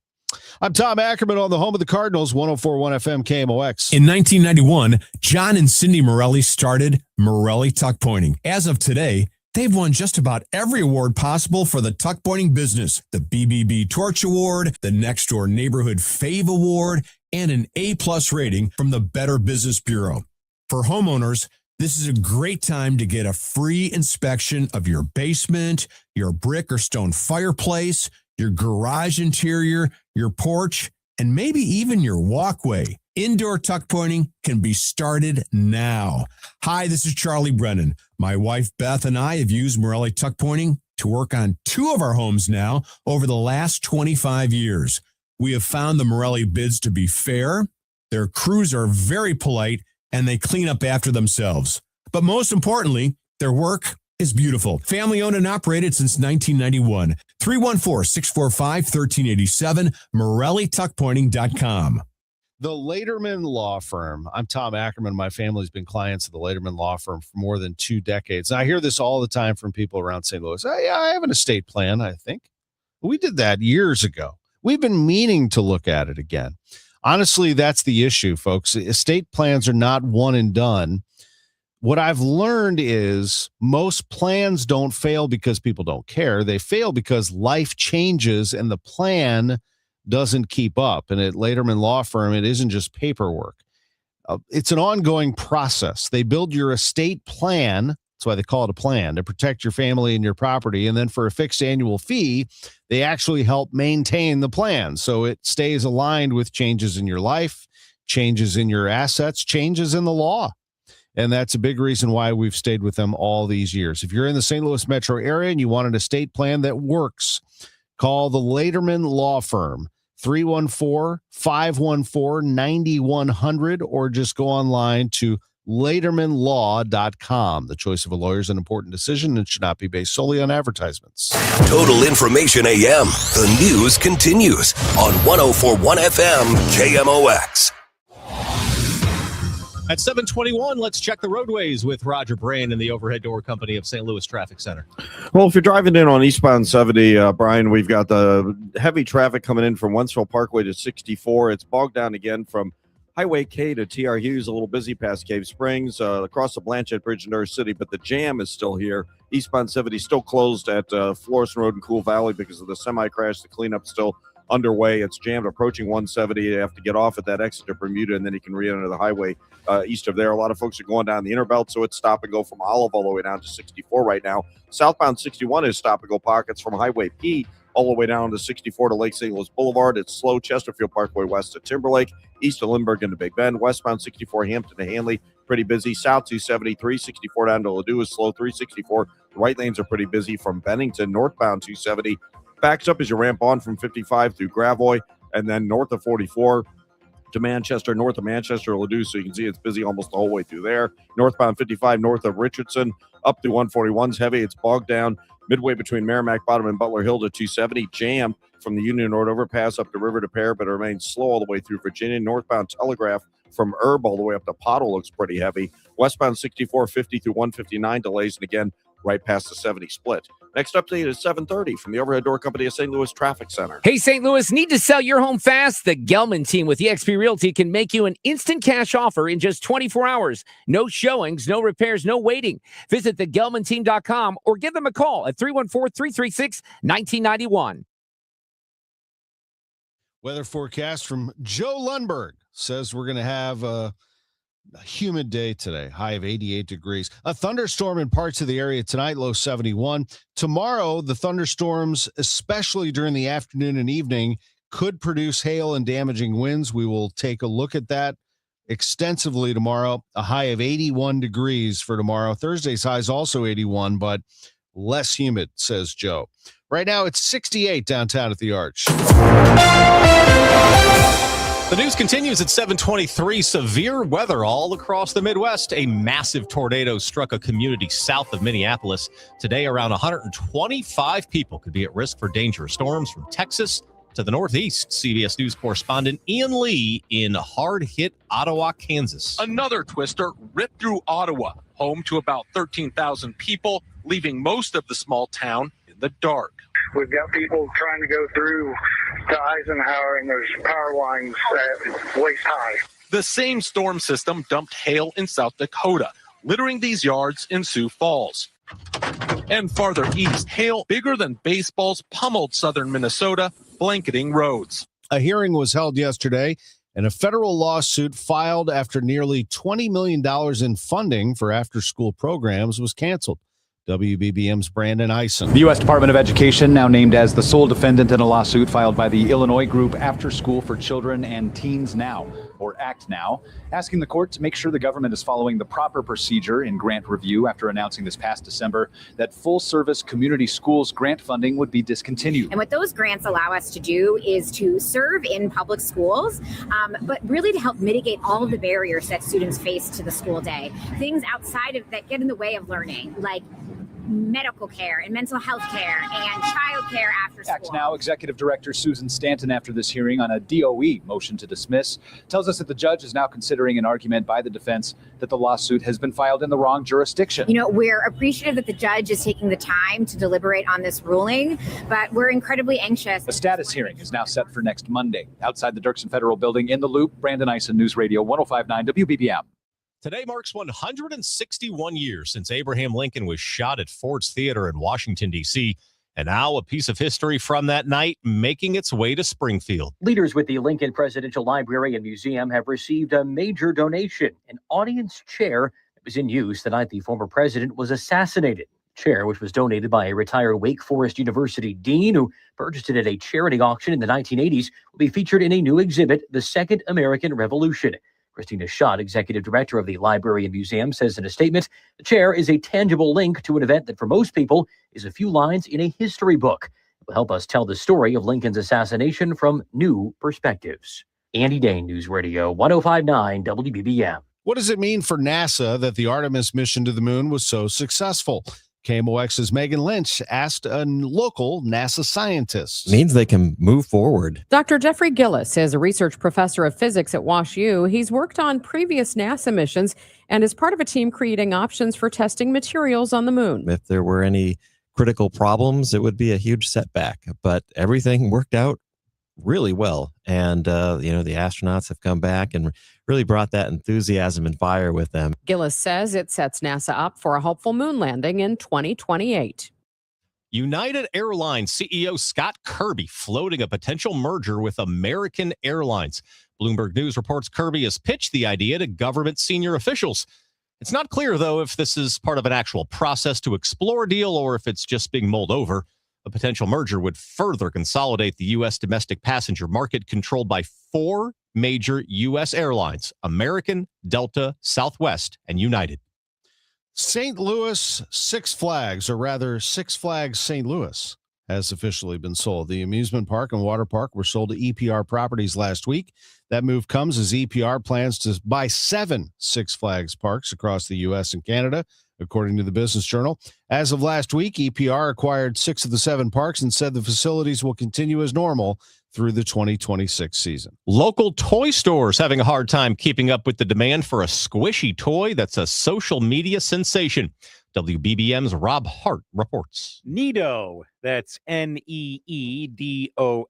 I'm Tom Ackerman on the home of the Cardinals, 104.1 FM KMOX. In 1991, John and Cindy Morelli started Morelli Tuck Pointing. As of today, they've won just about every award possible for the tuck pointing business. The BBB Torch Award, the Next Door Neighborhood Fave Award, and an A+ rating from the Better Business Bureau. For homeowners, this is a great time to get a free inspection of your basement, your brick or stone fireplace, your garage interior, your porch, and maybe even your walkway. Indoor tuck pointing can be started now. Hi, this is Charlie Brennan. My wife Beth and I have used Morelli Tuck Pointing to work on 2 of our homes now over the last 25 years. We have found the Morelli bids to be fair. Their crews are very polite, and they clean up after themselves. But most importantly, their work is beautiful. Family owned and operated since 1991. 314-645-1387, MorelliTuckPointing.com. The Laterman Law Firm. I'm Tom Ackerman. My family's been clients of the Laterman Law Firm for more than 2 decades. And I hear this all the time from people around St. Louis. Yeah, I have an estate plan, I think. We did that years ago. We've been meaning to look at it again. Honestly, that's the issue, folks. Estate plans are not one and done. What I've learned is most plans don't fail because people don't care. They fail because life changes and the plan doesn't keep up. And at Laterman Law Firm, it isn't just paperwork. It's an ongoing process. They build your estate plan. That's why they call it a plan, to protect your family and your property. And then for a fixed annual fee, they actually help maintain the plan so it stays aligned with changes in your life, changes in your assets, changes in the law. And that's a big reason why we've stayed with them all these years. If you're in the St. Louis metro area and you want an estate plan that works, call the Laterman Law Firm, 314-514-9100, or just go online to LatermanLaw.com. The choice of a lawyer is an important decision and should not be based solely on advertisements. Total Information AM. The news continues on 104.1 FM KMOX. At 7:21, let's check the roadways with Roger Brand and the Overhead Door Company of St. Louis Traffic Center. Well, if you're driving in on eastbound 70, Brian, we've got the heavy traffic coming in from Wentzville Parkway to 64. It's bogged down again from Highway K to TR Hughes, a little busy past Cave Springs, across the Blanchette Bridge in North City, but the jam is still here. Eastbound 70 still closed at Florissant Road and Cool Valley because of the semi-crash. The cleanup still underway. It's jammed approaching 170. You have to get off at that exit to Bermuda, and then you can re-enter the highway east of there. A lot of folks are going down the inner belt, so it's stop and go from Olive all the way down to 64 right now. Southbound 61 is stop and go pockets from Highway P all the way down to 64 to Lake St. Louis Boulevard. It's slow Chesterfield Parkway west to Timberlake, east of Lindbergh into Big Bend. Westbound 64 Hampton to Hanley, pretty busy. South 270, 364 down to Ladue is slow. 364, the right lanes are pretty busy from Bennington. Northbound 270 backs up as you ramp on from 55 through Gravois, and then north of 44 to Manchester, north of Manchester, Ladue, so you can see it's busy almost the whole way through there. Northbound 55 north of Richardson up through 141's heavy. It's bogged down midway between Merrimack Bottom and Butler Hill to 270. Jammed from the Union Road overpass up to River to Pear, but it remains slow all the way through Virginia. Northbound Telegraph from Herb all the way up to Pottle looks pretty heavy. Westbound 64, 50 through 159 delays, and again, right past the 70 split. Next update is 7:30 from the Overhead Door Company of St. Louis Traffic Center. Hey, St. Louis, need to sell your home fast? The Gelman team with eXp Realty can make you an instant cash offer in just 24 hours. No showings, no repairs, no waiting. Visit thegelmanteam.com or give them a call at 314-336-1991. Weather forecast from Joe Lundberg says we're going to have a humid day today, high of 88 degrees. A thunderstorm in parts of the area tonight, low 71. Tomorrow, the thunderstorms, especially during the afternoon and evening, could produce hail and damaging winds. We will take a look at that extensively tomorrow. A high of 81 degrees for tomorrow. Thursday's high is also 81, but less humid, says Joe. Right now, it's 68 downtown at the Arch. The news continues at 7:23. Severe weather all across the Midwest. A massive tornado struck a community south of Minneapolis. Today, around 125 people could be at risk for dangerous storms from Texas to the Northeast. CBS News correspondent Ian Lee in hard-hit Ottawa, Kansas. Another twister ripped through Ottawa, home to about 13,000 people, leaving most of the small town in the dark. We've got people trying to go through to Eisenhower, and there's power lines waist high. The same storm system dumped hail in South Dakota, littering these yards in Sioux Falls. And farther east, hail bigger than baseballs pummeled southern Minnesota, blanketing roads. A hearing was held yesterday, and a federal lawsuit filed after nearly $20 million in funding for after-school programs was canceled. WBBM's Brandon Eisen. The U.S. Department of Education now named as the sole defendant in a lawsuit filed by the Illinois group After School for Children and Teens Now, or ACT Now, asking the court to make sure the government is following the proper procedure in grant review after announcing this past December that full-service community schools grant funding would be discontinued. And what those grants allow us to do is to serve in public schools, but really to help mitigate all of the barriers that students face to the school day. Things outside of that get in the way of learning, like medical care and mental health care and child care after school. ACT Now Executive Director Susan Stanton, after this hearing on a DOE motion to dismiss, tells us that the judge is now considering an argument by the defense that the lawsuit has been filed in the wrong jurisdiction. You know, we're appreciative that the judge is taking the time to deliberate on this ruling, but we're incredibly anxious. A status hearing is now set for next Monday. Outside the Dirksen Federal Building in the Loop, Brandon Eisen, News Radio 105.9 WBBM. Today marks 161 years since Abraham Lincoln was shot at Ford's Theater in Washington, D.C., and now a piece of history from that night making its way to Springfield. Leaders with the Lincoln Presidential Library and Museum have received a major donation, an audience chair that was in use the night the former president was assassinated. The chair, which was donated by a retired Wake Forest University dean who purchased it at a charity auction in the 1980s, will be featured in a new exhibit, The Second American Revolution. Christina Schott, executive director of the Library and Museum, says in a statement, the chair is a tangible link to an event that for most people is a few lines in a history book. It will help us tell the story of Lincoln's assassination from new perspectives. Andy Dane, News Radio 105.9 WBBM. What does it mean for NASA that the Artemis mission to the moon was so successful? KMOX's Megan Lynch asked a local NASA scientist. Means they can move forward. Dr. Jeffrey Gillis is a research professor of physics at WashU. He's worked on previous NASA missions and is part of a team creating options for testing materials on the moon. If there were any critical problems, it would be a huge setback. But everything worked out really well. And, the astronauts have come back and really brought that enthusiasm and fire with them. Gillis says it sets NASA up for a hopeful moon landing in 2028. United Airlines CEO Scott Kirby floating a potential merger with American Airlines. Bloomberg News reports Kirby has pitched the idea to government senior officials. It's not clear, though, if this is part of an actual process to explore a deal or if it's just being mulled over. A potential merger would further consolidate the U.S. domestic passenger market controlled by four major U.S. airlines: American, Delta, Southwest, and United. St. Louis Six Flags, or rather Six Flags St. Louis, has officially been sold. The amusement park and water park were sold to EPR Properties last week. That move comes as EPR plans to buy 7 Six Flags parks across the U.S. and Canada, according to the Business Journal. As of last week, EPR acquired 6 of the 7 parks and said the facilities will continue as normal through the 2026 season. Local toy stores having a hard time keeping up with the demand for a squishy toy that's a social media sensation. WBBM's Rob Hart reports. Nido, that's Needoh,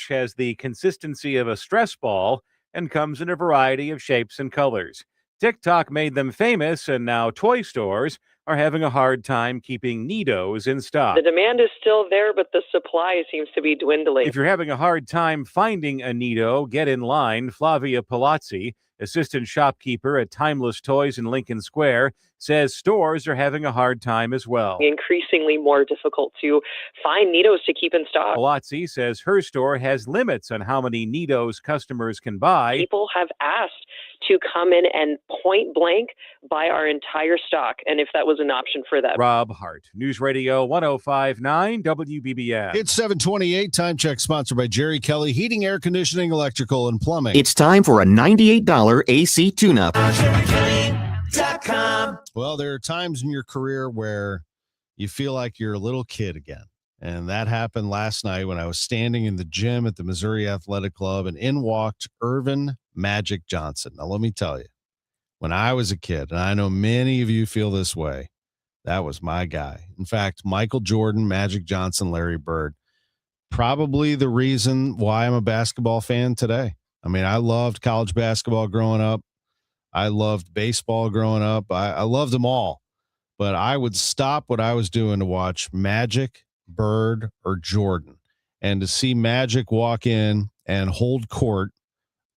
has the consistency of a stress ball and comes in a variety of shapes and colors. TikTok made them famous, and now toy stores are having a hard time keeping Nidos in stock. The demand is still there, but the supply seems to be dwindling. If you're having a hard time finding a Nido, get in line. Flavia Palazzi Assistant shopkeeper at Timeless Toys in Lincoln Square says stores are having a hard time as well. Increasingly more difficult to find Nitos to keep in stock. Palazzi says her store has limits on how many Nitos customers can buy. People have asked to come in and point blank buy our entire stock, and if that was an option for them. Rob Hart, News Radio 105.9 WBBM. It's 7:28. Time check sponsored by Jerry Kelly Heating, Air Conditioning, Electrical, and Plumbing. It's time for a $98 AC tune-up. Well, there are times in your career where you feel like you're a little kid again. And that happened last night when I was standing in the gym at the Missouri Athletic Club, and in walked Irvin Magic Johnson. Now, let me tell you, when I was a kid, and I know many of you feel this way, that was my guy. In fact, Michael Jordan, Magic Johnson, Larry Bird, probably the reason why I'm a basketball fan today. I mean, I loved college basketball growing up. I loved baseball growing up. I loved them all. But I would stop what I was doing to watch Magic, Bird, or Jordan. And to see Magic walk in and hold court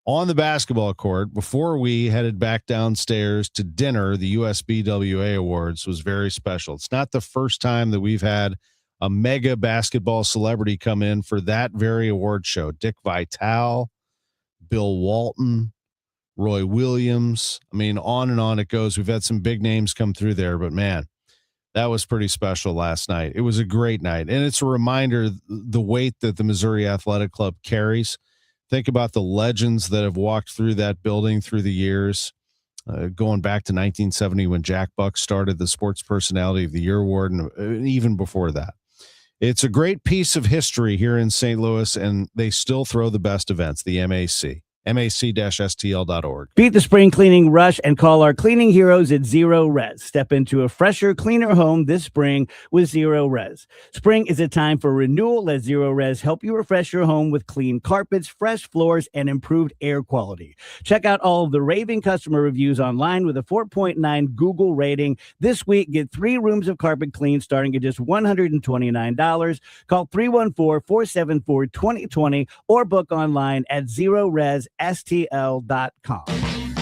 on the basketball court before we headed back downstairs to dinner, the USBWA Awards, was very special. It's not the first time that we've had a mega basketball celebrity come in for that very award show. Dick Vitale, Bill Walton, Roy Williams. I mean, on and on it goes. We've had some big names come through there, but man, that was pretty special last night. It was a great night. And it's a reminder the weight that the Missouri Athletic Club carries. Think about the legends that have walked through that building through the years, going back to 1970 when Jack Buck started the Sports Personality of the Year Award, and even before that. It's a great piece of history here in St. Louis, and they still throw the best events, the MAC. MAC-STL.org. Beat the spring cleaning rush and call our cleaning heroes at Zero Res. Step into a fresher, cleaner home this spring with Zero Res. Spring is a time for renewal. Let Zero Res help you refresh your home with clean carpets, fresh floors, and improved air quality. Check out all of the raving customer reviews online with a 4.9 Google rating. This week, get 3 rooms of carpet clean starting at just $129. Call 314-474-2020 or book online at ZeroResSTL.com.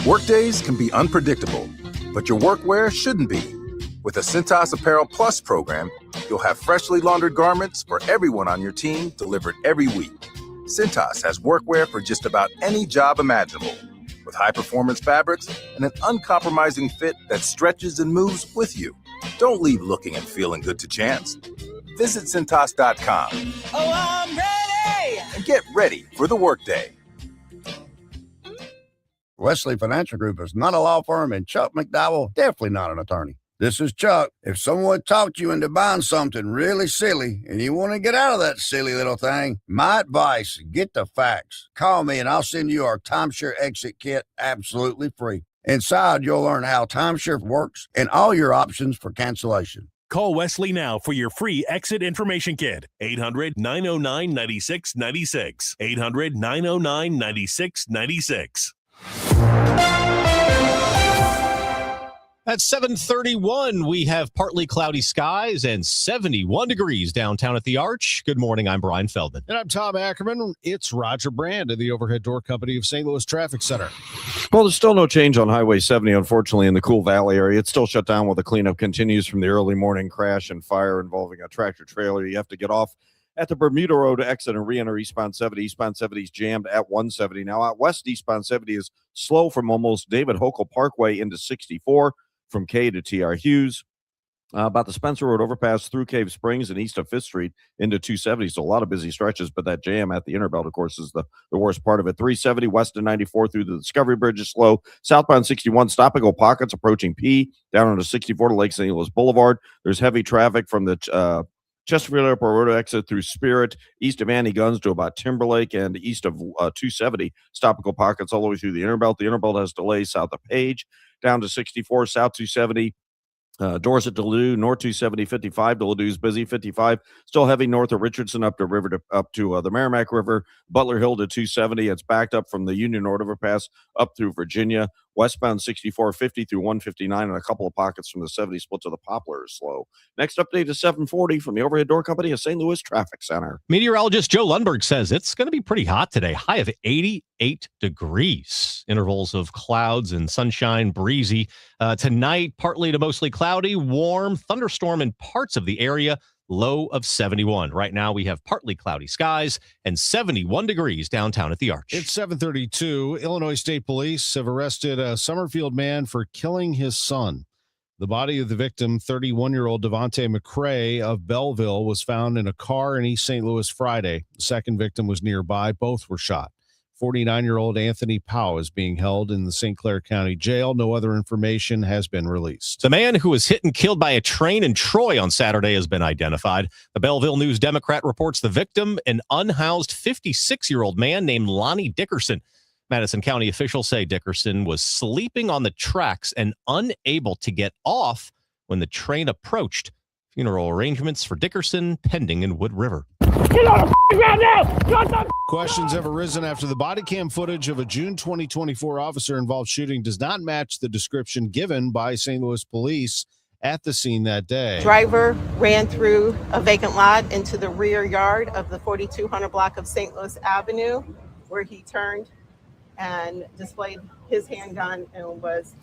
Workdays can be unpredictable, but your workwear shouldn't be. With the Cintas Apparel Plus program, you'll have freshly laundered garments for everyone on your team delivered every week. Cintas has workwear for just about any job imaginable, with high-performance fabrics and an uncompromising fit that stretches and moves with you. Don't leave looking and feeling good to chance. Visit Cintas.com. Oh, I'm ready! And get ready for the workday. Wesley Financial Group is not a law firm, and Chuck McDowell, definitely not an attorney. This is Chuck. If someone talked you into buying something really silly and you want to get out of that silly little thing, my advice, get the facts. Call me and I'll send you our timeshare exit kit absolutely free. Inside, you'll learn how timeshare works and all your options for cancellation. Call Wesley now for your free exit information kit. 800-909-9696. 800-909-9696. At 7:31, we have partly cloudy skies and 71 degrees downtown at the Arch. Good morning. I'm Brian Feldman. And I'm Tom Ackerman. It's Roger Brand of the Overhead Door Company of St. Louis Traffic Center. Well, there's still no change on Highway 70, unfortunately, in the Cool Valley area. It's still shut down while the cleanup continues from the early morning crash and fire involving a tractor trailer. You have to get off at the Bermuda Road exit and re-enter eastbound 70. Eastbound 70 is jammed at 170. Now out west, eastbound 70 is slow from almost David Hochul Parkway into 64 from K to TR Hughes. About the Spencer Road overpass through Cave Springs and east of 5th Street into 270. So a lot of busy stretches, but that jam at the Interbelt, of course, is the worst part of it. 370 west of 94 through the Discovery Bridge is slow. Southbound 61, stop-and-go pockets approaching P down onto 64 to Lake St. Louis Boulevard. There's heavy traffic from the Chesterfield Airport Road exit through Spirit, east of Annie Guns to about Timberlake, and east of 270. Stop-and-go pockets all the way through the Interbelt. The Interbelt has delays south of Page, down to 64, south 270. Dorset to Ladue, north 270, 55 to Ladue is busy, 55 still heavy north of Richardson up to the Merrimack River, Butler Hill to 270. It's backed up from the Union Road overpass up through Virginia. Westbound 6450 through 159 and a couple of pockets from the 70 split to the Poplar is slow. Next update is 740 from the Overhead Door Company of St. Louis Traffic Center. Meteorologist Joe Lundberg says it's going to be pretty hot today. High of 88 degrees. Intervals of clouds and sunshine, breezy. Tonight, partly to mostly cloudy, warm, thunderstorm in parts of the area. Low of 71. Right now, we have partly cloudy skies and 71 degrees downtown at the Arch. It's 7:32. Illinois State Police have arrested a Summerfield man for killing his son. The body of the victim, 31-year-old Devontae McCray of Belleville, was found in a car in East St. Louis Friday. The second victim was nearby. Both were shot. 49-year-old Anthony Powell is being held in the St. Clair County Jail. No other information has been released. The man who was hit and killed by a train in Troy on Saturday has been identified. The Belleville News-Democrat reports the victim, an unhoused 56-year-old man named Lonnie Dickerson. Madison County officials say Dickerson was sleeping on the tracks and unable to get off when the train approached. Funeral arrangements for Dickerson pending in Wood River. Get on the ground now! Questions have arisen after the body cam footage of a June 2024 officer-involved shooting does not match the description given by St. Louis police at the scene that day. Driver ran through a vacant lot into the rear yard of the 4200 block of St. Louis Avenue, where he turned and displayed his handgun and was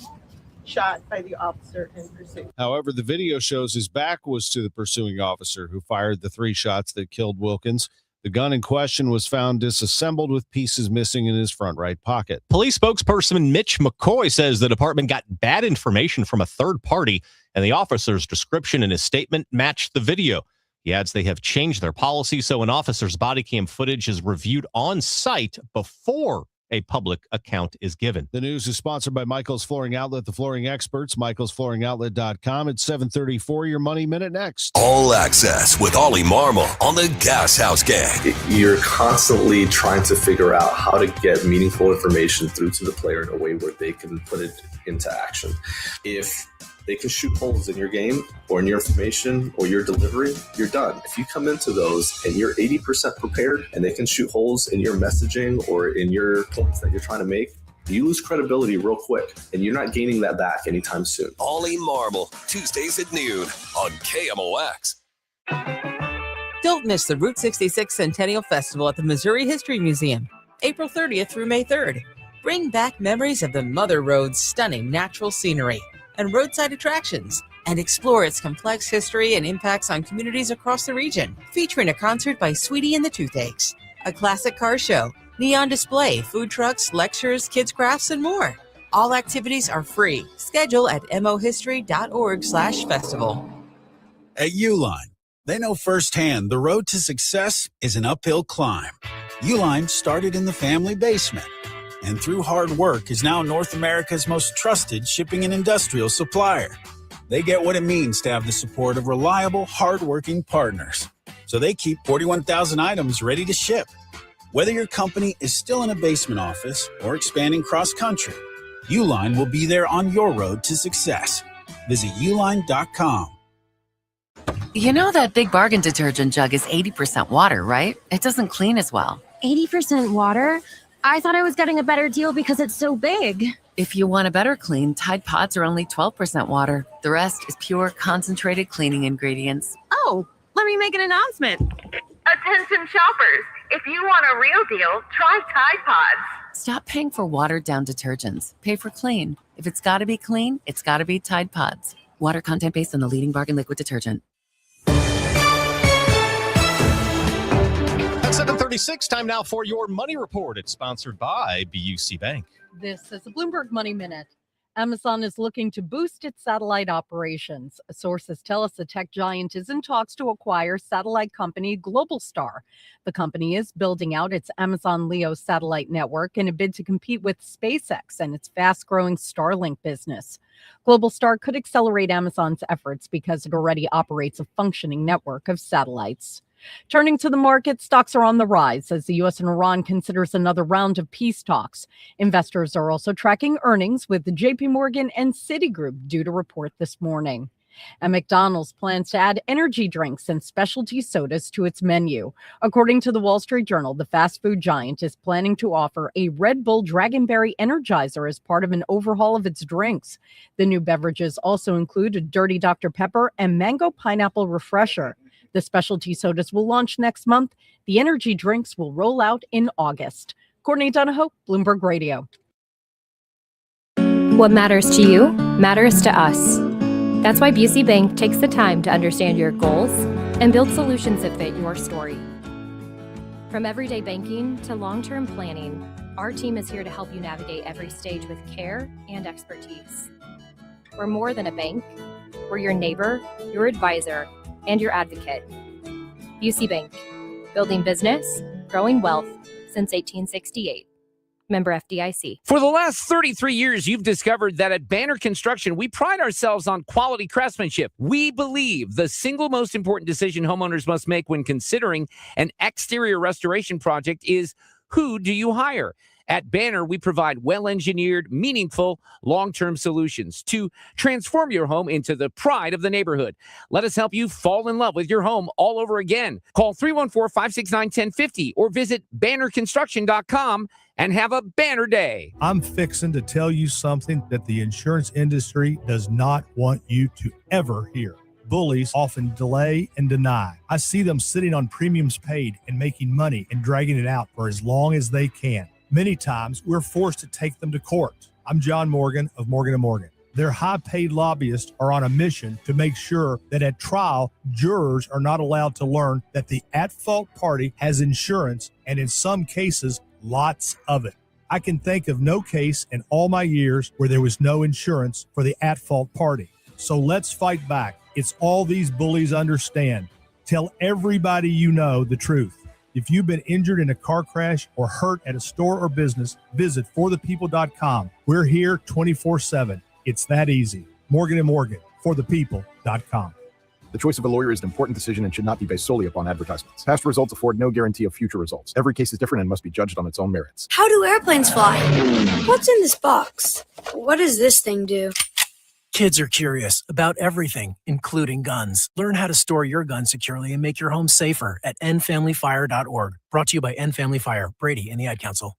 shot by the officer in pursuit. However, the video shows his back was to the pursuing officer who fired the 3 shots that killed Wilkins. The gun in question was found disassembled with pieces missing in his front right pocket. Police spokesperson Mitch McCoy says the department got bad information from a third party, and the officer's description in his statement matched the video. He adds they have changed their policy, so an officer's body cam footage is reviewed on site before a public account is given. The news is sponsored by Michael's Flooring Outlet, the flooring experts, michaelsflooringoutlet.com. It's 7:34, your Money Minute next. All Access with Ollie Marmol on the Gas House Gang. You're constantly trying to figure out how to get meaningful information through to the player in a way where they can put it into action. If they can shoot holes in your game or in your information or your delivery, you're done. If you come into those and you're 80% prepared and they can shoot holes in your messaging or in your points that you're trying to make, you lose credibility real quick and you're not gaining that back anytime soon. Ollie Marmol, Tuesdays at noon on KMOX. Don't miss the Route 66 Centennial Festival at the Missouri History Museum, April 30th through May 3rd. Bring back memories of the Mother Road's stunning natural scenery and roadside attractions, and explore its complex history and impacts on communities across the region. Featuring a concert by Sweetie and the Toothaches, a classic car show, neon display, food trucks, lectures, kids crafts, and more. All activities are free. Schedule at mohistory.org/festival. At Uline, they know firsthand the road to success is an uphill climb. Uline started in the family basement, and through hard work is now North America's most trusted shipping and industrial supplier. They get what it means to have the support of reliable, hardworking partners. So they keep 41,000 items ready to ship. Whether your company is still in a basement office or expanding cross-country, Uline will be there on your road to success. Visit uline.com. You know that Big Bargain detergent jug is 80% water, right? It doesn't clean as well. 80% water? I thought I was getting a better deal because it's so big. If you want a better clean, Tide Pods are only 12% water. The rest is pure concentrated cleaning ingredients. Oh, let me make an announcement. Attention shoppers, if you want a real deal, try Tide Pods. Stop paying for watered-down detergents. Pay for clean. If it's got to be clean, it's got to be Tide Pods. Water content based on the leading bargain liquid detergent. At 7:36, time now for your Money Report. It's sponsored by BUC Bank. This is a Bloomberg Money Minute. Amazon is looking to boost its satellite operations. Sources tell us the tech giant is in talks to acquire satellite company Globalstar. The company is building out its Amazon LEO satellite network in a bid to compete with SpaceX and its fast-growing Starlink business. Globalstar could accelerate Amazon's efforts because it already operates a functioning network of satellites. Turning to the market, stocks are on the rise as the U.S. and Iran considers another round of peace talks. Investors are also tracking earnings with the J.P. Morgan and Citigroup due to report this morning. And McDonald's plans to add energy drinks and specialty sodas to its menu. According to the Wall Street Journal, the fast food giant is planning to offer a Red Bull Dragonberry Energizer as part of an overhaul of its drinks. The new beverages also include a Dirty Dr. Pepper and Mango Pineapple Refresher. The specialty sodas will launch next month. The energy drinks will roll out in August. Courtney Donahoe, Bloomberg Radio. What matters to you matters to us. That's why Busey Bank takes the time to understand your goals and build solutions that fit your story. From everyday banking to long-term planning, our team is here to help you navigate every stage with care and expertise. We're more than a bank. We're your neighbor, your advisor, and your advocate. Busey Bank, building business, growing wealth since 1868. Member FDIC. For the last 33 years, you've discovered that at Banner Construction, we pride ourselves on quality craftsmanship. We believe the single most important decision homeowners must make when considering an exterior restoration project is, who do you hire? At Banner, we provide well-engineered, meaningful, long-term solutions to transform your home into the pride of the neighborhood. Let us help you fall in love with your home all over again. Call 314-569-1050 or visit bannerconstruction.com and have a banner day. I'm fixing to tell you something that the insurance industry does not want you to ever hear. Bullies often delay and deny. I see them sitting on premiums paid and making money and dragging it out for as long as they can. Many times, we're forced to take them to court. I'm John Morgan of Morgan & Morgan. Their high-paid lobbyists are on a mission to make sure that at trial, jurors are not allowed to learn that the at-fault party has insurance, and in some cases, lots of it. I can think of no case in all my years where there was no insurance for the at-fault party. So let's fight back. It's all these bullies understand. Tell everybody you know the truth. If you've been injured in a car crash or hurt at a store or business, visit forthepeople.com. We're here 24/7. It's that easy. Morgan & Morgan, forthepeople.com. The choice of a lawyer is an important decision and should not be based solely upon advertisements. Past results afford no guarantee of future results. Every case is different and must be judged on its own merits. How do airplanes fly? What's in this box? What does this thing do? Kids are curious about everything, including guns. Learn how to store your gun securely and make your home safer at endfamilyfire.org. Brought to you by End Family Fire, Brady, and the Ad Council.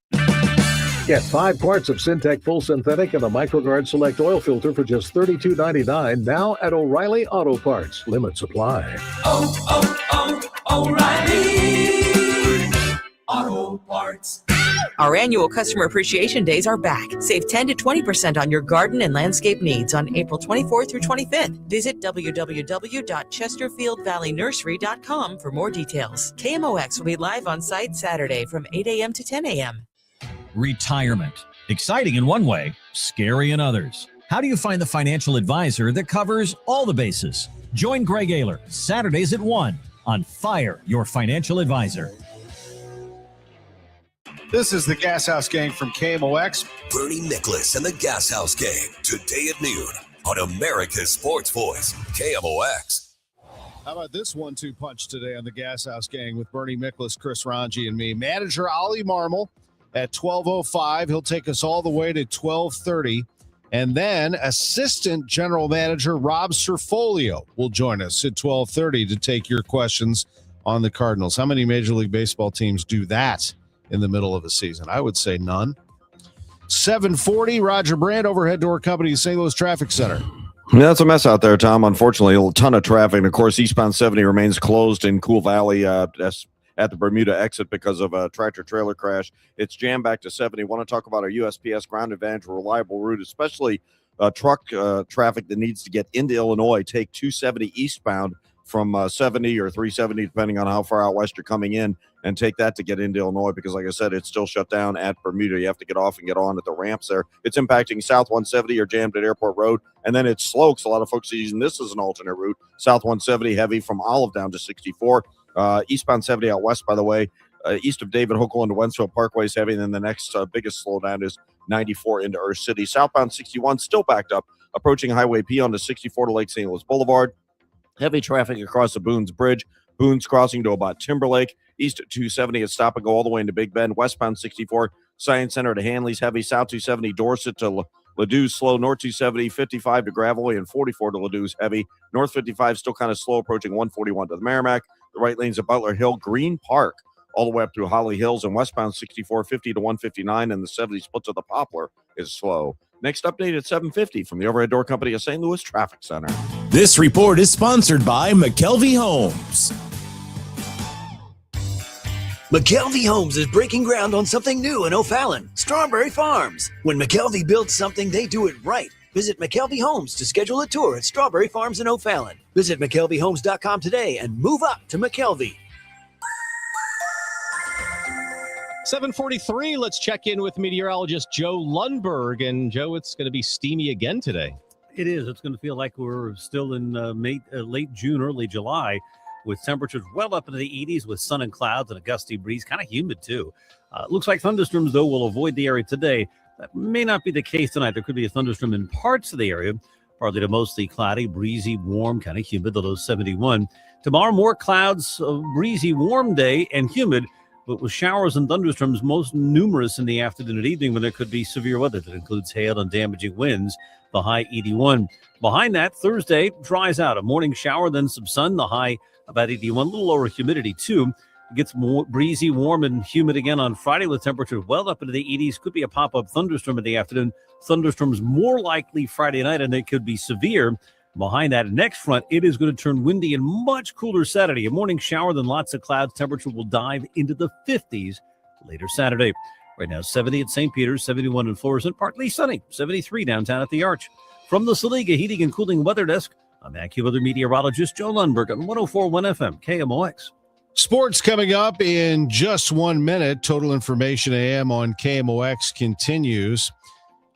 Get 5 quarts of Syntec Full Synthetic and a MicroGuard Select Oil Filter for just $32.99 now at O'Reilly Auto Parts. Limit supply. O'Reilly Auto Parts. Our annual Customer Appreciation Days are back. Save 10 to 20% on your garden and landscape needs on April 24th through 25th. Visit www.chesterfieldvalleynursery.com for more details. KMOX will be live on site Saturday from 8 a.m. to 10 a.m. Retirement. Exciting in one way, scary in others. How do you find the financial advisor that covers all the bases? Join Greg Ayler Saturdays at 1 on Fire Your Financial Advisor. This is the Gas House Gang from KMOX. Bernie Nicholas and the Gas House Gang, today at noon on America's Sports Voice, KMOX. How about this 1-2 punch today on the Gas House Gang with Bernie Nicholas, Chris Ranji, and me? Manager Ollie Marmol at 12:05. He'll take us all the way to 12:30. And then Assistant General Manager Rob Serfolio will join us at 12:30 to take your questions on the Cardinals. How many Major League Baseball teams do that in the middle of a season? I would say none. 7:40, Roger Brandt, Overhead Door Company, St. Louis Traffic Center. Yeah, it's a mess out there, Tom. Unfortunately, a ton of traffic. And of course, eastbound 70 remains closed in Cool Valley at the Bermuda exit because of a tractor-trailer crash. It's jammed back to 70. Want to talk about our USPS Ground Advantage reliable route, especially truck traffic that needs to get into Illinois. Take 270 eastbound from 70 or 370, depending on how far out west you're coming in, and take that to get into Illinois because, like I said, it's still shut down at Bermuda. You have to get off and get on at the ramps there. It's impacting South 170. You're jammed at Airport Road, and then it's slow because a lot of folks are using this as an alternate route. South 170 heavy from Olive down to 64. Eastbound 70 out west, by the way, east of David Hochul into Wensville Parkway is heavy, and then the next biggest slowdown is 94 into Earth City. Southbound 61 still backed up, approaching Highway P onto 64 to Lake St. Louis Boulevard. Heavy traffic across the Boones Bridge. Boone's crossing to about Timberlake. East 270 is stop and go all the way into Big Bend. Westbound 64, Science Center to Hanley's heavy. South 270, Dorset to Ladou's slow. North 270, 55 to Gravelly, and 44 to Ladou's heavy. North 55 still kind of slow, approaching 141 to the Merrimack. The right lanes of Butler Hill, Green Park, all the way up through Holly Hills, and westbound 64, 50 to 159, and the 70 split to the Poplar is slow. Next update at 7:50 from the Overhead Door Company of St. Louis Traffic Center. This report is sponsored by McKelvey Homes. McKelvey Homes is breaking ground on something new in O'Fallon, Strawberry Farms. When McKelvey builds something, they do it right. Visit McKelvey Homes to schedule a tour at Strawberry Farms in O'Fallon. Visit McKelveyHomes.com today and move up to McKelvey. 7:43. Let's check in with meteorologist Joe Lundberg. And Joe, it's going to be steamy again today. It is. It's going to feel like we're still in late June, early July, with temperatures well up into the 80s with sun and clouds and a gusty breeze, kind of humid too. Looks like thunderstorms, though, will avoid the area today. That may not be the case tonight. There could be a thunderstorm in parts of the area. Partly to mostly cloudy, breezy, warm, kind of humid, the low 71. Tomorrow, more clouds, a breezy, warm day and humid, but with showers and thunderstorms most numerous in the afternoon and evening when there could be severe weather that includes hail and damaging winds, the high 81. Behind that, Thursday dries out. A morning shower, then some sun, the high about 81. A little lower humidity, too. It gets more breezy, warm, and humid again on Friday with temperatures well up into the 80s. Could be a pop-up thunderstorm in the afternoon. Thunderstorms more likely Friday night, and they could be severe. Behind that next front, it is going to turn windy and much cooler Saturday. A morning shower, then lots of clouds. Temperature will dive into the 50s later Saturday. Right now, 70 at St. Peter's, 71 in Florissant, partly sunny, 73 downtown at the Arch. From the Saliga Heating and Cooling Weather Desk, I'm AccuWeather meteorologist Joe Lundberg on 104.1 FM, KMOX. Sports coming up in just 1 minute. Total Information AM on KMOX continues.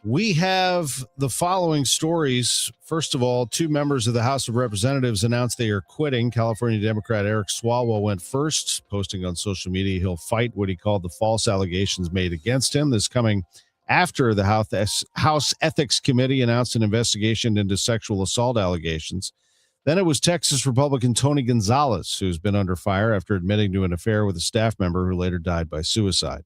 We have the following stories. First of all, 2 members of the House of Representatives announced they are quitting. California Democrat Eric Swalwell went first, posting on social media he'll fight what he called the false allegations made against him. This coming after the House Ethics Committee announced an investigation into sexual assault allegations. Then it was Texas Republican Tony Gonzalez, who's been under fire after admitting to an affair with a staff member who later died by suicide.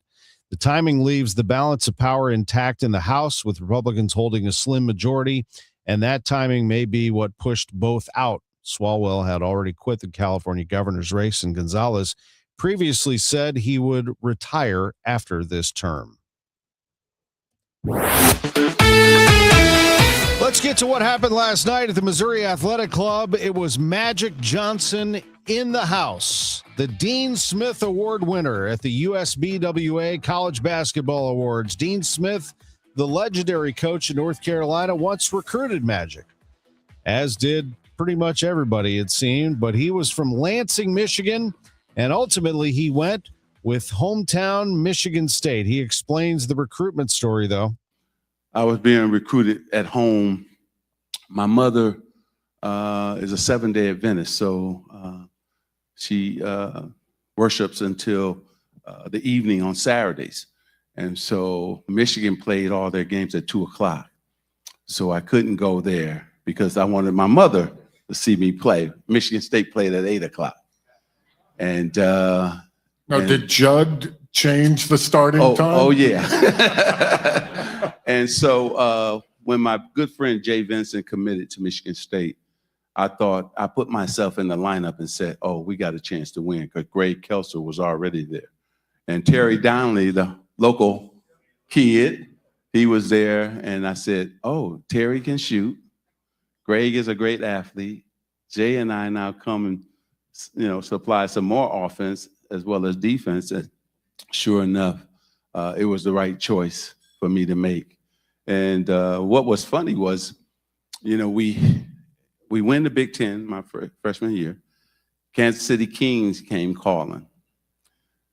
The timing leaves the balance of power intact in the House, with Republicans holding a slim majority, and that timing may be what pushed both out. Swalwell had already quit the California governor's race, and Gonzalez previously said he would retire after this term. Let's get to what happened last night at the Missouri Athletic Club. It was Magic Johnson in the house, the Dean Smith Award winner at the USBWA College Basketball Awards. Dean Smith, the legendary coach in North Carolina, once recruited Magic, as did pretty much everybody, it seemed. But he was from Lansing, Michigan, and ultimately he went with hometown Michigan State. He explains the recruitment story, though. I was being recruited at home. My mother is a Seventh-day Adventist, so she worships until the evening on Saturdays. And so Michigan played all their games at 2 o'clock. So I couldn't go there because I wanted my mother to see me play. Michigan State played at 8 o'clock. And did Judd change the starting time? Oh, yeah. And so when my good friend Jay Vincent committed to Michigan State, I put myself in the lineup and said, oh, we got a chance to win, because Greg Kelser was already there. And Terry Downley, the local kid, he was there. And I said, oh, Terry can shoot. Greg is a great athlete. Jay and I now come and, supply some more offense as well as defense. And sure enough, it was the right choice for me to make. And what was funny was, we win the Big Ten my freshman year. Kansas City Kings came calling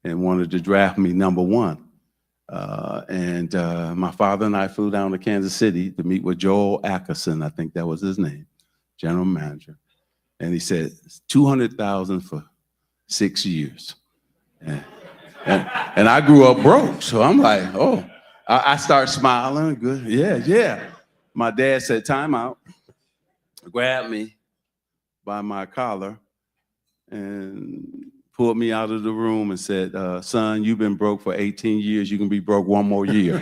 and wanted to draft me number 1. And my father and I flew down to Kansas City to meet with Joel Ackerman, I think that was his name, general manager. And he said, $200,000 for 6 years. And I grew up broke, so I'm like, oh. I start smiling. Good. Yeah. My dad said, time out, grabbed me by my collar and pulled me out of the room and said, son, you've been broke for 18 years. You can be broke 1 more year.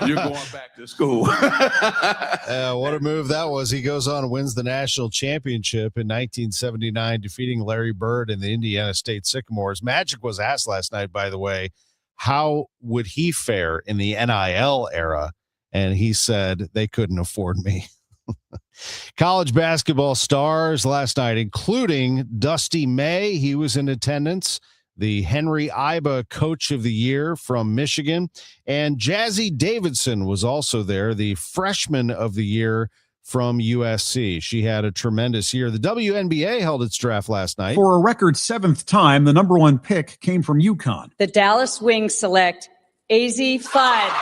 You're going back to school. What a move that was. He goes on and wins the national championship in 1979, defeating Larry Bird and the Indiana State Sycamores. Magic was asked last night, by the way, how would he fare in the NIL era? And he said, they couldn't afford me. College basketball stars last night, including Dusty May. He was in attendance. The Henry Iba Coach of the Year from Michigan. And Jazzy Davidson was also there, the Freshman of the Year from USC. She had a tremendous year. The WNBA held its draft last night. For a record 7th time, the number 1 pick came from UConn. The Dallas Wings select A.Z. Fudd,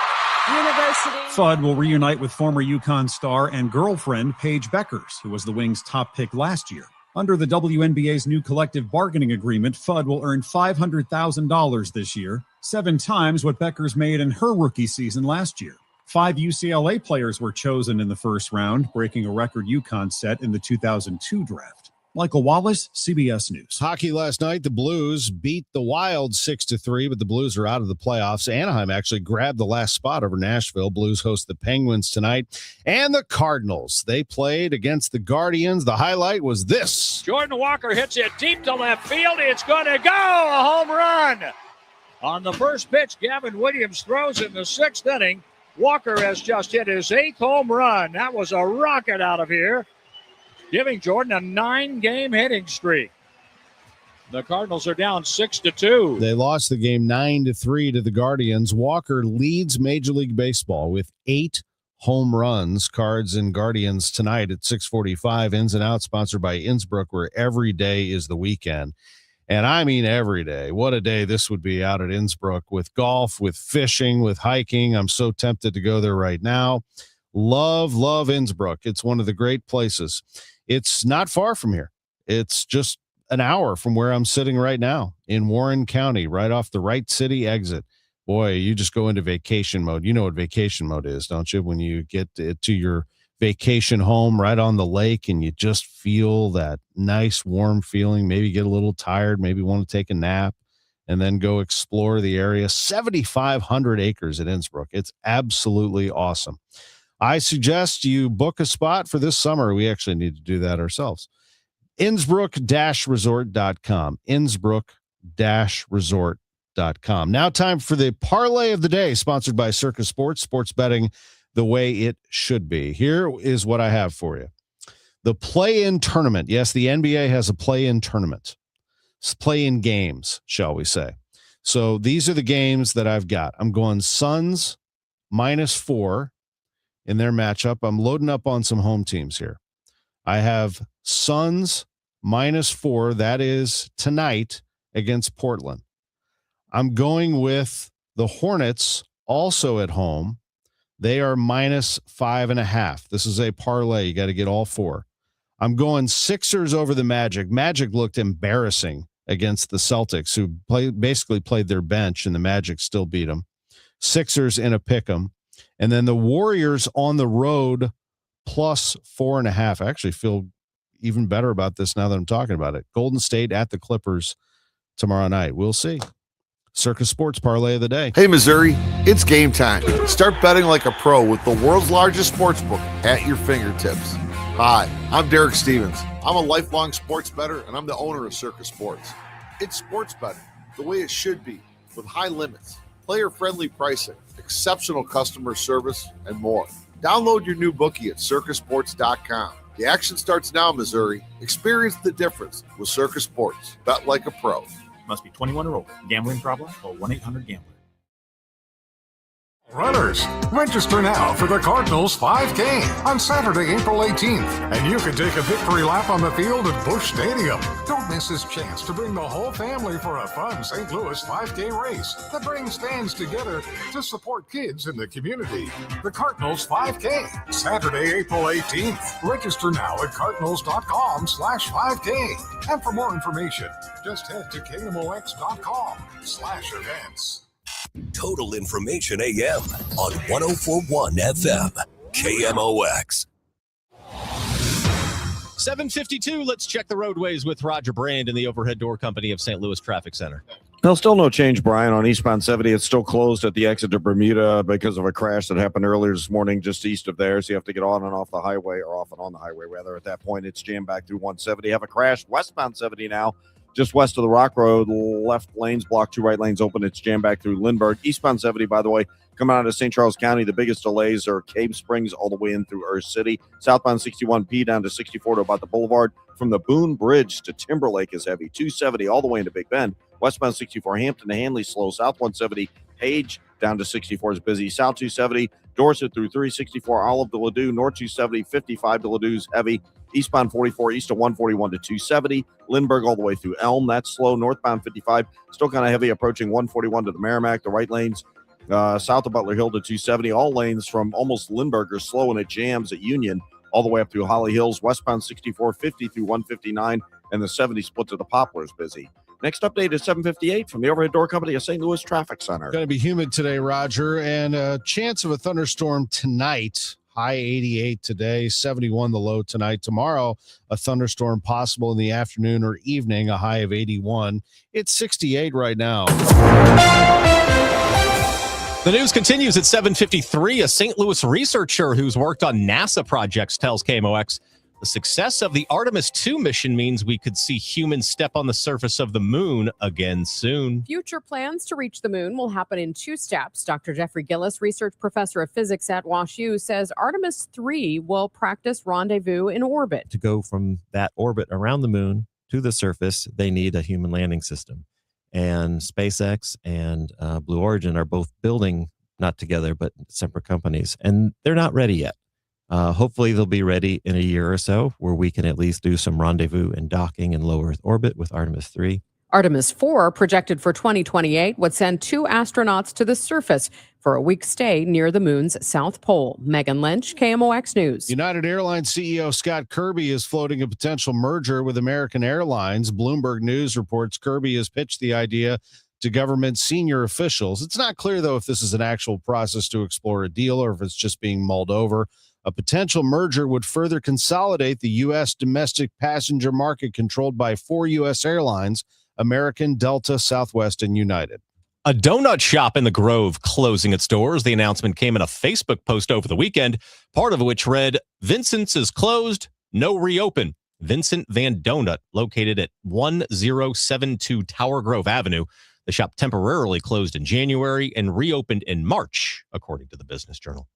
University. Fudd will reunite with former UConn star and girlfriend Paige Beckers, who was the Wings' top pick last year. Under the WNBA's new collective bargaining agreement, Fudd will earn $500,000 this year, 7 times what Beckers made in her rookie season last year. 5 UCLA players were chosen in the first round, breaking a record UConn set in the 2002 draft. Michael Wallace, CBS News. Hockey last night, the Blues beat the Wild 6-3, but the Blues are out of the playoffs. Anaheim actually grabbed the last spot over Nashville. Blues host the Penguins tonight. And the Cardinals, they played against the Guardians. The highlight was this. Jordan Walker hits it deep to left field. It's going to go, a home run. On the first pitch, Gavin Williams throws in the 6th inning. Walker has just hit his 8th home run. That was a rocket out of here, giving Jordan a 9-game hitting streak. The Cardinals are down 6-2. They lost the game 9-3 to the Guardians. Walker leads Major League Baseball with 8 home runs. Cards and Guardians tonight at 6:45. Ins and Outs, sponsored by Innsbruck, where every day is the weekend. And I mean every day. What a day this would be out at Innsbruck with golf, with fishing, with hiking. I'm so tempted to go there right now. Love Innsbruck. It's one of the great places. It's not far from here. It's just an hour from where I'm sitting right now in Warren County, right off the Wright City exit. Boy, you just go into vacation mode. You know what vacation mode is, don't you? When you get to your vacation home right on the lake and you just feel that nice warm feeling, maybe get a little tired, maybe want to take a nap, and then go explore the area. 7,500 acres at Innsbruck. It's absolutely awesome. I suggest you book a spot for this summer. We actually need to do that ourselves. Innsbruck-resort.com. Innsbruck-resort.com. Now time for the parlay of the day, sponsored by Circus Sports. Sports betting the way it should be. Here is what I have for you. The play-in tournament. Yes, the NBA has a play-in tournament. It's play-in games, shall we say. So these are the games that I've got. I'm going Suns -4 in their matchup. I'm loading up on some home teams here. I have Suns -4. That is tonight against Portland. I'm going with the Hornets also at home. They are -5.5. This is a parlay. You got to get all 4. I'm going Sixers over the Magic. Magic looked embarrassing against the Celtics, who basically played their bench, and the Magic still beat them. Sixers in a pick'em. And then the Warriors on the road +4.5. I actually feel even better about this now that I'm talking about it. Golden State at the Clippers tomorrow night. We'll see. Circus Sports parlay of the day. Hey, Missouri, it's game time. Start betting like a pro with the world's largest sports book at your fingertips. Hi, I'm Derek Stevens. I'm a lifelong sports bettor, and I'm the owner of Circus Sports. It's sports betting the way it should be, with high limits, player-friendly pricing, exceptional customer service, and more. Download your new bookie at circusports.com. The action starts now, Missouri. Experience the difference with Circus Sports. Bet like a pro. Must be 21 or older. Gambling problem? Call 1-800-GAMBLER. Runners, register now for the Cardinals 5K on Saturday, April 18th, and you can take a victory lap on the field at Busch Stadium. Don't miss this chance to bring the whole family for a fun St. Louis 5K race that brings fans together to support kids in the community. The Cardinals 5K, Saturday, April 18th. Register now at cardinals.com/5K. And for more information, just head to KMOX.com/events. Total Information AM on 104.1 FM, KMOX. 7:52. Let's check the roadways with Roger Brand in the Overhead Door Company of St. Louis Traffic Center. No, still no change, Brian, on eastbound 70. It's still closed at the exit to Bermuda because of a crash that happened earlier this morning just east of there. So you have to get on and off the highway, or off and on the highway, rather. At that point, it's jammed back through 170. Have a crash westbound 70 now, just west of the Rock Road. Left lanes blocked, 2 right lanes open. It's jammed back through Lindbergh. Eastbound 70, by the way, coming out of St. Charles County, the biggest delays are Cave Springs all the way in through Earth City. Southbound 61P down to 64 to about the Boulevard. From the Boone Bridge to Timberlake is heavy. 270 all the way into Big Bend. Westbound 64 Hampton to Hanley slow. South 170 Page down to 64 is busy. South 270 Dorset through 364 Olive to Ladue. North 270 55 to Ladue is heavy. Eastbound 44 east of 141 to 270. Lindbergh all the way through Elm. That's slow. Northbound 55 still kind of heavy approaching 141 to the Merrimack. The right lanes south of Butler Hill to 270. All lanes from almost Lindbergh are slow, and it jams at Union all the way up through Holly Hills. Westbound 64 50 through 159, and the 70 split to the Poplars busy. Next update is 7:58 from the Overhead Door Company of St. Louis Traffic Center. Going to be humid today, Roger, and a chance of a thunderstorm tonight. High 88 today, 71 the low tonight. Tomorrow, a thunderstorm possible in the afternoon or evening, a high of 81. It's 68 right now. The news continues at 7:53. A St. Louis researcher who's worked on NASA projects tells KMOX the success of the Artemis II mission means we could see humans step on the surface of the moon again soon. Future plans to reach the moon will happen in 2 steps. Dr. Jeffrey Gillis, research professor of physics at WashU, says Artemis III will practice rendezvous in orbit. To go from that orbit around the moon to the surface, they need a human landing system. And SpaceX and Blue Origin are both building, not together, but separate companies. And they're not ready yet. Hopefully they'll be ready in a year or so, where we can at least do some rendezvous and docking in low Earth orbit with Artemis III. Artemis IV, projected for 2028, would send 2 astronauts to the surface for a week stay near the moon's south pole. Megan Lynch, KMOX News. United Airlines CEO Scott Kirby is floating a potential merger with American Airlines. Bloomberg News reports Kirby has pitched the idea to government senior officials. It's not clear, though, if this is an actual process to explore a deal or if it's just being mulled over. A potential merger would further consolidate the U.S. domestic passenger market controlled by 4 U.S. airlines: American, Delta, Southwest, and United. A donut shop in the Grove closing its doors. The announcement came in a Facebook post over the weekend, part of which read, "Vincent's is closed, no reopen." Vincent Van Donut, located at 1072 Tower Grove Avenue. The shop temporarily closed in January and reopened in March, according to the Business Journal.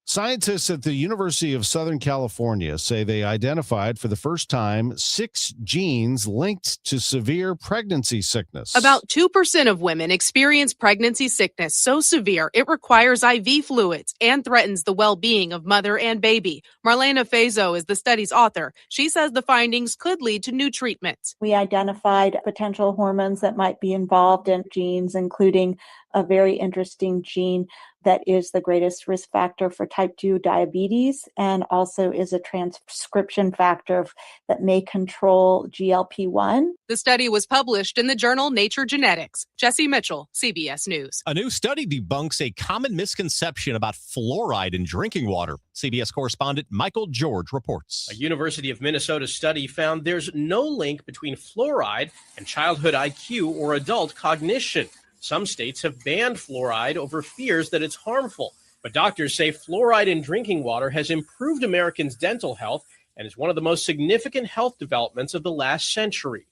Scientists at the University of Southern California say they identified for the first time 6 genes linked to severe pregnancy sickness. About 2% of women experience pregnancy sickness so severe it requires IV fluids and threatens the well-being of mother and baby. Marlena Fazo is the study's author. She says the findings could lead to new treatments. We identified potential hormones that might be involved in genes, including a very interesting gene that is the greatest risk factor for type 2 diabetes and also is a transcription factor that may control GLP-1. The study was published in the journal Nature Genetics. Jesse Mitchell, CBS News. A new study debunks a common misconception about fluoride in drinking water. CBS correspondent Michael George reports. A University of Minnesota study found there's no link between fluoride and childhood IQ or adult cognition. Some states have banned fluoride over fears that it's harmful. But doctors say fluoride in drinking water has improved Americans' dental health and is one of the most significant health developments of the last century.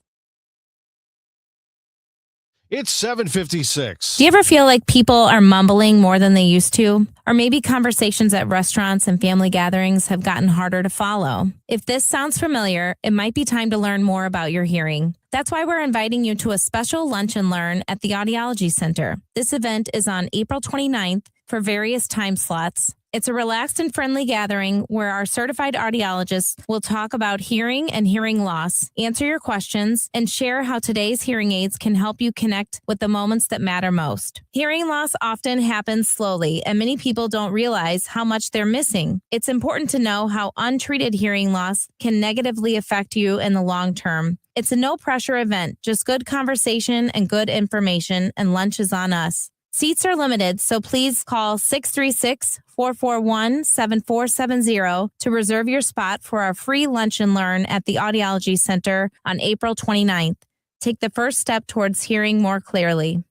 It's 7:56. Do you ever feel like people are mumbling more than they used to? Or maybe conversations at restaurants and family gatherings have gotten harder to follow? If this sounds familiar, it might be time to learn more about your hearing. That's why we're inviting you to a special lunch and learn at the Audiology Center. This event is on April 29th for various time slots. It's a relaxed and friendly gathering where our certified audiologists will talk about hearing and hearing loss, answer your questions, and share how today's hearing aids can help you connect with the moments that matter most. Hearing loss often happens slowly, and many people don't realize how much they're missing. It's important to know how untreated hearing loss can negatively affect you in the long term. It's a no-pressure event, just good conversation and good information, and lunch is on us. Seats are limited, so please call 636-441-7470 to reserve your spot for our free lunch and learn at the Audiology Center on April 29th. Take the first step towards hearing more clearly.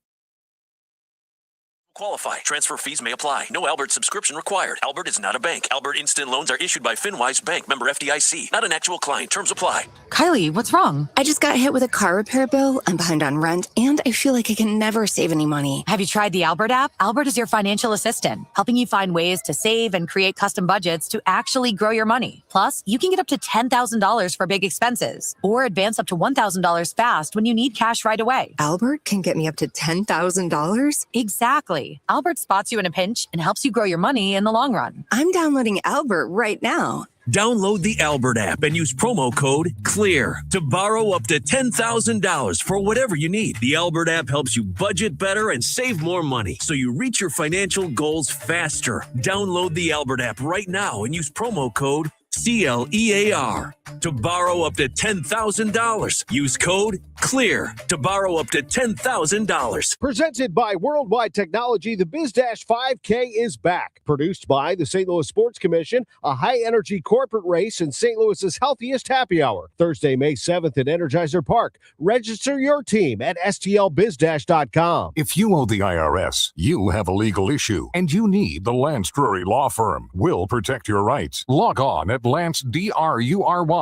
Qualify. Transfer fees may apply. No Albert subscription required. Albert is not a bank. Albert Instant Loans are issued by FinWise Bank, member FDIC. Not an actual client. Terms apply. Kylie, what's wrong? I just got hit with a car repair bill. I'm behind on rent, and I feel like I can never save any money. Have you tried the Albert app? Albert is your financial assistant, helping you find ways to save and create custom budgets to actually grow your money. Plus, you can get up to $10,000 for big expenses, or advance up to $1,000 fast when you need cash right away. Albert can get me up to $10,000? Exactly. Albert spots you in a pinch and helps you grow your money in the long run. I'm downloading Albert right now. Download the Albert app and use promo code CLEAR to borrow up to $10,000 for whatever you need. The Albert app helps you budget better and save more money so you reach your financial goals faster. Download the Albert app right now and use promo code CLEAR to borrow up to $10,000. Use code CLEAR to borrow up to $10,000. Presented by Worldwide Technology, the Biz-5K is back. Produced by the St. Louis Sports Commission, a high-energy corporate race in St. Louis's healthiest happy hour. Thursday, May 7th at Energizer Park. Register your team at stlbiz-.com. If you owe the IRS, you have a legal issue, and you need the Lance Drury Law Firm. We'll protect your rights. Log on at LanceDruryLaw.com.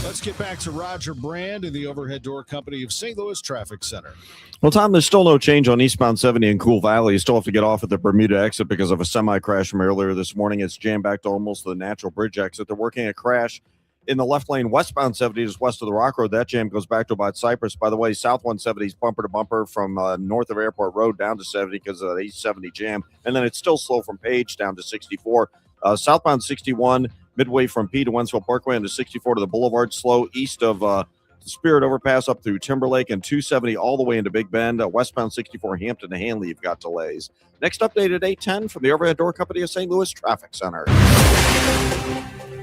Let's get back to Roger Brand and the Overhead Door Company of St. Louis Traffic Center. Well, Tom, there's still no change on eastbound 70 in Cool Valley. You still have to get off at the Bermuda exit because of a semi-crash from earlier this morning. It's jammed back to almost the Natural Bridge exit. They're working a crash in the left lane westbound 70 just west of the Rock Road. That jam goes back to about Cypress. By the way, south 170 is bumper to bumper from north of Airport Road down to 70 because of the East 70 jam. And then it's still slow from Page down to 64. Southbound 61, midway from P to Wentzville Parkway into 64 to the Boulevard, slow east of Spirit Overpass up through Timberlake, and 270 all the way into Big Bend. Westbound 64, Hampton to Hanley, you've got delays. Next update at 8:10 from the Overhead Door Company of St. Louis Traffic Center.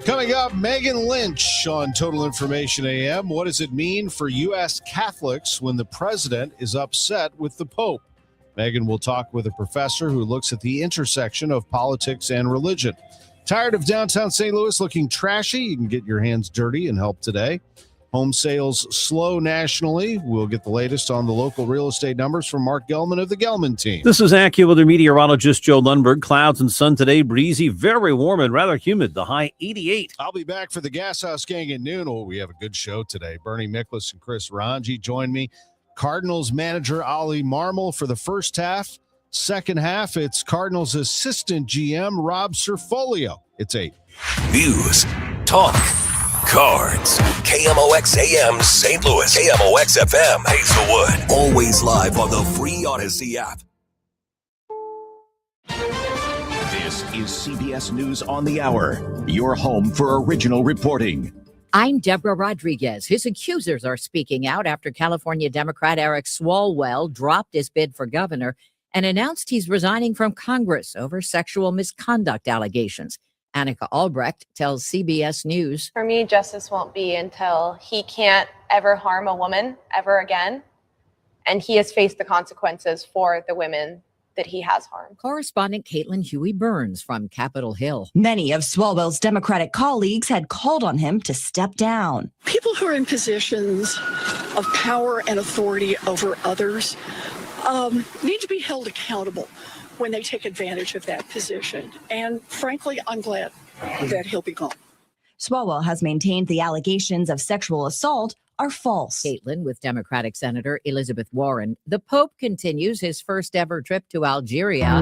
Coming up, Megan Lynch on Total Information AM. What does it mean for U.S. Catholics when the president is upset with the Pope? Megan will talk with a professor who looks at the intersection of politics and religion. Tired of downtown St. Louis looking trashy? You can get your hands dirty and help today. Home sales slow nationally. We'll get the latest on the local real estate numbers from Mark Gelman of the Gelman team. This is AccuWeather meteorologist Joe Lundberg. Clouds and sun today, breezy, very warm and rather humid. The high 88. I'll be back for the Gas House Gang at noon. Oh, we have a good show today. Bernie Miklas and Chris Ranji join me. Cardinals manager Ali Marmol for the first half. Second half, it's Cardinals assistant GM Rob Cerfolio. It's 8. News, talk, cards. KMOX AM St. Louis. KMOX FM Hazelwood. Always live on the free Odyssey app. This is CBS News on the Hour, your home for original reporting. I'm Deborah Rodriguez. His accusers are speaking out after California Democrat Eric Swalwell dropped his bid for governor and announced he's resigning from Congress over sexual misconduct allegations. Annika Albrecht tells CBS News. For me, justice won't be until he can't ever harm a woman ever again. And he has faced the consequences for the women that he has harmed. Correspondent Caitlin Huey-Burns from Capitol Hill. Many of Swalwell's Democratic colleagues had called on him to step down. People who are in positions of power and authority over others need to be held accountable when they take advantage of that position. And frankly, I'm glad that he'll be gone. Swalwell has maintained the allegations of sexual assault are false. Caitlin with Democratic Senator Elizabeth Warren. The Pope continues his first ever trip to Algeria.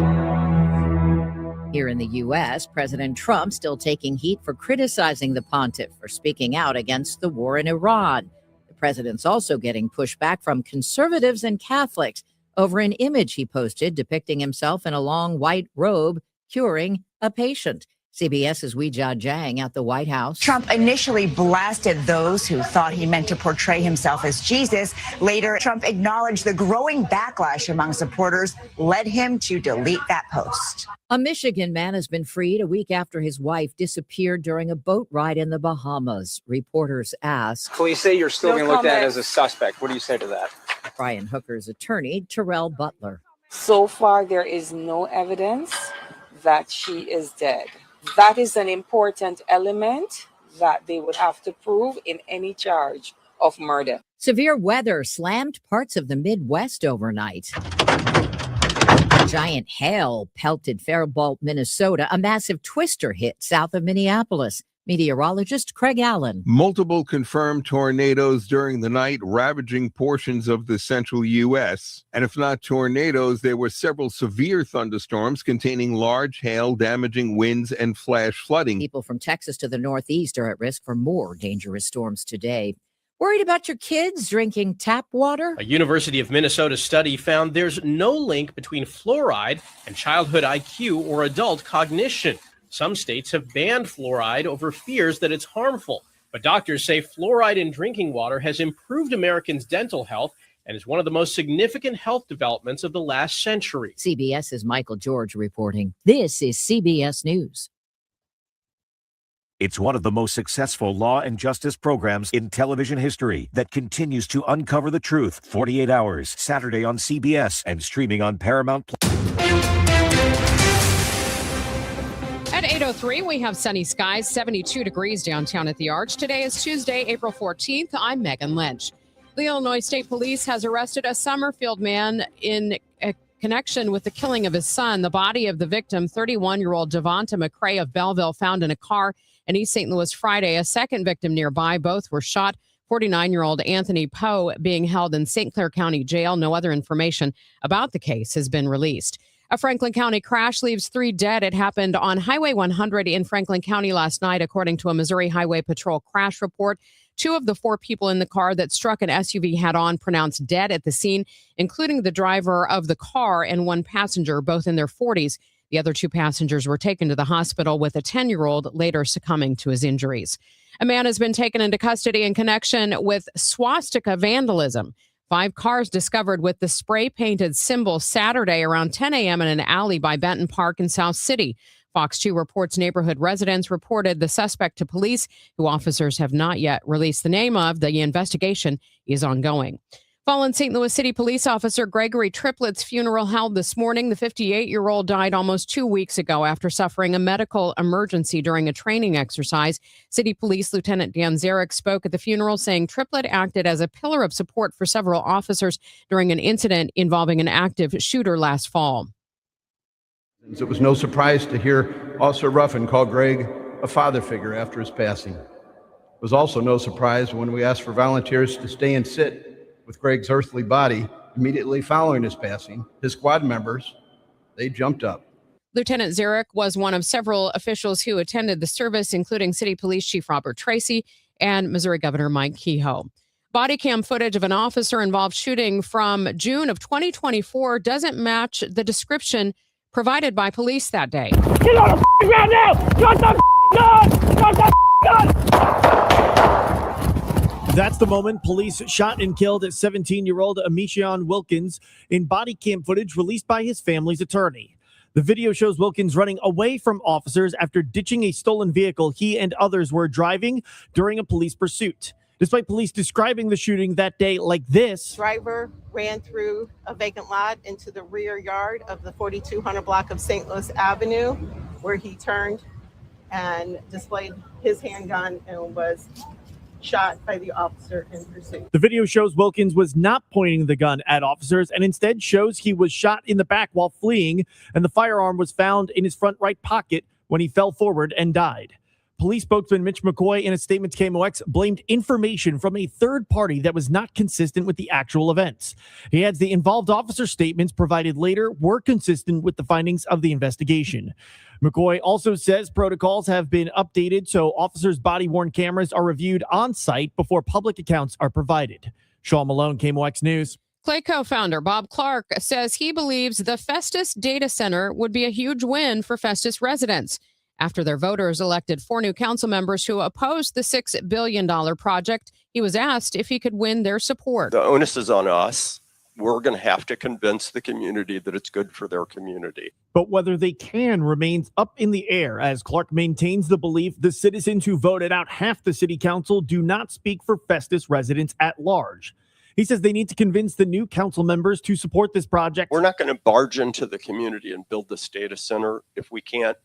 Here in the U.S., President Trump still taking heat for criticizing the pontiff for speaking out against the war in Iran. The president's also getting pushback from conservatives and Catholics over an image he posted depicting himself in a long white robe curing a patient. CBS's Weijia Jiang at the White House. Trump initially blasted those who thought he meant to portray himself as Jesus. Later, Trump acknowledged the growing backlash among supporters led him to delete that post. A Michigan man has been freed a week after his wife disappeared during a boat ride in the Bahamas. Reporters ask. Police say you're still being looked at as a suspect. What do you say to that? Brian Hooker's attorney, Terrell Butler. So far, there is no evidence that she is dead. That is an important element that they would have to prove in any charge of murder. Severe weather slammed parts of the Midwest overnight. Giant hail pelted Faribault, Minnesota. A massive twister hit south of Minneapolis. Meteorologist Craig Allen. Multiple confirmed tornadoes during the night, ravaging portions of the central U.S. And if not tornadoes, there were several severe thunderstorms containing large hail, damaging winds, and flash flooding. People from Texas to the Northeast are at risk for more dangerous storms today. Worried about your kids drinking tap water? A University of Minnesota study found there's no link between fluoride and childhood IQ or adult cognition. Some states have banned fluoride over fears that it's harmful. But doctors say fluoride in drinking water has improved Americans' dental health and is one of the most significant health developments of the last century. CBS's Michael George reporting. This is CBS News. It's one of the most successful law and justice programs in television history that continues to uncover the truth. 48 Hours, Saturday on CBS and streaming on Paramount+. At 8:03, we have sunny skies, 72 degrees downtown at the Arch. Today is Tuesday, April 14th. I'm Megan Lynch. The Illinois State Police has arrested a Summerfield man in a connection with the killing of his son. The body of the victim, 31-year-old Devonta McCray of Belleville, found in a car in East St. Louis Friday. A second victim nearby. Both were shot. 49-year-old Anthony Poe being held in St. Clair County Jail. No other information about the case has been released. A Franklin County crash leaves 3 dead. It happened on Highway 100 in Franklin County last night, according to a Missouri Highway Patrol crash report. 2 of the 4 people in the car that struck an SUV head-on pronounced dead at the scene, including the driver of the car and 1 passenger, both in their 40s. The other 2 passengers were taken to the hospital, with a 10-year-old later succumbing to his injuries. A man has been taken into custody in connection with swastika vandalism. 5 cars discovered with the spray-painted symbol Saturday around 10 a.m. in an alley by Benton Park in South City. Fox 2 reports neighborhood residents reported the suspect to police, who officers have not yet released the name of. The investigation is ongoing. Fallen St. Louis City police officer Gregory Triplett's funeral held this morning. The 58-year-old died almost 2 weeks ago after suffering a medical emergency during a training exercise. City Police Lieutenant Dan Zarek spoke at the funeral, saying Triplett acted as a pillar of support for several officers during an incident involving an active shooter last fall. It was no surprise to hear Officer Ruffin call Greg a father figure after his passing. It was also no surprise when we asked for volunteers to stay and sit with Greg's earthly body immediately following his passing. His squad members, they jumped up. Lieutenant Zarek was one of several officials who attended the service, including City Police Chief Robert Tracy and Missouri Governor Mike Kehoe. Body cam footage of an officer-involved shooting from June of 2024 doesn't match the description provided by police that day. Get on the ground now! Drop the gun! Drop the gun! That's the moment police shot and killed 17-year-old Amishion Wilkins in body cam footage released by his family's attorney. The video shows Wilkins running away from officers after ditching a stolen vehicle he and others were driving during a police pursuit. Despite police describing the shooting that day like this. Driver ran through a vacant lot into the rear yard of the 4200 block of St. Louis Avenue, where he turned and displayed his handgun and was shot by the officer in pursuit. The video shows Wilkins was not pointing the gun at officers and instead shows he was shot in the back while fleeing, and the firearm was found in his front right pocket when he fell forward and died. Police spokesman Mitch McCoy, in a statement to KMOX, blamed information from a third party that was not consistent with the actual events. He adds the involved officer statements provided later were consistent with the findings of the investigation. McCoy also says protocols have been updated so officers' body-worn cameras are reviewed on site before public accounts are provided. Sean Malone, KMOX News. Clay co-founder Bob Clark says he believes the Festus data center would be a huge win for Festus residents. After their voters elected 4 new council members who opposed the $6 billion project, he was asked if he could win their support. The onus is on us. We're going to have to convince the community that it's good for their community. But whether they can remains up in the air, as Clark maintains the belief the citizens who voted out half the city council do not speak for Festus residents at large. He says they need to convince the new council members to support this project. We're not going to barge into the community and build this data center if we can't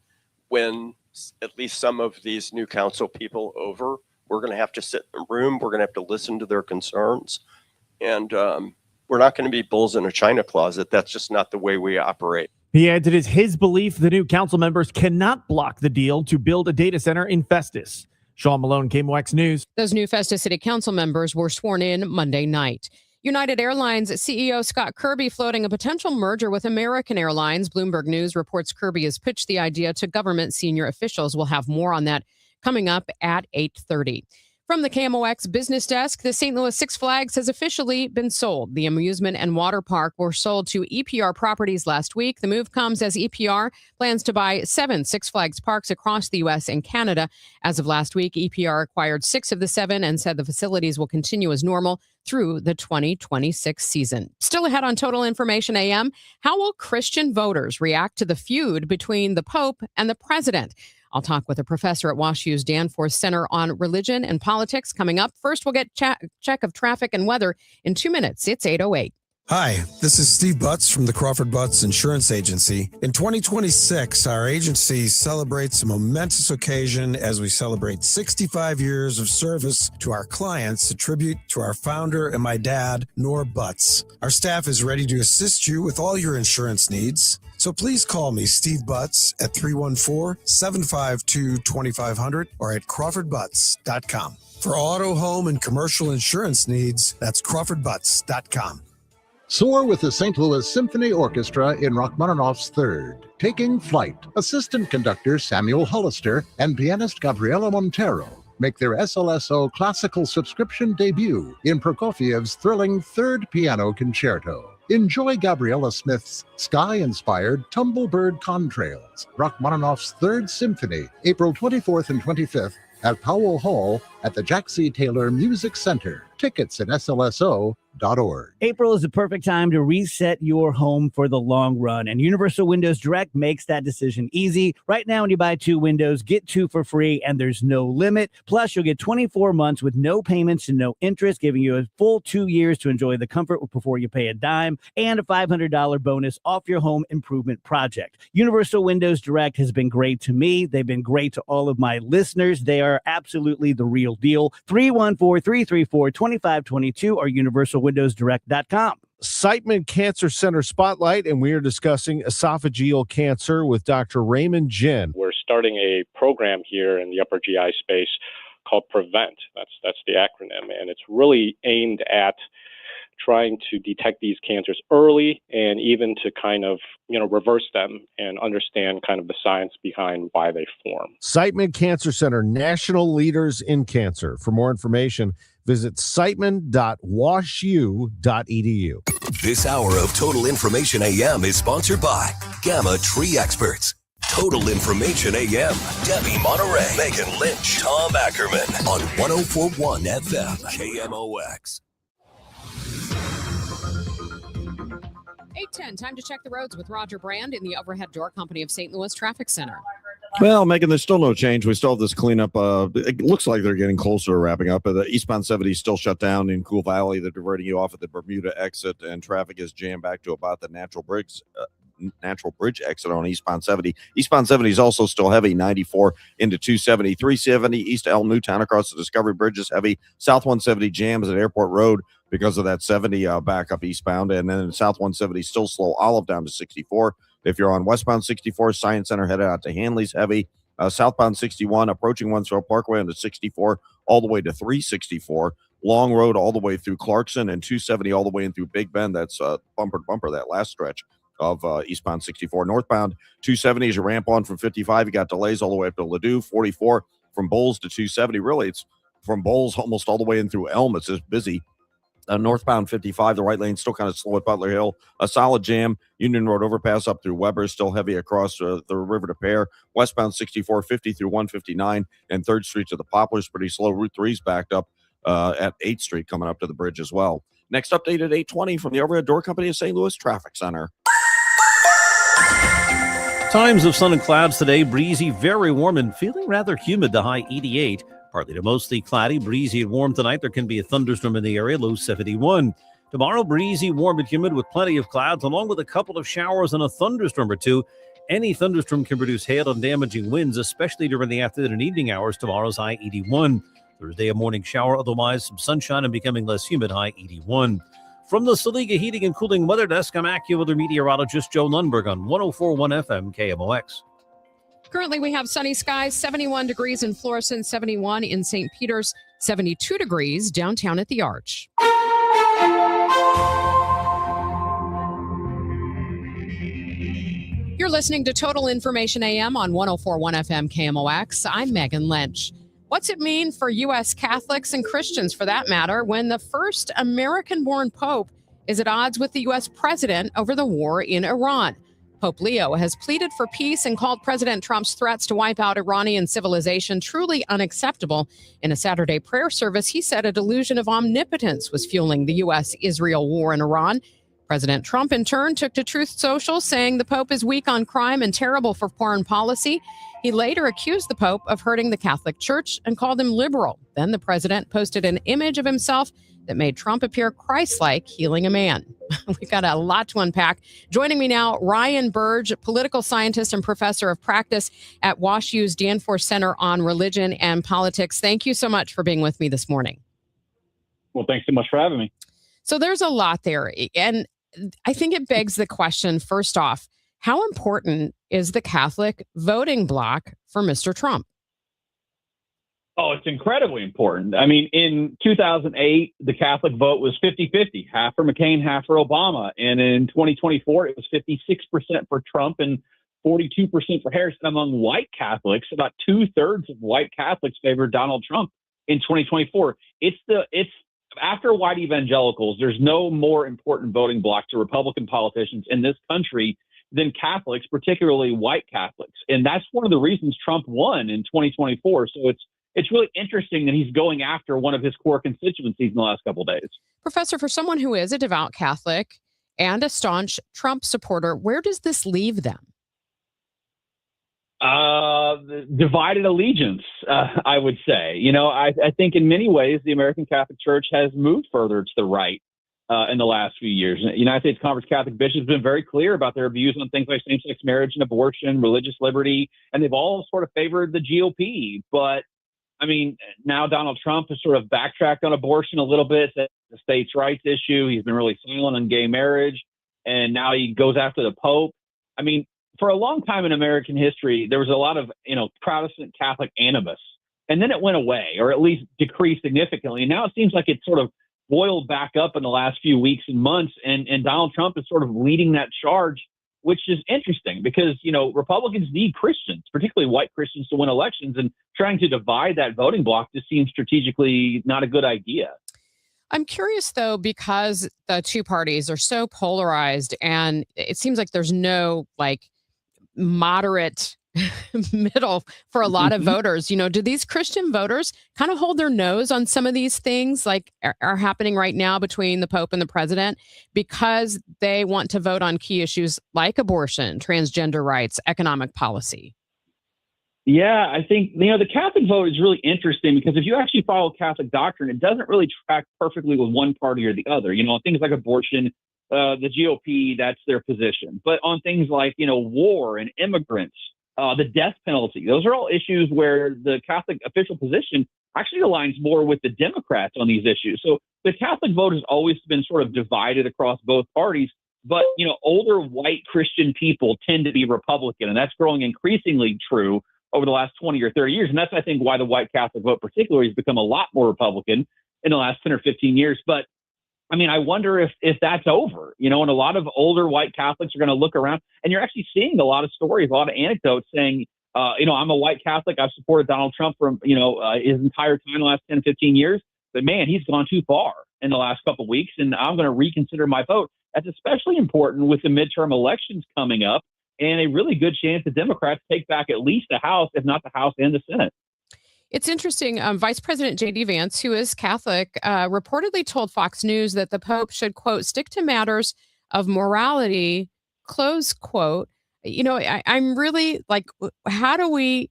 win at least some of these new council people over We're going to have to sit in a room. We're going to have to listen to their concerns. And we're not going to be bulls in a china closet. That's just not the way we operate. He added it is his belief the new council members cannot block the deal to build a data center in Festus. Sean Malone, KMOX News. Those new Festus City Council members were sworn in Monday night. United Airlines CEO Scott Kirby floating a potential merger with American Airlines. Bloomberg News reports Kirby has pitched the idea to government senior officials. We'll have more on that coming up at 8:30. From the KMOX business desk, the St. Louis Six Flags has officially been sold. The amusement and water park were sold to EPR Properties last week. The move comes as EPR plans to buy 7 Six Flags parks across the U.S. and Canada. As of last week, EPR acquired 6 of the 7 and said the facilities will continue as normal through the 2026 season. Still ahead on Total Information AM, how will Christian voters react to the feud between the Pope and the president? I'll talk with a professor at WashU's Danforth Center on Religion and Politics coming up. First, we'll get check of traffic and weather in 2 minutes. It's 8:08. Hi, this is Steve Butts from the Crawford Butts Insurance Agency. In 2026, our agency celebrates a momentous occasion as we celebrate 65 years of service to our clients, a tribute to our founder and my dad, Nor Butts. Our staff is ready to assist you with all your insurance needs. So please call me, Steve Butts, at 314-752-2500 or at crawfordbutts.com. For auto, home, and commercial insurance needs, that's crawfordbutts.com. Soar with the St. Louis Symphony Orchestra in Rachmaninoff's Third. Taking Flight. Assistant conductor Samuel Hollister and pianist Gabriela Montero make their SLSO classical subscription debut in Prokofiev's thrilling Third Piano Concerto. Enjoy Gabriela Smith's sky-inspired Tumblebird Contrails, Rachmaninoff's Third Symphony, April 24th and 25th at Powell Hall at the Jack C. Taylor Music Center. Tickets at slso.org. April is the perfect time to reset your home for the long run, and Universal Windows Direct makes that decision easy. Right now, when you buy 2 windows, get 2 for free, and there's no limit. Plus, you'll get 24 months with no payments and no interest, giving you a full 2 years to enjoy the comfort before you pay a dime, and a $500 bonus off your home improvement project. Universal Windows Direct has been great to me. They've been great to all of my listeners. They are absolutely the real deal. 314-334-2522 or universalwindowsdirect.com. Siteman Cancer Center Spotlight, and we are discussing esophageal cancer with Dr. Raymond Jin. We're starting a program here in the upper GI space called PREVENT. That's the acronym, and it's really aimed at trying to detect these cancers early and even to kind of, reverse them and understand kind of the science behind why they form. Siteman Cancer Center, national leaders in cancer. For more information, visit siteman.washu.edu. This hour of Total Information AM is sponsored by Gamma Tree Experts. Total Information AM, Debbie Monterey, Megan Lynch, Tom Ackerman on 104.1 FM, KMOX. 8:10, time to check the roads with Roger Brand in the Overhead Door Company of St. Louis Traffic Center. Well, Megan, there's still no change. We still have this cleanup. It looks like they're getting closer to wrapping up. The eastbound 70 is still shut down in Cool Valley. They're diverting you off at the Bermuda exit, and traffic is jammed back to about the Natural Bridge exit on eastbound 70. Eastbound 70 is also still heavy, 94 into 270. 370 east Elm Newtown across the Discovery Bridge is heavy. South 170 jams at Airport Road because of that 70 back up eastbound. And then South 170 still slow. Olive down to 64. If you're on westbound 64, Science Center headed out to Hanley's heavy. Southbound 61 approaching One Throw Parkway onto 64 all the way to 364. Long Road all the way through Clarkson, and 270 all the way in through Big Bend. That's bumper to bumper, that last stretch of eastbound 64. Northbound 270 as you ramp on from 55. You got delays all the way up to Ladue. 44 from Bowles to 270. Really, it's from Bowles almost all the way in through Elm. It's just busy. Northbound 55, the right lane still kind of slow at Butler Hill. A solid jam. Union Road overpass up through Weber, still heavy across the river to Pear. Westbound 64, 50 through 159, and 3rd Street to the Poplars, pretty slow. Route 3's backed up at 8th Street coming up to the bridge as well. Next update at 8:20 from the Overhead Door Company of St. Louis Traffic Center. Times of sun and clouds today, breezy, very warm, and feeling rather humid, the high 88. Partly to mostly cloudy, breezy and warm tonight. There can be a thunderstorm in the area, low 71. Tomorrow, breezy, warm, and humid with plenty of clouds, along with a couple of showers and a thunderstorm or two. Any thunderstorm can produce hail and damaging winds, especially during the afternoon and evening hours. Tomorrow's high 81. Thursday, a morning shower, otherwise some sunshine and becoming less humid, high 81. From the Saliga Heating and Cooling Weather Desk, I'm AccuWeather meteorologist Joe Lundberg on 104.1 FM KMOX. Currently, we have sunny skies, 71 degrees in Florissant, 71 in St. Peter's, 72 degrees downtown at the Arch. You're listening to Total Information AM on 104.1 FM KMOX. I'm Megan Lynch. What's it mean for U.S. Catholics and Christians, for that matter, when the first American-born pope is at odds with the U.S. president over the war in Iran? Pope Leo has pleaded for peace and called President Trump's threats to wipe out Iranian civilization truly unacceptable. In a Saturday prayer service, he said a delusion of omnipotence was fueling the U.S.-Israel war in Iran. President Trump, in turn, took to Truth Social, saying the Pope is weak on crime and terrible for foreign policy. He later accused the Pope of hurting the Catholic Church and called him liberal. Then the president posted an image of himself that made Trump appear Christ-like, healing a man. We've got a lot to unpack. Joining me now, Ryan Burge, political scientist and professor of practice at WashU's Danforth Center on Religion and Politics. Thank you so much for being with me this morning. Well, thanks so much for having me. So there's a lot there. And I think it begs the question, first off, how important is the Catholic voting bloc for Mr. Trump? Oh, it's incredibly important. I mean, in 2008, the Catholic vote was 50-50, half for McCain, half for Obama. And in 2024, it was 56% for Trump and 42% for Harris. And among white Catholics, about 2/3 of white Catholics favored Donald Trump in 2024. It's after white evangelicals, there's no more important voting bloc to Republican politicians in this country than Catholics, particularly white Catholics. And that's one of the reasons Trump won in 2024. So it's really interesting that he's going after one of his core constituencies in the last couple of days. Professor, for someone who is a devout Catholic and a staunch Trump supporter, where does this leave them? Divided allegiance, I would say. You know, I think in many ways the American Catholic Church has moved further to the right in the last few years. The United States Conference of Catholic Bishops have been very clear about their views on things like same-sex marriage and abortion, religious liberty, and they've all sort of favored the GOP. But I mean, now Donald Trump has sort of backtracked on abortion a little bit, the states' rights issue. He's been really silent on gay marriage, and now he goes after the Pope. I mean, for a long time in American history, there was a lot of, Protestant Catholic animus, and then it went away, or at least decreased significantly. And now it seems like it's sort of boiled back up in the last few weeks and months, and Donald Trump is sort of leading that charge, which is interesting because, Republicans need Christians, particularly white Christians, to win elections, and trying to divide that voting bloc just seems strategically not a good idea. I'm curious, though, because the two parties are so polarized and it seems like there's no moderate middle for a lot of voters. Do these Christian voters kind of hold their nose on some of these things like are happening right now between the Pope and the president because they want to vote on key issues like abortion, transgender rights, economic policy? Yeah, I think, the Catholic vote is really interesting because if you actually follow Catholic doctrine, it doesn't really track perfectly with one party or the other. On things like abortion, the GOP, that's their position. But on things like, war and immigrants, the death penalty, those are all issues where the Catholic official position actually aligns more with the Democrats on these issues. So the Catholic vote has always been sort of divided across both parties. But, older white Christian people tend to be Republican, and that's growing increasingly true over the last 20 or 30 years. And that's, I think, why the white Catholic vote particularly has become a lot more Republican in the last 10 or 15 years. But I mean, I wonder if that's over, and a lot of older white Catholics are going to look around, and you're actually seeing a lot of stories, a lot of anecdotes saying, I'm a white Catholic. I've supported Donald Trump for, his entire time in the last 10, 15 years. But man, he's gone too far in the last couple of weeks, and I'm going to reconsider my vote. That's especially important with the midterm elections coming up and a really good chance the Democrats take back at least the House, if not the House and the Senate. It's interesting. Vice President J.D. Vance, who is Catholic, reportedly told Fox News that the Pope should, quote, stick to matters of morality, close quote. I'm really like, how do we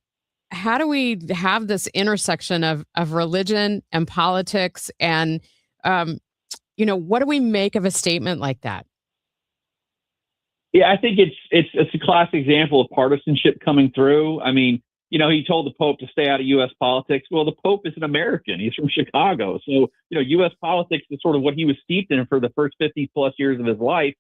have this intersection of religion and politics? And, what do we make of a statement like that? Yeah, I think it's a classic example of partisanship coming through. I mean, he told the Pope to stay out of U.S. politics. Well, the Pope is an American. He's from Chicago. So, U.S. politics is sort of what he was steeped in for the first 50 plus years of his life.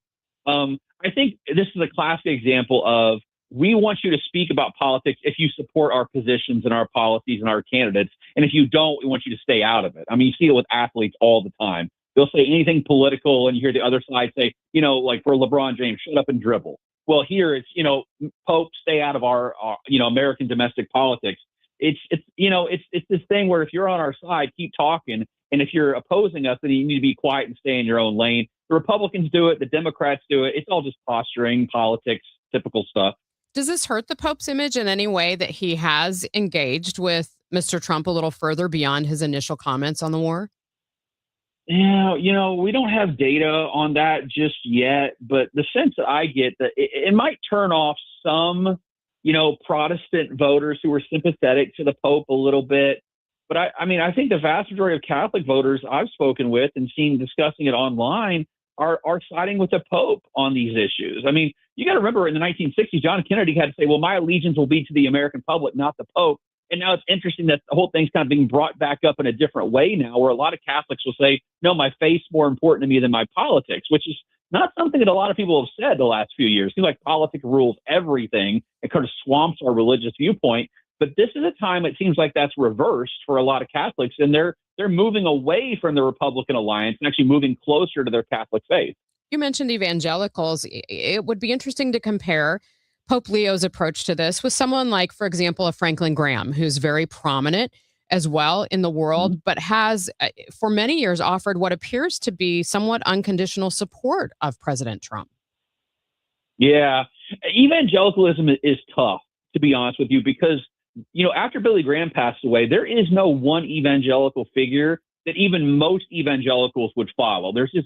I think this is a classic example of, we want you to speak about politics if you support our positions and our policies and our candidates. And if you don't, we want you to stay out of it. I mean, you see it with athletes all the time. They'll say anything political, and you hear the other side say, like for LeBron James, shut up and dribble. Well, here it's, Pope, stay out of our American domestic politics. It's this thing where if you're on our side, keep talking. And if you're opposing us, then you need to be quiet and stay in your own lane. The Republicans do it. The Democrats do it. It's all just posturing, politics, typical stuff. Does this hurt the Pope's image in any way that he has engaged with Mr. Trump a little further beyond his initial comments on the war? Yeah, we don't have data on that just yet, but the sense that I get that it might turn off some, Protestant voters who are sympathetic to the Pope a little bit. But I think the vast majority of Catholic voters I've spoken with and seen discussing it online are siding with the Pope on these issues. I mean, you got to remember in the 1960s, John Kennedy had to say, well, my allegiance will be to the American public, not the Pope. And now it's interesting that the whole thing's kind of being brought back up in a different way now, where a lot of Catholics will say, no, my faith's more important to me than my politics, which is not something that a lot of people have said the last few years. It seems like politics rules everything. It kind of swamps our religious viewpoint. But this is a time it seems like that's reversed for a lot of Catholics, and they're moving away from the Republican alliance and actually moving closer to their Catholic faith. You mentioned evangelicals. It would be interesting to compare Pope Leo's approach to this with someone like, for example, a Franklin Graham, who's very prominent as well in the world, but has for many years offered what appears to be somewhat unconditional support of President Trump. Yeah, evangelicalism is tough, to be honest with you, because after Billy Graham passed away, there is no one evangelical figure that even most evangelicals would follow. There's this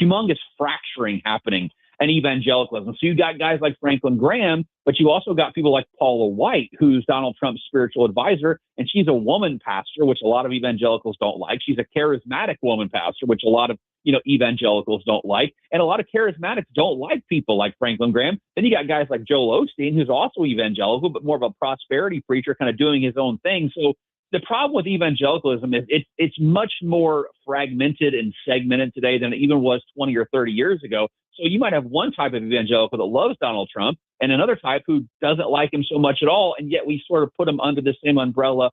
humongous fracturing happening in evangelicalism. So you got guys like Franklin Graham, but you also got people like Paula White, who's Donald Trump's spiritual advisor, and she's a woman pastor, which a lot of evangelicals don't like. She's a charismatic woman pastor, which a lot of evangelicals don't like. And a lot of charismatics don't like people like Franklin Graham. Then you got guys like Joel Osteen, who's also evangelical, but more of a prosperity preacher, kind of doing his own thing. So the problem with evangelicalism is it's much more fragmented and segmented today than it even was 20 or 30 years ago. So you might have one type of evangelical that loves Donald Trump and another type who doesn't like him so much at all. And yet we sort of put them under the same umbrella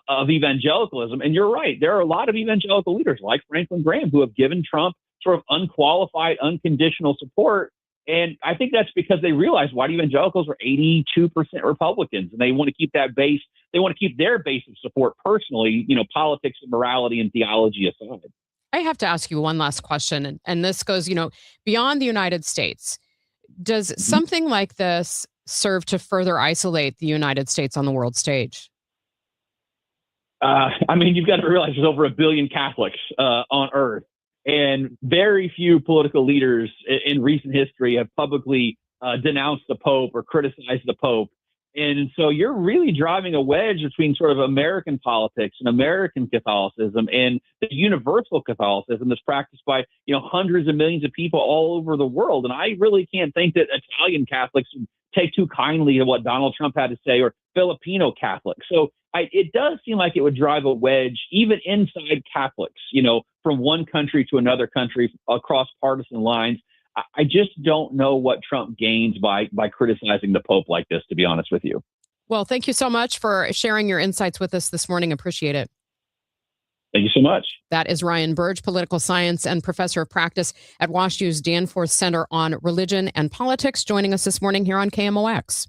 of evangelicalism. And you're right. There are a lot of evangelical leaders like Franklin Graham who have given Trump sort of unqualified, unconditional support. And I think that's because they realize white evangelicals are 82% Republicans, and they want to keep that base. They want to keep their base of support personally, politics and morality and theology aside. I have to ask you one last question, and this goes, beyond the United States. Does something like this serve to further isolate the United States on the world stage? You've got to realize there's over 1 billion Catholics on Earth, and very few political leaders in recent history have publicly denounced the Pope or criticized the Pope. And so you're really driving a wedge between sort of American politics and American Catholicism and the universal Catholicism that's practiced by, hundreds of millions of people all over the world. And I really can't think that Italian Catholics would take too kindly to what Donald Trump had to say, or Filipino Catholics. So it does seem like it would drive a wedge even inside Catholics, from one country to another country across partisan lines. I just don't know what Trump gains by criticizing the Pope like this, to be honest with you. Well, thank you so much for sharing your insights with us this morning. Appreciate it. Thank you so much. That is Ryan Burge, political science and professor of practice at WashU's Danforth Center on Religion and Politics, joining us this morning here on KMOX.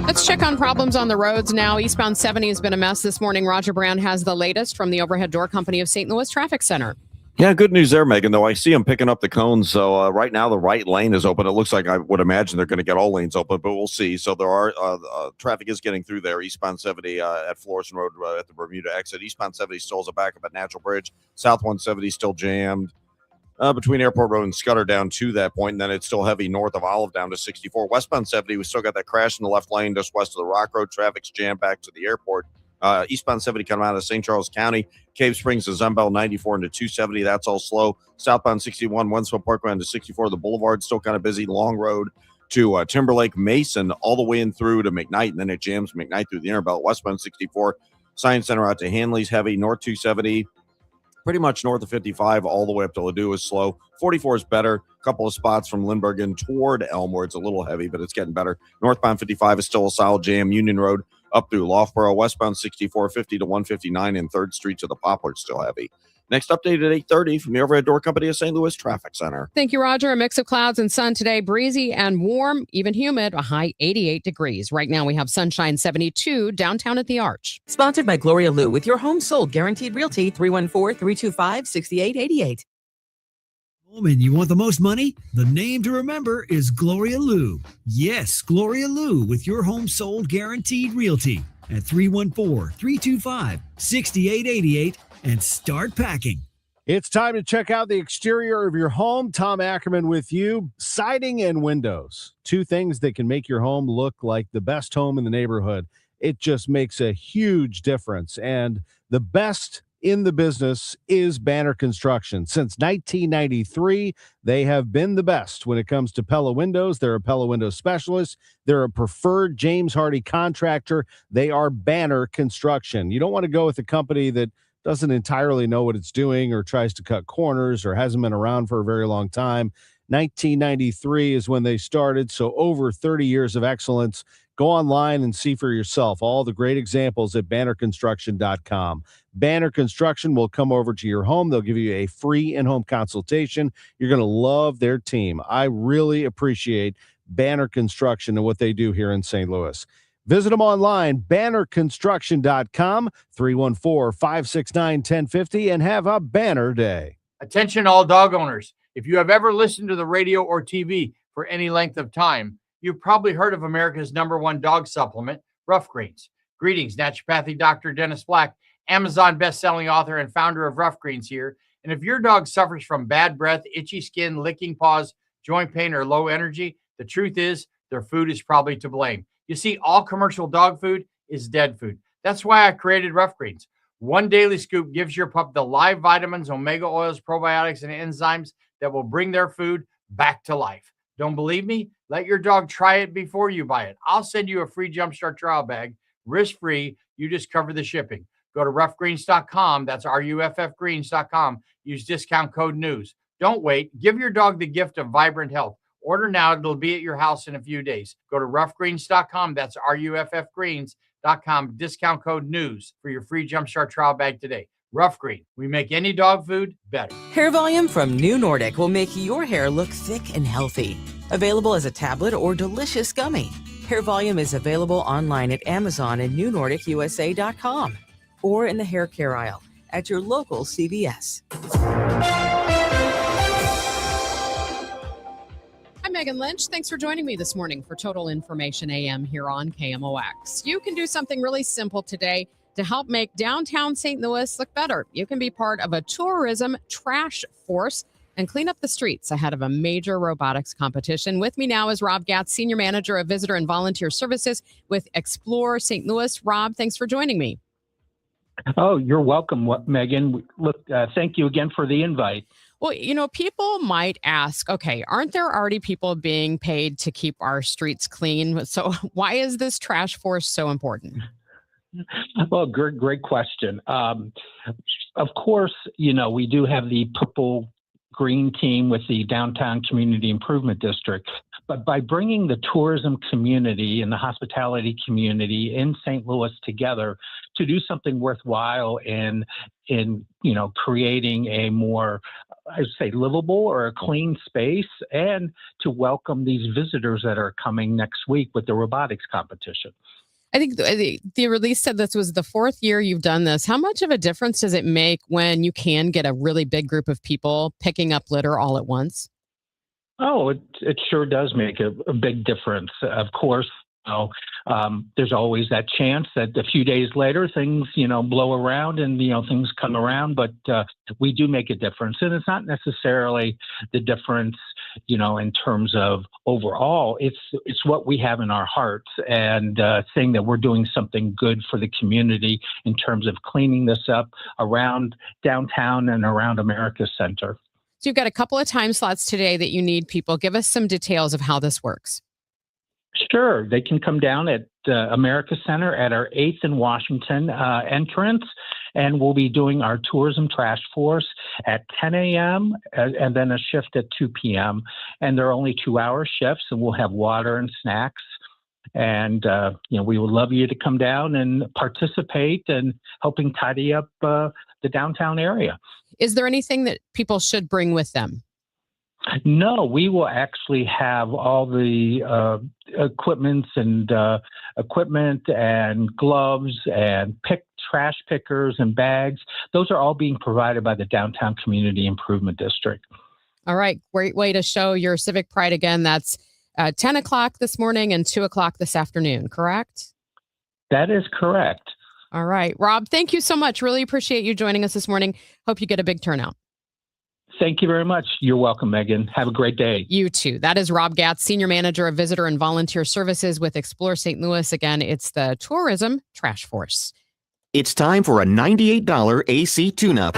Let's check on problems on the roads now. Eastbound 70 has been a mess this morning. Roger Brown has the latest from the Overhead Door Company of St. Louis Traffic Center. Yeah, good news there, Megan, though. I see them picking up the cones. So right now the right lane is open. It looks like I would imagine they're going to get all lanes open, but we'll see. So there are traffic is getting through there. Eastbound 70 at Florissant Road at the Bermuda exit. Eastbound 70 still has a backup at Natural Bridge. South 170 still jammed between Airport Road and Scudder down to that point. And then it's still heavy north of Olive down to 64. Westbound 70, we still got that crash in the left lane just west of the Rock Road. Traffic's jammed back to the airport. Eastbound 70 coming out of St. Charles County, Cave Springs to Zembel 94 into 270. That's all slow. Southbound 61, Wentzville Parkway into 64. The Boulevard still kind of busy. Long Road to Timberlake, Mason, all the way in through to McKnight, and then it jams McKnight through the Interbelt. Westbound 64, Science Center out to Hanley's heavy. North 270, pretty much north of 55, all the way up to Ladue is slow. 44 is better. A couple of spots from Lindbergh toward Elmore. It's a little heavy, but it's getting better. Northbound 55 is still a solid jam. Union Road up through Loughborough. Westbound 64, 50 to 159, and 3rd Street to the Poplar still heavy. Next update at 8:30 from the Overhead Door Company of St. Louis Traffic Center. Thank you, Roger. A mix of clouds and sun today, breezy and warm, even humid, a high 88 degrees. Right now we have sunshine 72 downtown at the Arch. Sponsored by Gloria Lou with your home sold guaranteed realty 314-325-6888. And you want the most money? The name to remember is Gloria Lou. Yes, Gloria Lou with your home sold guaranteed realty at 314-325-6888 and start packing. It's time to check out the exterior of your home. Tom Ackerman with you. Siding and windows, two things that can make your home look like the best home in the neighborhood. It just makes a huge difference. And the best in the business is Banner Construction. Since 1993, they have been the best when it comes to Pella windows. They're a Pella window specialist. They're a preferred James Hardie contractor. They are Banner Construction. You don't want to go with a company that doesn't entirely know what it's doing or tries to cut corners or hasn't been around for a very long time. 1993 is when they started, so over 30 years of excellence. Go online and see for yourself all the great examples at bannerconstruction.com. Banner Construction will come over to your home. They'll give you a free in-home consultation. You're going to love their team. I really appreciate Banner Construction and what they do here in St. Louis. Visit them online, bannerconstruction.com, 314-569-1050, and have a banner day. Attention all dog owners. If you have ever listened to the radio or TV for any length of time, you've probably heard of America's #1 dog supplement, Rough Greens. Greetings, naturopathic Dr. Dennis Black, Amazon best-selling author and founder of Rough Greens here. And if your dog suffers from bad breath, itchy skin, licking paws, joint pain, or low energy, the truth is their food is probably to blame. You see, all commercial dog food is dead food. That's why I created Rough Greens. One daily scoop gives your pup the live vitamins, omega oils, probiotics, and enzymes that will bring their food back to life. Don't believe me? Let your dog try it before you buy it. I'll send you a free Jumpstart trial bag, risk-free. You just cover the shipping. Go to roughgreens.com. That's RUFFgreens.com. Use discount code NEWS. Don't wait. Give your dog the gift of vibrant health. Order now. It'll be at your house in a few days. Go to roughgreens.com. That's RUFFgreens.com. Discount code NEWS for your free Jumpstart trial bag today. Rough Green. We make any dog food better. Hair Volume from New Nordic will make your hair look thick and healthy. Available as a tablet or delicious gummy. Hair Volume is available online at Amazon and NewNordicUSA.com or in the hair care aisle at your local CVS. I'm Megan Lynch. Thanks for joining me this morning for Total Information AM here on KMOX. You can do something really simple today to help make downtown St. Louis look better. You can be part of a tourism trash force and clean up the streets ahead of a major robotics competition. With me now is Rob Gatz, Senior Manager of Visitor and Volunteer Services with Explore St. Louis. Rob, thanks for joining me. Oh, you're welcome, Megan. Look, thank you again for the invite. Well, you know, people might ask, okay, aren't there already people being paid to keep our streets clean? So why is this trash force so important? Well, great question. Of course, you know, we do have the purple green team with the Downtown Community Improvement District. But by bringing the tourism community and the hospitality community in St. Louis together to do something worthwhile in you know, creating a more, I would say, livable or a clean space, and to welcome these visitors that are coming next week with the robotics competition. I think the release said this was the 4th year you've done this. How much of a difference does it make when you can get a really big group of people picking up litter all at once? Oh, it sure does make a big difference. Of course, you know, there's always that chance that a few days later things, you know, blow around and, you know, things come around. But we do make a difference. And it's not necessarily the difference, you know, in terms of overall. It's what we have in our hearts and saying that we're doing something good for the community in terms of cleaning this up around downtown and around America Center. So you've got a couple of time slots today that you need people. Give us some details of how this works. Sure. They can come down at America Center at our 8th and Washington entrance, and we'll be doing our Tourism Trash Force at 10 a.m. and then a shift at 2 p.m. And they're only 2-hour shifts, and we'll have water and snacks. And, we would love you to come down and participate in helping tidy up the downtown area. Is there anything that people should bring with them? No, we will actually have all the equipment and gloves and trash pickers and bags. Those are all being provided by the Downtown Community Improvement District. All right. Great way to show your civic pride again. That's 10 o'clock this morning and 2 o'clock this afternoon, correct? That is correct. All right. Rob, thank you so much. Really appreciate you joining us this morning. Hope you get a big turnout. Thank you very much. You're welcome, Megan. Have a great day. You too. That is Rob Gatz, Senior Manager of Visitor and Volunteer Services with Explore St. Louis. Again, it's the Tourism Trash Force. It's time for a $98 AC tune-up.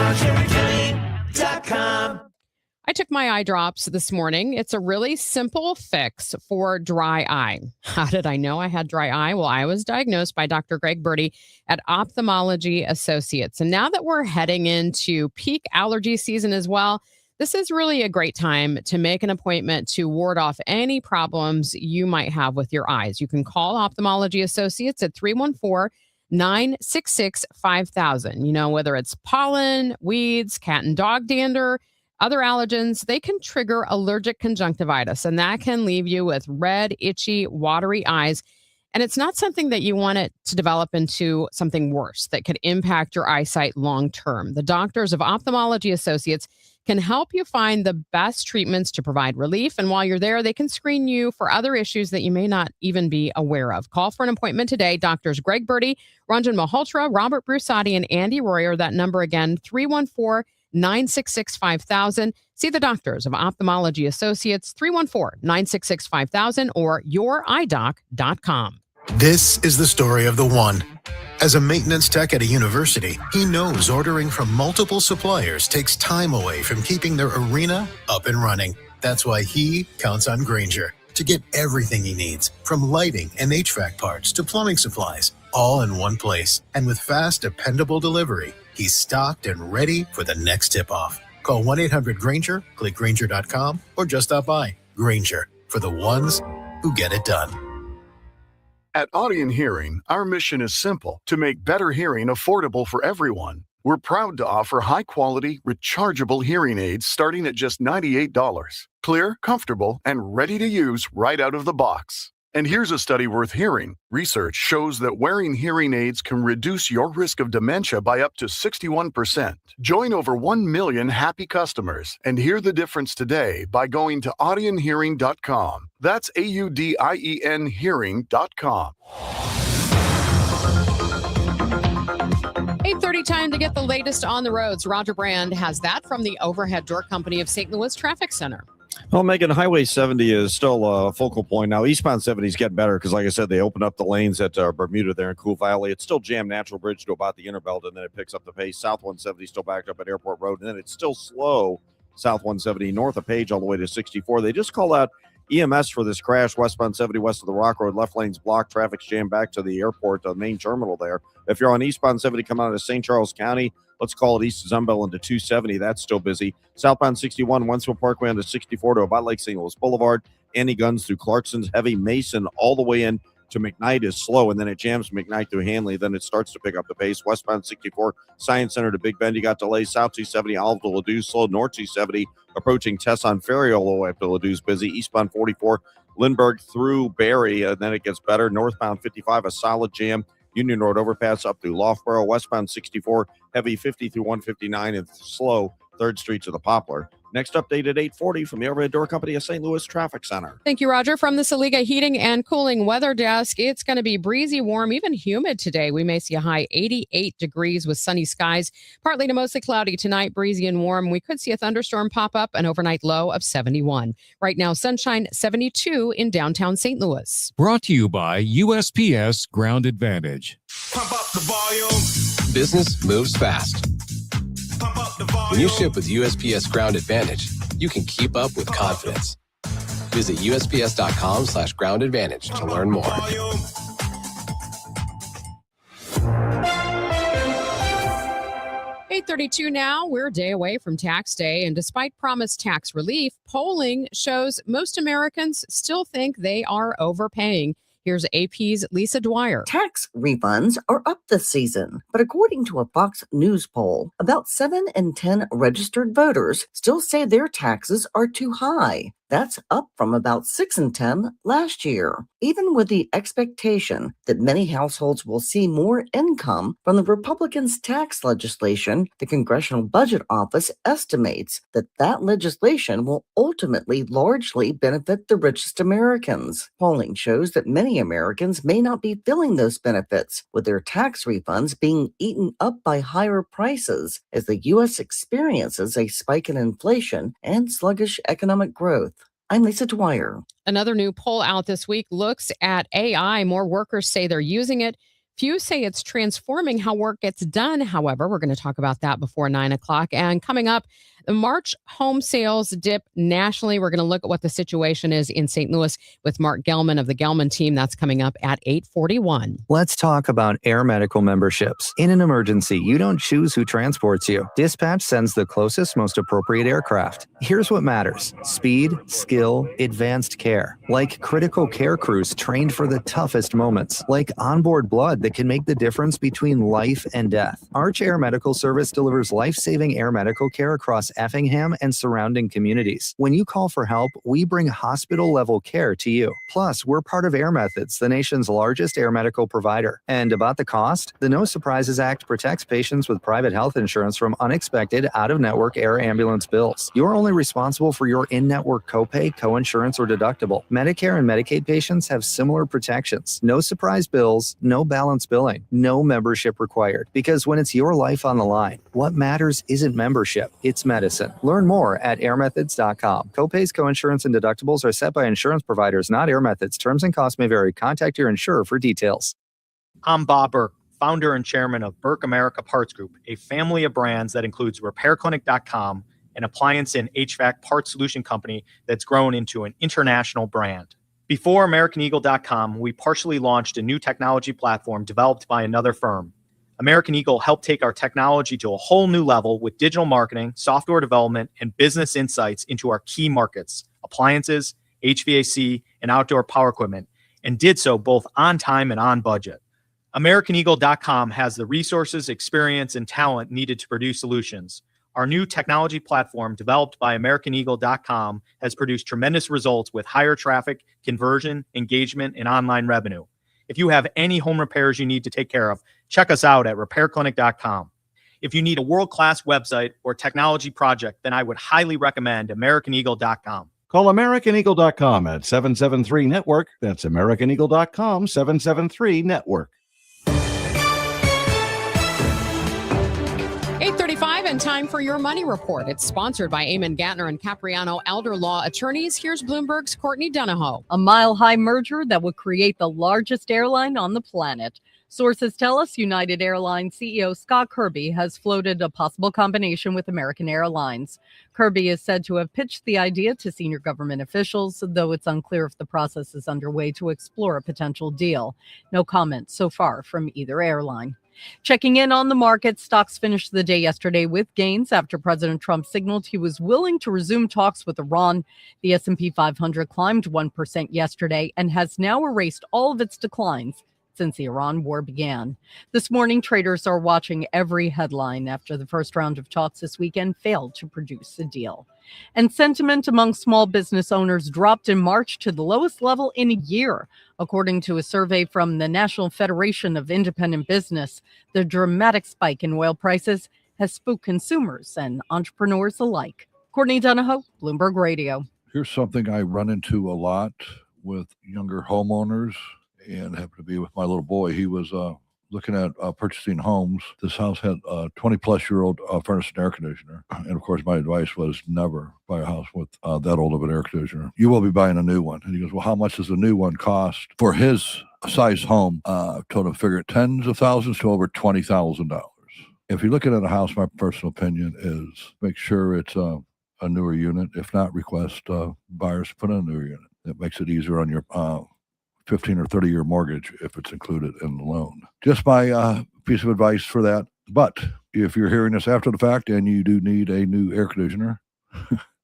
I took my eye drops this morning. It's a really simple fix for dry eye. How did I know I had dry eye? Well, I was diagnosed by Dr. Greg Birdie at Ophthalmology Associates. And now that we're heading into peak allergy season as well, this is really a great time to make an appointment to ward off any problems you might have with your eyes. You can call Ophthalmology Associates at 314-966-5000. Whether it's pollen, weeds, cat and dog dander, other allergens, they can trigger allergic conjunctivitis, and that can leave you with red, itchy, watery eyes. And it's not something that you want it to develop into something worse that could impact your eyesight long term. The doctors of Ophthalmology Associates can help you find the best treatments to provide relief. And while you're there, they can screen you for other issues that you may not even be aware of. Call for an appointment today. Doctors Greg Birdie, Ranjan Malhotra, Robert Brusati, and Andy Royer. That number again, 314-966-5000. See the doctors of Ophthalmology Associates, 314-966-5000 or youridoc.com. This is the story of the one. As a maintenance tech at a university, he knows ordering from multiple suppliers takes time away from keeping their arena up and running. That's why he counts on Grainger to get everything he needs, from lighting and HVAC parts to plumbing supplies, all in one place. And with fast, dependable delivery, he's stocked and ready for the next tip-off. Call 1-800-GRAINGER, click Grainger.com, or just stop by. Grainger, for the ones who get it done. At Audion Hearing, our mission is simple: to make better hearing affordable for everyone. We're proud to offer high-quality, rechargeable hearing aids starting at just $98. Clear, comfortable, and ready to use right out of the box. And here's a study worth hearing. Research shows that wearing hearing aids can reduce your risk of dementia by up to 61%. Join over 1 million happy customers and hear the difference today by going to audionhearing.com. That's AUDIEN hearing.com. 8:30 time to get the latest on the roads. Roger Brand has that from the Overhead Door Company of St. Louis Traffic Center. Well, Megan, Highway 70 is still a focal point. Now, eastbound 70 is getting better because, like I said, they opened up the lanes at Bermuda there in Cool Valley. It's still jammed Natural Bridge to about the inner belt, and then it picks up the pace. South 170 still backed up at Airport Road, and then it's still slow South 170 north of Page all the way to 64. They just called out EMS for this crash, westbound 70 west of the Rock Road. Left lane's blocked. Traffic's jammed back to the airport, the main terminal there. If you're on eastbound 70 coming out of St. Charles County, let's call it east of Zumbel into 270. That's still busy. Southbound 61, Wentzville Parkway onto 64 to about Lake St. Louis Boulevard. Annie Guns through Clarkson's. Heavy Mason all the way in to McKnight is slow, and then it jams McKnight through Hanley. Then it starts to pick up the pace. Westbound 64, Science Center to Big Bend. You got delays. South 270, Olive to Ladue. Slow. North 270, approaching Tesson Ferry all the way up to Ladou's busy. Eastbound 44, Lindbergh through Barry, and then it gets better. Northbound 55, a solid jam. Union Road overpass up through Loughborough. Westbound 64, heavy 50 through 159, and slow 3rd Street to the Poplar. Next update at 8:40 from the Overhead Door Company of St. Louis Traffic Center. Thank you, Roger. From the Saliga Heating and Cooling Weather Desk, it's going to be breezy, warm, even humid today. We may see a high 88 degrees with sunny skies. Partly to mostly cloudy tonight, breezy and warm. We could see a thunderstorm pop up, an overnight low of 71. Right now, sunshine 72 in downtown St. Louis. Brought to you by USPS Ground Advantage. Pump up the volume. Business moves fast. When you ship with USPS Ground Advantage, you can keep up with confidence. Visit USPS.com/groundadvantage to learn more. 8:32 now. We're a day away from tax day, and despite promised tax relief, polling shows most Americans still think they are overpaying. Here's AP's Lisa Dwyer. Tax refunds are up this season, but according to a Fox News poll, about 7 in 10 registered voters still say their taxes are too high. That's up from about 6 in 10 last year. Even with the expectation that many households will see more income from the Republicans' tax legislation, the Congressional Budget Office estimates that legislation will ultimately largely benefit the richest Americans. Polling shows that many Americans may not be feeling those benefits, with their tax refunds being eaten up by higher prices as the U.S. experiences a spike in inflation and sluggish economic growth. I'm Lisa Dwyer. Another new poll out this week looks at AI. More workers say they're using it. Few say it's transforming how work gets done. However, we're going to talk about that before 9 o'clock. And coming up, the March home sales dip nationally. We're going to look at what the situation is in St. Louis with Mark Gelman of the Gelman team. That's coming up at 8:41. Let's talk about air medical memberships. In an emergency, you don't choose who transports you. Dispatch sends the closest, most appropriate aircraft. Here's what matters: speed, skill, advanced care. Like critical care crews trained for the toughest moments. Like onboard blood that can make the difference between life and death. Arch Air Medical Service delivers life-saving air medical care across Effingham and surrounding communities. When you call for help, we bring hospital-level care to you. Plus, we're part of Air Methods, the nation's largest air medical provider. And about the cost, the No Surprises Act protects patients with private health insurance from unexpected out-of-network air ambulance bills. You're only responsible for your in-network copay, coinsurance, or deductible. Medicare and Medicaid patients have similar protections. No surprise bills, no balance billing, no membership required. Because when it's your life on the line, what matters isn't membership, it's medicine. Learn more at airmethods.com. Copays, coinsurance, and deductibles are set by insurance providers, not Air Methods. Terms and costs may vary. Contact your insurer for details. I'm Bob Burke, founder and chairman of Burke America Parts Group, a family of brands that includes RepairClinic.com, an appliance and HVAC parts solution company that's grown into an international brand. Before AmericanEagle.com, we partially launched a new technology platform developed by another firm. American Eagle helped take our technology to a whole new level with digital marketing, software development, and business insights into our key markets, appliances, HVAC, and outdoor power equipment, and did so both on time and on budget. AmericanEagle.com has the resources, experience, and talent needed to produce solutions. Our new technology platform, developed by AmericanEagle.com, has produced tremendous results with higher traffic, conversion, engagement, and online revenue. If you have any home repairs you need to take care of, check us out at RepairClinic.com. If you need a world-class website or technology project, then I would highly recommend AmericanEagle.com. Call AmericanEagle.com at 773-NETWORK. That's AmericanEagle.com, 773-NETWORK. 8:35 and time for your money report. It's sponsored by Eamon Gattner and Capriano Elder Law Attorneys. Here's Bloomberg's Courtney Donahoe. A mile-high merger that would create the largest airline on the planet. Sources tell us United Airlines CEO Scott Kirby has floated a possible combination with American Airlines. Kirby is said to have pitched the idea to senior government officials, though it's unclear if the process is underway to explore a potential deal. No comment so far from either airline. Checking in on the market, stocks finished the day yesterday with gains after President Trump signaled he was willing to resume talks with Iran. The S&P 500 climbed 1% yesterday and has now erased all of its declines since the Iran war began. This morning, traders are watching every headline after the first round of talks this weekend failed to produce a deal. And sentiment among small business owners dropped in March to the lowest level in a year. According to a survey from the National Federation of Independent Business, the dramatic spike in oil prices has spooked consumers and entrepreneurs alike. Courtney Donahoe, Bloomberg Radio. Here's something I run into a lot with younger homeowners, and happened to be with my little boy. He was looking at purchasing homes. This house had a 20-plus-year-old furnace and air conditioner. And, of course, my advice was never buy a house with that old of an air conditioner. You will be buying a new one. And he goes, well, how much does the new one cost? For his size home, told him figure tens of thousands to over $20,000. If you're looking at a house, my personal opinion is make sure it's a newer unit. If not, request buyers to put in a newer unit. It makes it easier on your 15 or 30-year mortgage if it's included in the loan. Just my piece of advice for that. But if you're hearing this after the fact and you do need a new air conditioner,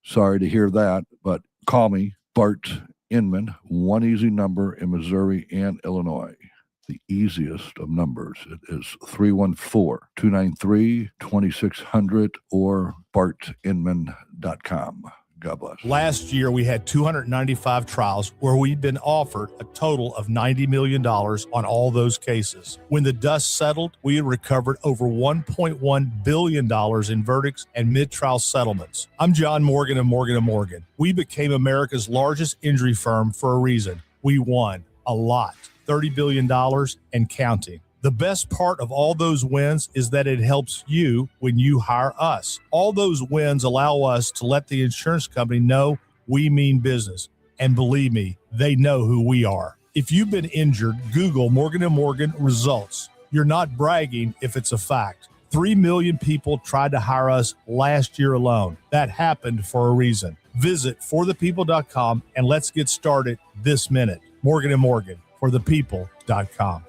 sorry to hear that, but call me, Bart Inman, one easy number in Missouri and Illinois. The easiest of numbers. It is 314-293-2600 or bartinman.com. God bless. Last year, we had 295 trials where we'd been offered a total of $90 million on all those cases. When the dust settled, we had recovered over $1.1 billion in verdicts and mid-trial settlements. I'm John Morgan of Morgan & Morgan. We became America's largest injury firm for a reason. We won a lot, $30 billion and counting. The best part of all those wins is that it helps you when you hire us. All those wins allow us to let the insurance company know we mean business. And believe me, they know who we are. If you've been injured, Google Morgan & Morgan results. You're not bragging if it's a fact. 3 million people tried to hire us last year alone. That happened for a reason. Visit forthepeople.com and let's get started this minute. Morgan & Morgan, forthepeople.com.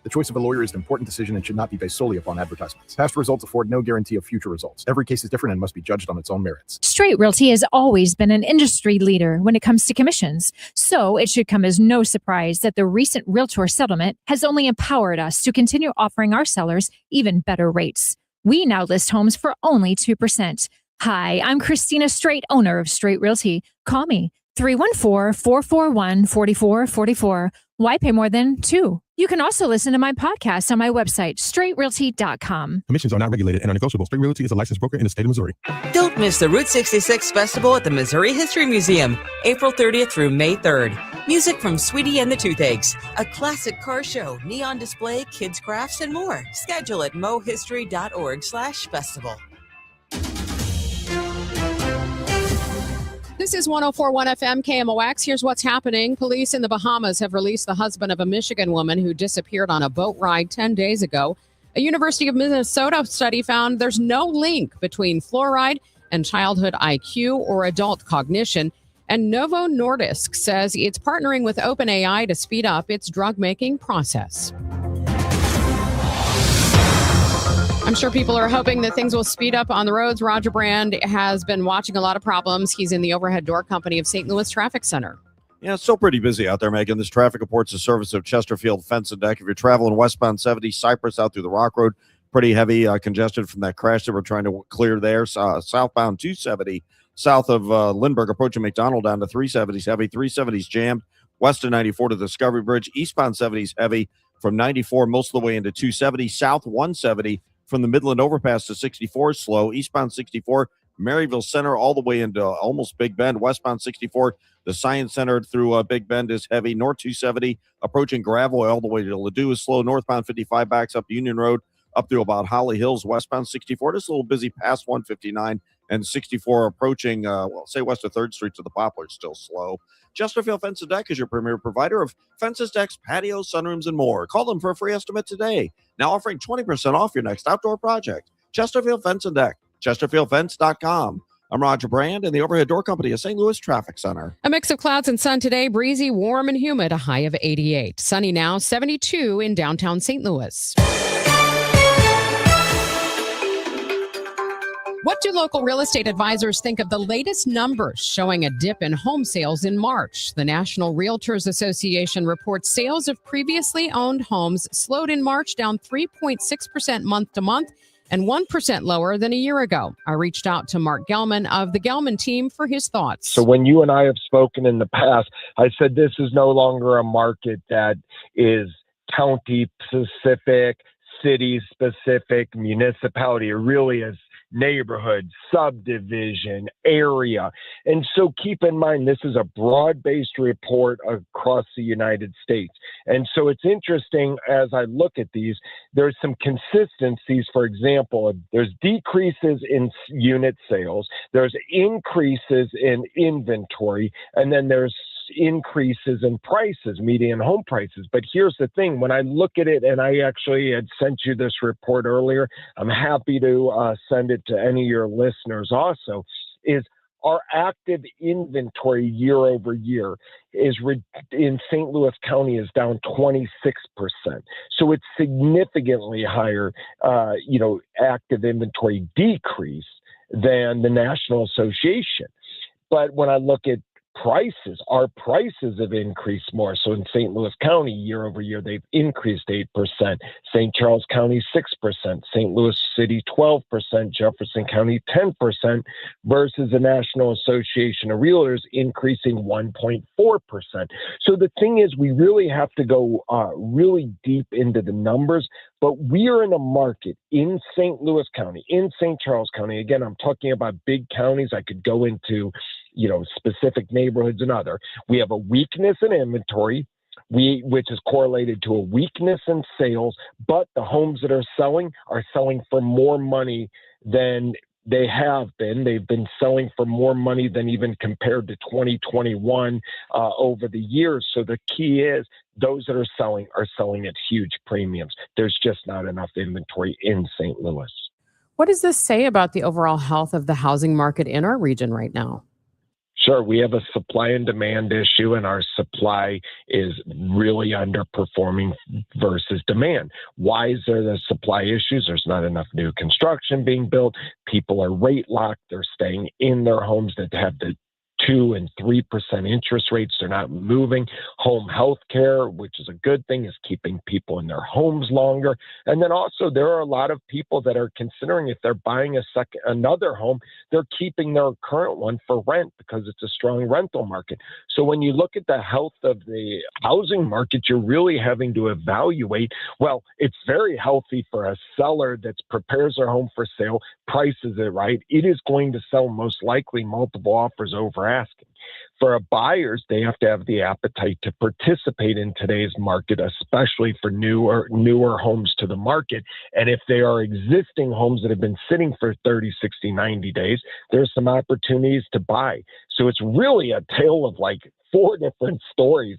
The choice of a lawyer is an important decision and should not be based solely upon advertisements. Past results afford no guarantee of future results. Every case is different and must be judged on its own merits. Straight Realty has always been an industry leader when it comes to commissions, so it should come as no surprise that the recent Realtor settlement has only empowered us to continue offering our sellers even better rates. We now list homes for only 2%. Hi, I'm Christina Straight, owner of Straight Realty. Call me, 314-441-4444. Why pay more than 2? You can also listen to my podcast on my website, straightrealty.com. Commissions are not regulated and are negotiable. Straight Realty is a licensed broker in the state of Missouri. Don't miss the Route 66 Festival at the Missouri History Museum, April 30th through May 3rd. Music from Sweetie and the Toothaches, a classic car show, neon display, kids crafts, and more. Schedule at mohistory.org/festival. This is 104.1 FM KMOX. Here's what's happening. Police in the Bahamas have released the husband of a Michigan woman who disappeared on a boat ride 10 days ago. A University of Minnesota study found there's no link between fluoride and childhood IQ or adult cognition. And Novo Nordisk says it's partnering with OpenAI to speed up its drug-making process. I'm sure people are hoping that things will speed up on the roads. Roger Brand has been watching a lot of problems. He's in the overhead door company of St. Louis Traffic Center. Yeah, it's still pretty busy out there, Megan. This traffic reports the service of Chesterfield Fence and Deck. If you're traveling westbound 70, Cypress out through the Rock Road, pretty heavy congestion from that crash that we're trying to clear there. Southbound 270, south of Lindbergh, approaching McDonald down to 370's heavy. 370's jammed. West of 94 to the Discovery Bridge. Eastbound 70's heavy from 94 most of the way into 270. South 170 from the Midland overpass to 64 slow. Eastbound 64, Maryville Center all the way into almost Big Bend. Westbound 64, the Science Center through Big Bend is heavy. North 270 approaching Gravois all the way to Ladue is slow. Northbound 55 backs up Union Road up to about Holly Hills. Westbound 64 just a little busy past 159 and 64 approaching say west of 3rd Street to the Poplar, still slow. Chesterfield Fence and Deck is your premier provider of fences, decks, patios, sunrooms, and more. Call them for a free estimate today. Now offering 20% off your next outdoor project. Chesterfield Fence and Deck, chesterfieldfence.com. I'm Roger Brand in the overhead door company of St. Louis Traffic Center. A mix of clouds and sun today, breezy, warm, and humid, a high of 88. Sunny now, 72 in downtown St. Louis. What do local real estate advisors think of the latest numbers showing a dip in home sales in March? The National Realtors Association reports sales of previously owned homes slowed in March, down 3.6% month to month and 1% lower than a year ago. I reached out to Mark Gelman of the Gelman team for his thoughts. So when you and I have spoken in the past, I said this is no longer a market that is county specific, city specific, municipality. It really is neighborhood, subdivision, area. And so keep in mind, this is a broad-based report across the United States. And so it's interesting as I look at these, there's some consistencies. For example, there's decreases in unit sales, there's increases in inventory, and then there's increases in prices, median home prices. But here's the thing, when I look at it, and I actually had sent you this report earlier, I'm happy to send it to any of your listeners also. is our active inventory year over year in St. Louis County is down 26%. So it's significantly higher, active inventory decrease than the National Association. But when I look at prices, our prices have increased more. So in St. Louis County, year over year, they've increased 8%, St. Charles County, 6%, St. Louis City, 12%, Jefferson County, 10%, versus the National Association of Realtors increasing 1.4%. So the thing is, we really have to go really deep into the numbers, but we are in a market in St. Louis County, in St. Charles County. Again, I'm talking about big counties. I could go into specific neighborhoods and other. We have a weakness in inventory, which is correlated to a weakness in sales, but the homes that are selling for more money than they have been. They've been selling for more money than even compared to 2021 over the years. So the key is those that are selling at huge premiums. There's just not enough inventory in St. Louis. What does this say about the overall health of the housing market in our region right now? Sure, we have a supply and demand issue, and our supply is really underperforming versus demand. Why is there the supply issues? There's not enough new construction being built. People are rate locked. They're staying in their homes that have the 2 and 3% interest rates. They're not moving. Home health care, which is a good thing, is keeping people in their homes longer. And then also there are a lot of people that are considering, if they're buying another home, they're keeping their current one for rent because it's a strong rental market. So when you look at the health of the housing market, you're really having to evaluate, well, it's very healthy for a seller that prepares their home for sale, prices it right. It is going to sell most likely multiple offers over asking. For buyers, they have to have the appetite to participate in today's market, especially for newer homes to the market. And if they are existing homes that have been sitting for 30, 60, 90 days, there's some opportunities to buy. So it's really a tale of like 4 different stories.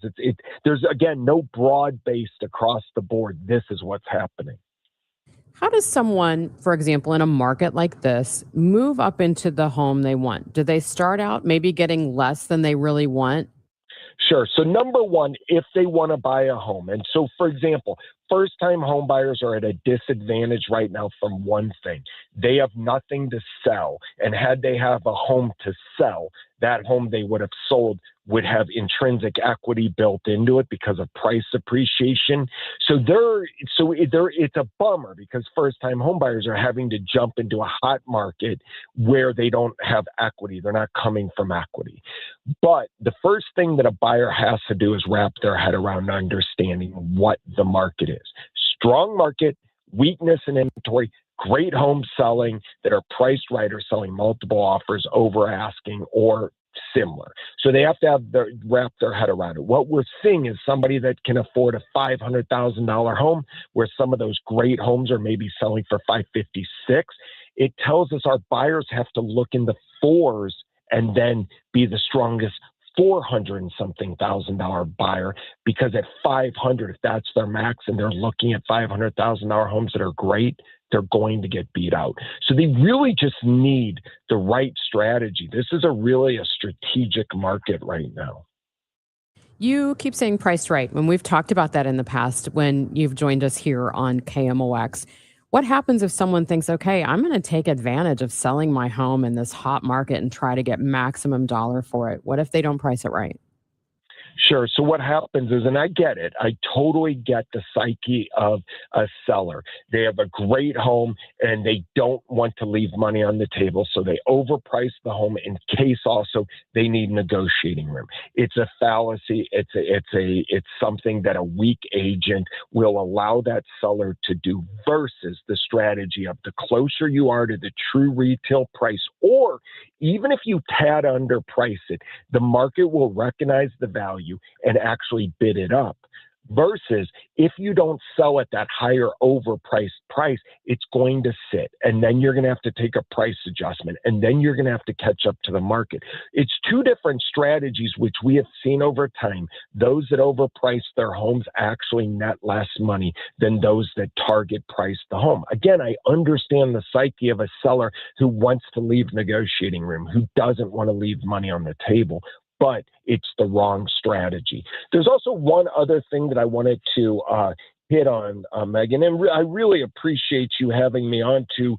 There's, again, no broad-based across the board. This is what's happening. How does someone, for example, in a market like this, move up into the home they want? Do they start out maybe getting less than they really want? Sure. So number one, if they want to buy a home. And so, for example, first-time home buyers are at a disadvantage right now from one thing. They have nothing to sell. And had they have a home to sell, that home they would have sold would have intrinsic equity built into it because of price appreciation. So it's a bummer because first-time home buyers are having to jump into a hot market where they don't have equity. They're not coming from equity. But the first thing that a buyer has to do is wrap their head around understanding what the market is. Strong market, weakness in inventory, great homes selling that are priced right or selling multiple offers over asking or similar. So they have to wrap their head around it. What we're seeing is somebody that can afford a $500,000 home, where some of those great homes are maybe selling for $556,000. It tells us our buyers have to look in the fours and then be the strongest $400 and something thousand buyer, because at 500, if that's their max and they're looking at $500,000 homes that are great, they're going to get beat out. So they really just need the right strategy. This is really a strategic market right now. You keep saying priced right. When we've talked about that in the past, when you've joined us here on KMOX, what happens if someone thinks, okay, I'm going to take advantage of selling my home in this hot market and try to get maximum dollar for it? What if they don't price it right? Sure. So what happens is, and I get it, I totally get the psyche of a seller. They have a great home and they don't want to leave money on the table, so they overprice the home in case also they need negotiating room. It's a fallacy. It's something that a weak agent will allow that seller to do, versus the strategy of the closer you are to the true retail price, or even if you tad underprice it, the market will recognize the value and actually bid it up. versus if you don't sell at that higher overpriced price, it's going to sit. And then you're going to have to take a price adjustment. And then you're going to have to catch up to the market. It's two different strategies, which we have seen over time. Those that overprice their homes actually net less money than those that target price the home. Again, I understand the psyche of a seller who wants to leave negotiating room, who doesn't want to leave money on the table, but it's the wrong strategy. There's also one other thing that I wanted to hit on, Megan, and I really appreciate you having me on to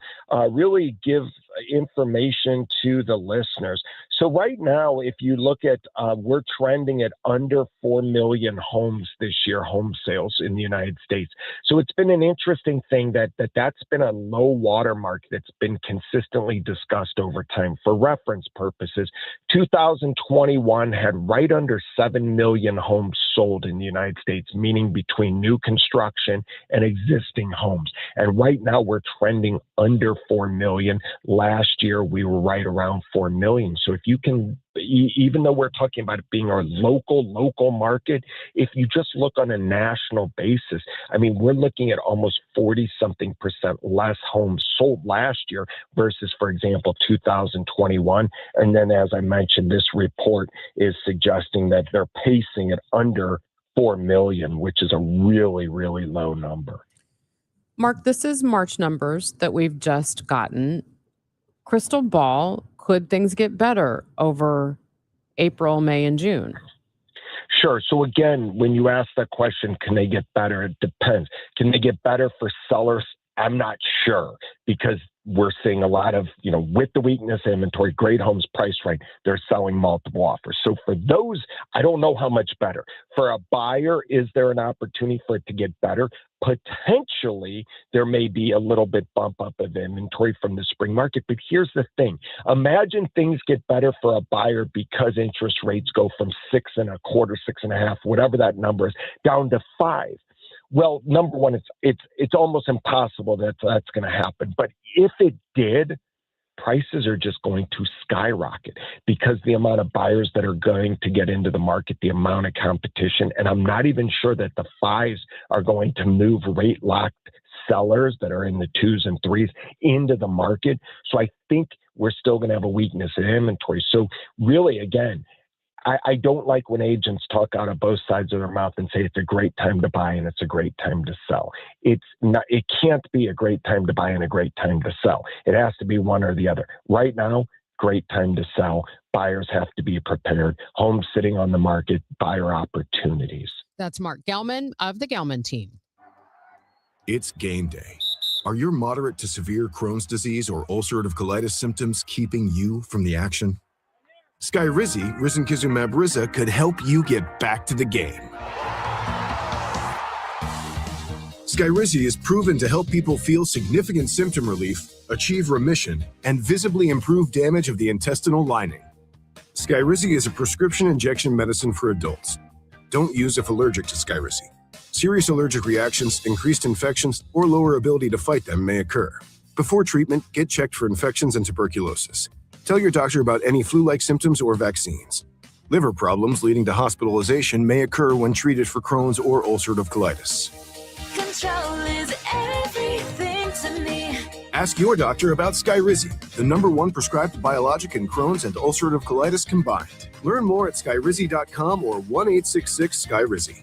really give information to the listeners. So right now, if you look at, we're trending at under 4 million homes this year, home sales in the United States. So it's been an interesting thing that's been a low watermark that's been consistently discussed over time. For reference purposes, 2021 had right under 7 million homes sold in the United States, meaning between new construction and existing homes. And right now we're trending under 4 million. Last year, we were right around 4 million. So if you can, even though we're talking about it being our local market, if you just look on a national basis, I mean, we're looking at almost 40-something% less homes sold last year versus, for example, 2021. And then, as I mentioned, this report is suggesting that they're pacing at under 4 million, which is a really, really low number. Mark, this is March numbers that we've just gotten. Crystal ball, could things get better over April, May, and June? Sure. So again, when you ask that question, can they get better? It depends. Can they get better for sellers? I'm not sure, because we're seeing a lot of, with the weakness inventory, great homes priced right, they're selling multiple offers. So for those, I don't know how much better. For a buyer, is there an opportunity for it to get better? Potentially, there may be a little bit bump up of inventory from the spring market. But here's the thing. Imagine things get better for a buyer because interest rates go from 6.25%, 6.5%, whatever that number is, down to 5%. Well, number one, it's almost impossible that's going to happen. But if it did, prices are just going to skyrocket because the amount of buyers that are going to get into the market, the amount of competition, and I'm not even sure that the 5s are going to move rate locked sellers that are in the 2s and 3s into the market. So I think we're still going to have a weakness in inventory. So really, again, I don't like when agents talk out of both sides of their mouth and say it's a great time to buy and it's a great time to sell. It's not. It can't be a great time to buy and a great time to sell. It has to be one or the other. Right now, great time to sell. Buyers have to be prepared. Homes sitting on the market, buyer opportunities. That's Mark Gelman of the Gelman team. It's game day. Are your moderate to severe Crohn's disease or ulcerative colitis symptoms keeping you from the action? Skyrizi, risankizumab Riza, could help you get back to the game. Skyrizi is proven to help people feel significant symptom relief, achieve remission, and visibly improve damage of the intestinal lining. Skyrizi is a prescription injection medicine for adults. Don't use if allergic to Skyrizi. Serious allergic reactions, increased infections, or lower ability to fight them may occur. Before treatment, get checked for infections and tuberculosis. Tell your doctor about any flu-like symptoms or vaccines. Liver problems leading to hospitalization may occur when treated for Crohn's or ulcerative colitis. Control is everything to me. Ask your doctor about Skyrizi, the #1 prescribed biologic in Crohn's and ulcerative colitis combined. Learn more at skyrizi.com or 1-866-SKYRIZI.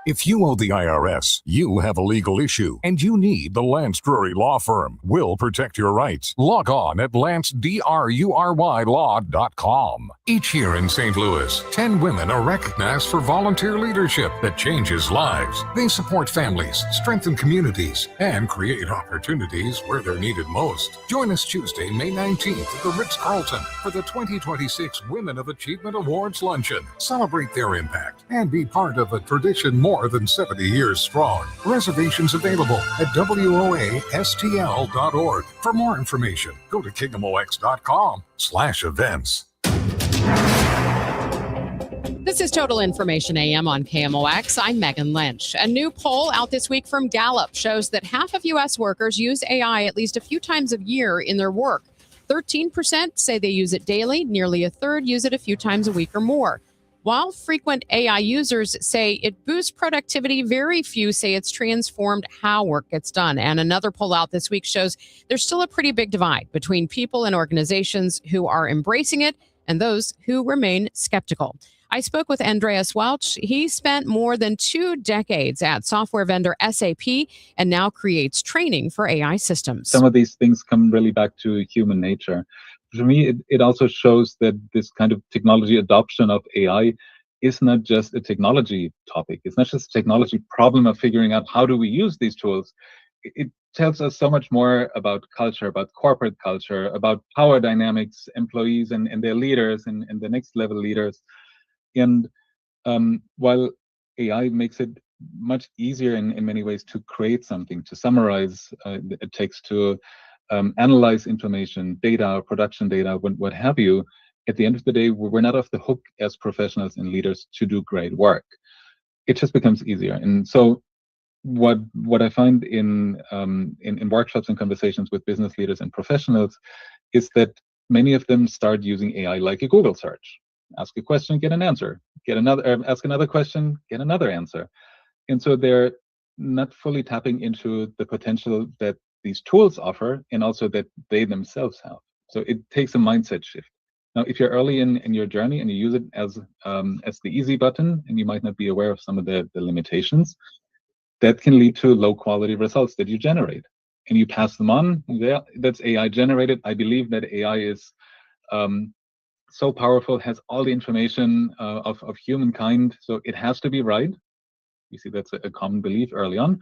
If you owe the IRS, you have a legal issue, and you need the Lance Drury Law Firm. We'll protect your rights. Log on at lancedrurylaw.com. Each year in St. Louis, 10 women are recognized for volunteer leadership that changes lives. They support families, strengthen communities, and create opportunities where they're needed most. Join us Tuesday, May 19th at the Ritz-Carlton for the 2026 Women of Achievement Awards Luncheon. Celebrate their impact and be part of a tradition more than 70 years strong. Reservations available at WOASTL.org. For more information, go to KMOX.com/events. This is Total Information AM on KMOX. I'm Megan Lynch. A new poll out this week from Gallup shows that half of U.S. workers use AI at least a few times a year in their work. 13% say they use it daily. Nearly a third use it a few times a week or more. While frequent AI users say it boosts productivity, very few say it's transformed how work gets done. And another poll out this week shows there's still a pretty big divide between people and organizations who are embracing it and those who remain skeptical. I spoke with Andreas Welch. He spent more than 2 decades at software vendor SAP and now creates training for AI systems. Some of these things come really back to human nature. For me, it also shows that this kind of technology adoption of AI is not just a technology topic. It's not just a technology problem of figuring out how do we use these tools. It tells us so much more about culture, about corporate culture, about power dynamics, employees and their leaders and the next level leaders. And while AI makes it much easier in many ways to create something, to summarize a text, to analyze information, data, production data, what have you, at the end of the day, we're not off the hook as professionals and leaders to do great work. It just becomes easier. And so what I find in workshops and conversations with business leaders and professionals is that many of them start using AI like a Google search. Ask a question, get an answer. Ask another question, get another answer. And so they're not fully tapping into the potential that these tools offer and also that they themselves have. So it takes a mindset shift. Now, if you're early in your journey and you use it as the easy button and you might not be aware of some of the limitations, that can lead to low quality results that you generate. And you pass them on. Yeah, that's AI generated. I believe that AI is so powerful, has all the information of humankind, so it has to be right. You see, that's a common belief early on.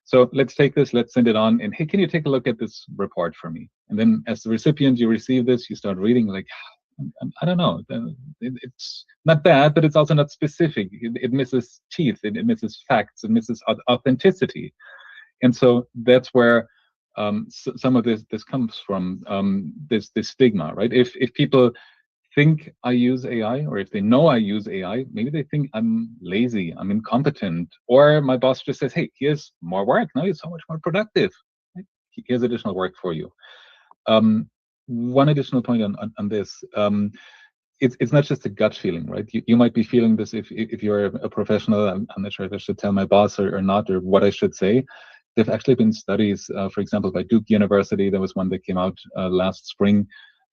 So let's take this, let's send it on, and hey, can you take a look at this report for me? And then as the recipient, you receive this, you start reading like, I don't know, it's not bad, but it's also not specific. It misses teeth, it misses facts, it misses authenticity. And so that's where some of this comes from, this stigma, right? If people think I use AI, or if they know I use AI, maybe they think I'm lazy, I'm incompetent, or my boss just says, hey, here's more work, now you're so much more productive. Here's additional work for you. One additional point on this, it's not just a gut feeling, right? You might be feeling this if you're a professional. I'm not sure if I should tell my boss or not, or what I should say. There've actually been studies, for example, by Duke University. There was one that came out last spring,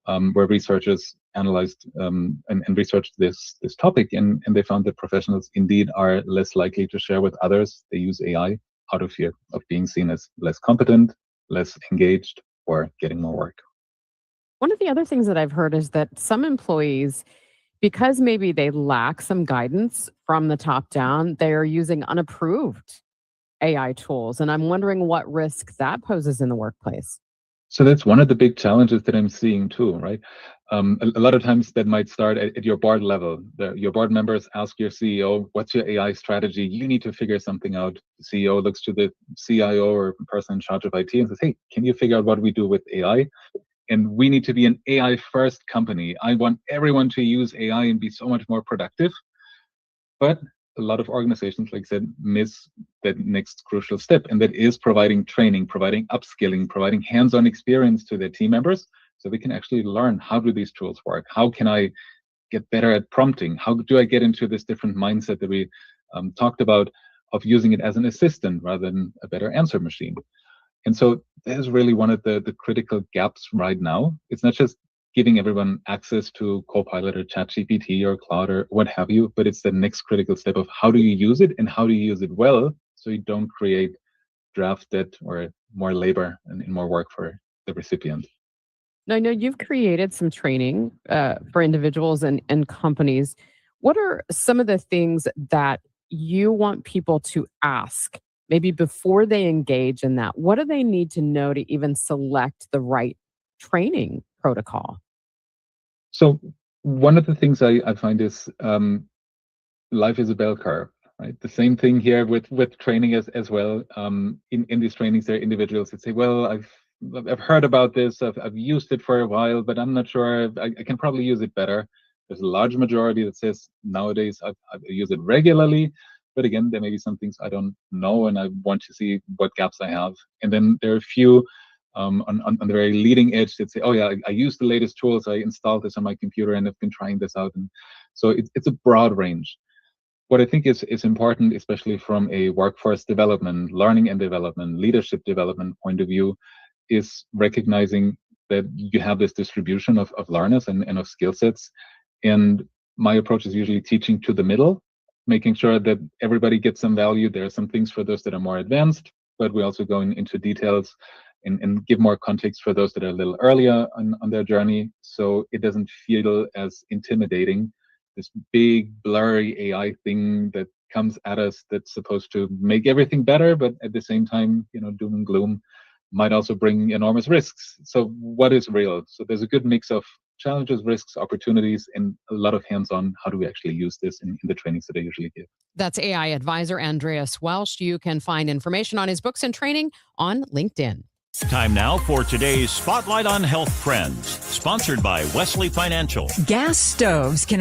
where researchers analyzed and researched this topic, and they found that professionals indeed are less likely to share with others they use AI out of fear of being seen as less competent, less engaged, or getting more work. One of the other things that I've heard is that some employees, because maybe they lack some guidance from the top down, they are using unapproved AI tools. And I'm wondering what risk that poses in the workplace. So that's one of the big challenges that I'm seeing too, right? A lot of times that might start at your board level. Your board members ask your CEO, what's your AI strategy? You need to figure something out. The CEO looks to the CIO or person in charge of IT and says, hey, can you figure out what we do with AI? And we need to be an AI first company. I want everyone to use AI and be so much more productive. But a lot of organizations, like I said, miss that next crucial step. And that is providing training, providing upskilling, providing hands-on experience to their team members so they can actually learn, how do these tools work? How can I get better at prompting? How do I get into this different mindset that we talked about of using it as an assistant rather than a better answer machine? And so that is really one of the critical gaps right now. It's not just giving everyone access to Copilot or ChatGPT or Cloud or what have you, but it's the next critical step of how do you use it and how do you use it well so you don't create draft debt or more labor and more work for the recipient. Now, I know you've created some training for individuals and companies. What are some of the things that you want people to ask, maybe before they engage in that? What do they need to know to even select the right training protocol? So one of the things I find is life is a bell curve, right? The same thing here with training as well. In these trainings, there are individuals that say, well, I've heard about this, I've used it for a while, but I'm not sure, I can probably use it better. There's a large majority that says nowadays I use it regularly, but again, there may be some things I don't know and I want to see what gaps I have. And then there are a few on the very leading edge that say, oh yeah, I use the latest tools, I installed this on my computer and I've been trying this out. And So it's a broad range. What I think is important, especially from a workforce development, learning and development, leadership development point of view, is recognizing that you have this distribution of learners and of skill sets. And my approach is usually teaching to the middle, making sure that everybody gets some value. There are some things for those that are more advanced, but we also go into details and give more context for those that are a little earlier on their journey, so it doesn't feel as intimidating, this big blurry AI thing that comes at us that's supposed to make everything better, but at the same time, doom and gloom might also bring enormous risks. So what is real? So there's a good mix of challenges, risks, opportunities, and a lot of hands-on. How do we actually use this in the trainings that I usually give? That's AI advisor Andreas Welsh. You can find information on his books and training on LinkedIn. Time now for today's Spotlight on Health Trends, sponsored by Wesley Financial. Gas stoves can